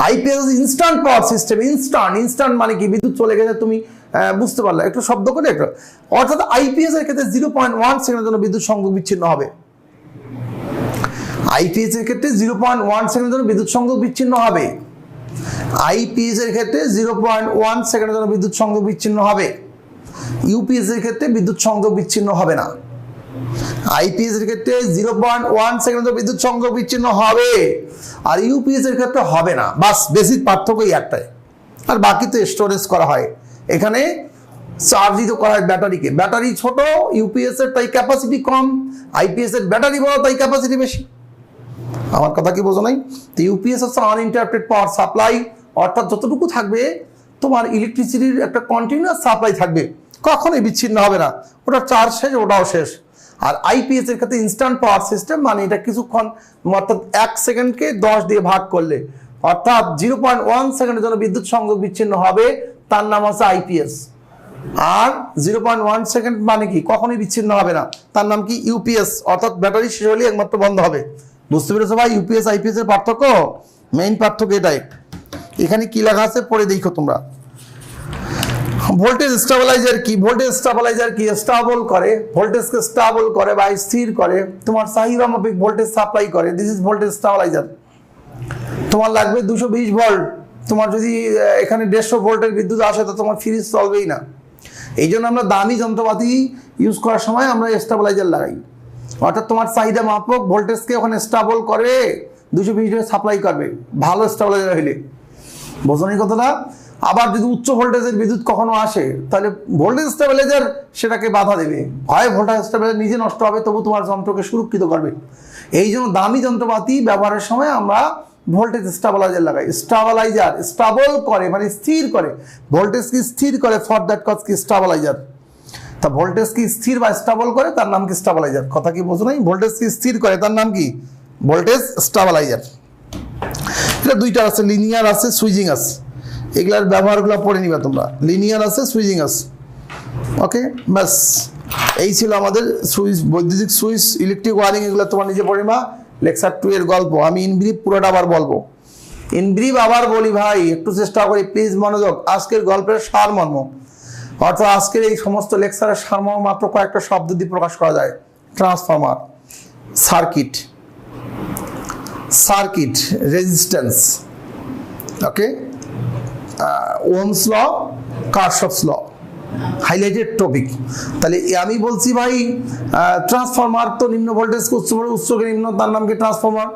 IPS instant power system, instant, instant মানে কি বিদ্যুৎ চলে গেছে তুমি বুঝতে পারলে, একটু শব্দ করে একটু। অর্থাৎ আইপিএস এর ক্ষেত্রে 0.1 সেকেন্ডের জন্য বিদ্যুৎ সংযোগ বিচ্ছিন্ন হবে। আইপিএস এর ক্ষেত্রে 0.1 সেকেন্ডের জন্য বিদ্যুৎ সংযোগ বিচ্ছিন্ন হবে। আইপিএস এর ক্ষেত্রে 0.1 সেকেন্ডের জন্য বিদ্যুৎ সংযোগ বিচ্ছিন্ন হবে। ইউপিএস এর ক্ষেত্রে বিদ্যুৎ সংযোগ বিচ্ছিন্ন হবে না। আইপিএস এর ক্ষেত্রে 0.1 সেকেন্ডের বিদ্যুৎ সংযোগ বিচ্ছিন্ন হবে, আর ইউপিএস এর ক্ষেত্রে হবে না। বাস বেসিক পার্থক্যই একটাই, আর বাকি তো স্টোরেজ করা হয়, এখানে চার্জিত করা হয় ব্যাটারিকে। ব্যাটারি ছোট ইউপিএস এর, তাই ক্যাপাসিটি কম, আইপিএস এর ব্যাটারি বড় তাই ক্যাপাসিটি বেশি। আমার কথা কি বোঝো নাই? তো ইউপিএস হচ্ছে আনইন্টারাপ্টেড পাওয়ার সাপ্লাই, অর্থাৎ যতটুকু থাকবে তোমার ইলেকট্রিসিটির একটা কন্টিনিউয়াস সাপ্লাই থাকবে, কখনোই বিচ্ছিন্ন হবে না, ওটা চার্জ শেষ ওটাও শেষ। আর আইপিএস এর ক্ষেত্রে ইনস্ট্যান্ট পাওয়ার সিস্টেম মানে এটা কিছুক্ষণ, অর্থাৎ 1 সেকেন্ডকে 10 দিয়ে ভাগ করলে, অর্থাৎ 0.1 সেকেন্ডের জন্য বিদ্যুৎ সংযোগ বিচ্ছিন্ন হবে, তার নাম হচ্ছে আইপিএস। আর 0.1 সেকেন্ড মানে কি কখনোই বিচ্ছিন্ন হবে না, তার নাম কি ইউপিএস, অর্থাৎ ব্যাটারি শেষ হলে একমাত্র বন্ধ হবে। বুঝতে পেরেছো ভাই? ইউপিএস আইপিএস এর পার্থক্য, মেইন পার্থক্য এটাই। এখানে কি লেখা আছে পড়ে দেখো তোমরা। ভোল্টেজ স্টেবিলাইজার কি? ভোল্টেজ স্টেবিলাইজার কি? স্টেবল করে, ভোল্টেজকে স্টেবল করে বা স্থির করে, তোমার চাহিদা মাফিক ভোল্টেজ সাপ্লাই করে, দিস ইজ ভোল্টেজ স্টেবিলাইজার। তোমার লাগবে 220 ভোল্ট, তোমার যদি এখানে 150 ভোল্টের বিদ্যুৎ আসে তো তোমার ফ্রিজ চলবেই না। এই জন্য আমরা দামি যন্ত্রপাতি ইউজ করার সময় আমরা স্টেবিলাইজার লাগাই, অর্থাৎ তোমার চাহিদা মাফক ভোল্টেজকে ওখানে স্টেবল করে 220 ভোল্ট সাপ্লাই করবে, ভালো স্টেবিলাইজার হইলে। বোঝনি কথাটা? আবার যদি উচ্চ ভোল্টেজের বিদ্যুৎ কখনো আসে তাহলে ভোল্টেজ স্টেবিলাইজার সেটাকে বাধা দেবে, হয় ভোল্টেজ স্টেবিলাইজার নিজে নষ্ট হবে তবু তোমার যন্ত্রকে সুরক্ষিত করবে। এই জন্য দামি যন্ত্রপাতি ব্যবহারের সময় আমরা ভোল্টেজ স্টেবিলাইজার লাগাই। স্টেবিলাইজার স্টেবল করে মানে স্থির করে, ভোল্টেজকে স্থির করে, ফর দ্যাট কজ কি স্টেবিলাইজার। তা ভোল্টেজ কি স্থির বা স্টেবল করে তার নাম কি স্টেবিলাইজার। কথা কি বোঝো নাই? ভোল্টেজ কি স্থির করে তার নাম কি ভোল্টেজ স্টেবিলাইজার। এটা দুইটা আছে, লিনিয়ার আছে, সুইচিং আছে। এগুলার ব্যবহারগুলো পড়ে নিবা তোমরা। লিনিয়ার আছে, সুইচিং আছে। ওকে, ব্যাস এই ছিল আমাদের সুইচ, বৈদ্যুতিক সুইচ, ইলেকট্রিক ওয়ারিং, এগুলো তোমার নিজে পড়িবা। লেকচার 2 এর গল্প আমি ইনব্রিফ পুরোটা আবার বলবো। ইনব্রিফ আবার বলি ভাই, একটু চেষ্টা করি প্লিজ, মনোযোগ। আজকের গল্পের সারমর্ম, অর্থাৎ আজকের এই সমস্ত লেকচারের সারমর্ম মাত্র কয়েকটা শব্দ দিয়ে প্রকাশ করা যায়। ট্রান্সফরমার, সার্কিট, সার্কিট, রেজিস্ট্যান্স, ওকে, ওহমস ল, কারশফস ল, হাইলাইটেড টপিক। তাহলে আমি বলছি ভাই ট্রান্সফরমার তো নিম্ন ভোল্টেজ উচ্চকে নিম্ন, তার নাম কি ট্রান্সফরমার।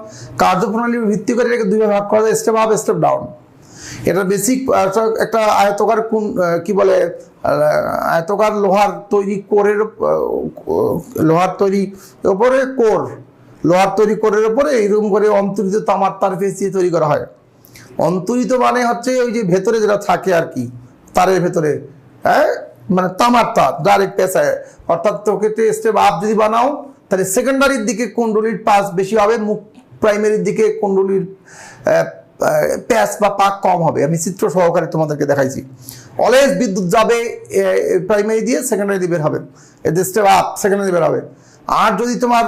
কার্যপ্রণালীর ভিত্তি করে এটাকে দুইভাবে ভাগ করা যায়, স্টেপ আপ, স্টেপ ডাউন। এটা বেসিক একটা আয়তকার কোন কি বলে, আয়তকার লোহার তৈরি কোরের, লোহার তৈরি ওপরে কোর, লোহার তৈরি কোরের ওপরে এইরকম করে অন্তরিত তামার তার পেঁচিয়ে তৈরি করা হয়। অন্তরিত মানে হচ্ছে ওই যে ভেতরে যেটা থাকে আর কি, তারের ভেতরে, হ্যাঁ, মানে তামার তার ডাইরেক্ট পেঁচায়। অর্থাৎ তোকে স্টেপ আপ যদি বানাও তাহলে সেকেন্ডারির দিকে কুণ্ডলীর পাস বেশি হবে, মুখ প্রাইমারির দিকে কুণ্ডলীর প্যাচ বা পাক কম হবে। আমি চিত্র সহকারে তোমাদেরকে দেখাইছি। অলওয়েজ বিদ্যুৎ যাবে প্রাইমারি দিয়ে, সেকেন্ডারি দিয়ে বের হবে। এতে স্টেপ আপ, সেকেন্ডারি বের হবে। আর যদি তোমার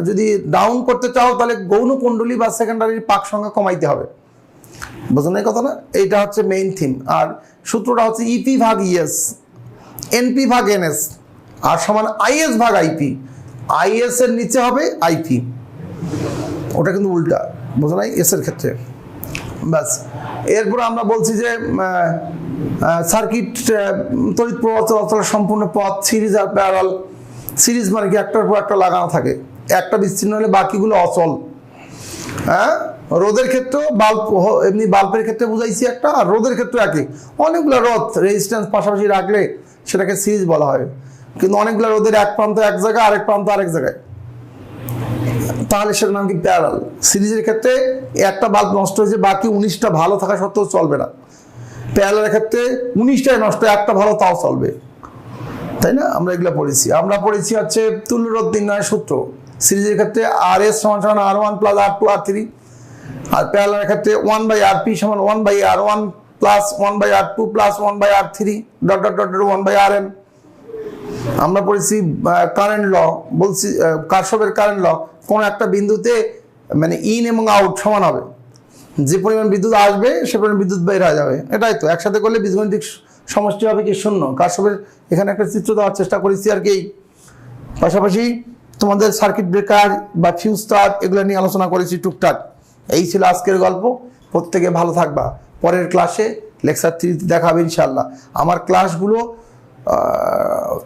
যদি ডাউন করতে চাও তাহলে গৌণ কুণ্ডলী বা সেকেন্ডারির পাক সংখ্যা কমাইতে হবে। বুঝলেন এই কথা না? এইটা হচ্ছে মেইন থিম। আর সূত্রটা হচ্ছে ইপি ভাগ ইএস, এনপি ভাগ এনএস, আর সমান আইএস ভাগ আইপি। আইএস এর নিচে হবে আইপি, ওটা কিন্তু উল্টা, বুঝো নাই এস এর ক্ষেত্রে। ব্যাস, এরপর আমরা বলছি যে সার্কিট তড়িৎ প্রবাহ চলাচলের সম্পূর্ণ পথ সিরিজ আর প্যারালাল। সিরিজ মানে কি একটার পর একটা লাগানো থাকে, একটা বিচ্ছিন্ন হলে বাকিগুলো অচল। হ্যাঁ, রোদের ক্ষেত্রেও বাল্ব, এমনি বাল্বের ক্ষেত্রে বুঝাইছি একটা, আর রোদের ক্ষেত্রে একই। অনেকগুলো রোদ রেজিস্ট্যান্স পাশাপাশি রাখলে সেটাকে সিরিজ বলা হয়। কিন্তু অনেকগুলো রোদের এক প্রান্ত এক জায়গায়, আরেক প্রান্ত আরেক জায়গায়, তাহলে সেটার নাম কি প্যারালাল। সিরিজের ক্ষেত্রে একটা বাল্ব নষ্ট হয়েছে, বাকি 19টা ভালো থাকা সত্ত্বেও চলবে না। প্যারালালের ক্ষেত্রে 19টাই নষ্ট, একটা ভালো তাও চলবে, তাই না? আমরা এগুলো পড়েছি। আমরা পড়েছি হচ্ছে তুল্য রোধ নির্ণয়ের সূত্র। সিরিজের ক্ষেত্রে আর এস সমান সমান R1 প্লাস R2 R3, আর প্যারালালের ক্ষেত্রে 1/RP সমান 1/R1 plus 1/R2 plus 1/R3 dot dot dot 1/Rn। আমরা পড়েছি কারেন্ট ল, বলছি কারশফের কারেন্ট ল, কোন একটা বিন্দুতে মানে ইন এবং আউট সমান হবে, যে পরিমাণ বিদ্যুৎ আসবে সে পরিমাণ বিদ্যুৎ বের হয়ে যাবে। এটাই তো, একসাথে করলে বীজগণিতিক সমষ্টি হবে কি শূন্য। কারশফের এখানে একটা চিত্র দেওয়ার চেষ্টা করেছি আর কি। পাশাপাশি তোমাদের সার্কিট ব্রেকার বা ফিউজ তার এগুলো নিয়ে আলোচনা করেছি টুকটাক। এই ছিল আজকের গল্প। প্রত্যেকে ভালো থাকবা। পরের ক্লাসে লেকচার 3 দেখাবে ইনশাল্লাহ। আমার ক্লাসগুলো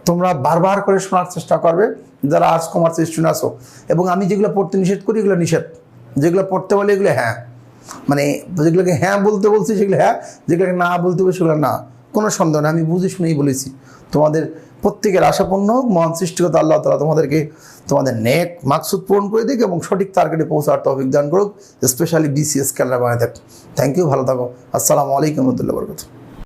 তোমরা বারবার করে শোনার চেষ্টা করবে যারা আর্টস কমার্স স্টুডেন্ট আছো। এবং আমি যেগুলো পড়তে নিষেধ করি এগুলো নিষেধ, যেগুলো পড়তে বলে এগুলো হ্যাঁ, মানে যেগুলোকে হ্যাঁ বলতে বলছি সেগুলো হ্যাঁ, যেগুলোকে না বলতে বলছি সেগুলো না। কোনো সন্দেহ নেই, আমি বুঝে শুনেই বলেছি। তোমাদের প্রত্যেকের আশাপূর্ণ হোক, মহান সৃষ্টিকর্তা আল্লাহ তাআলা তোমাদেরকে তোমাদের নেক মাকসুদ পূরণ করে দিক এবং সঠিক টার্গেটে পৌঁছার তৌফিক দান করুক, স্পেশালি বিসিএস ক্যাডার বানায় দেখ। থ্যাংক ইউ, ভালো থাকো। আসসালামু আলাইকুম ওয়া রাহমাতুল্লাহি ওয়া বারাকাতুহু।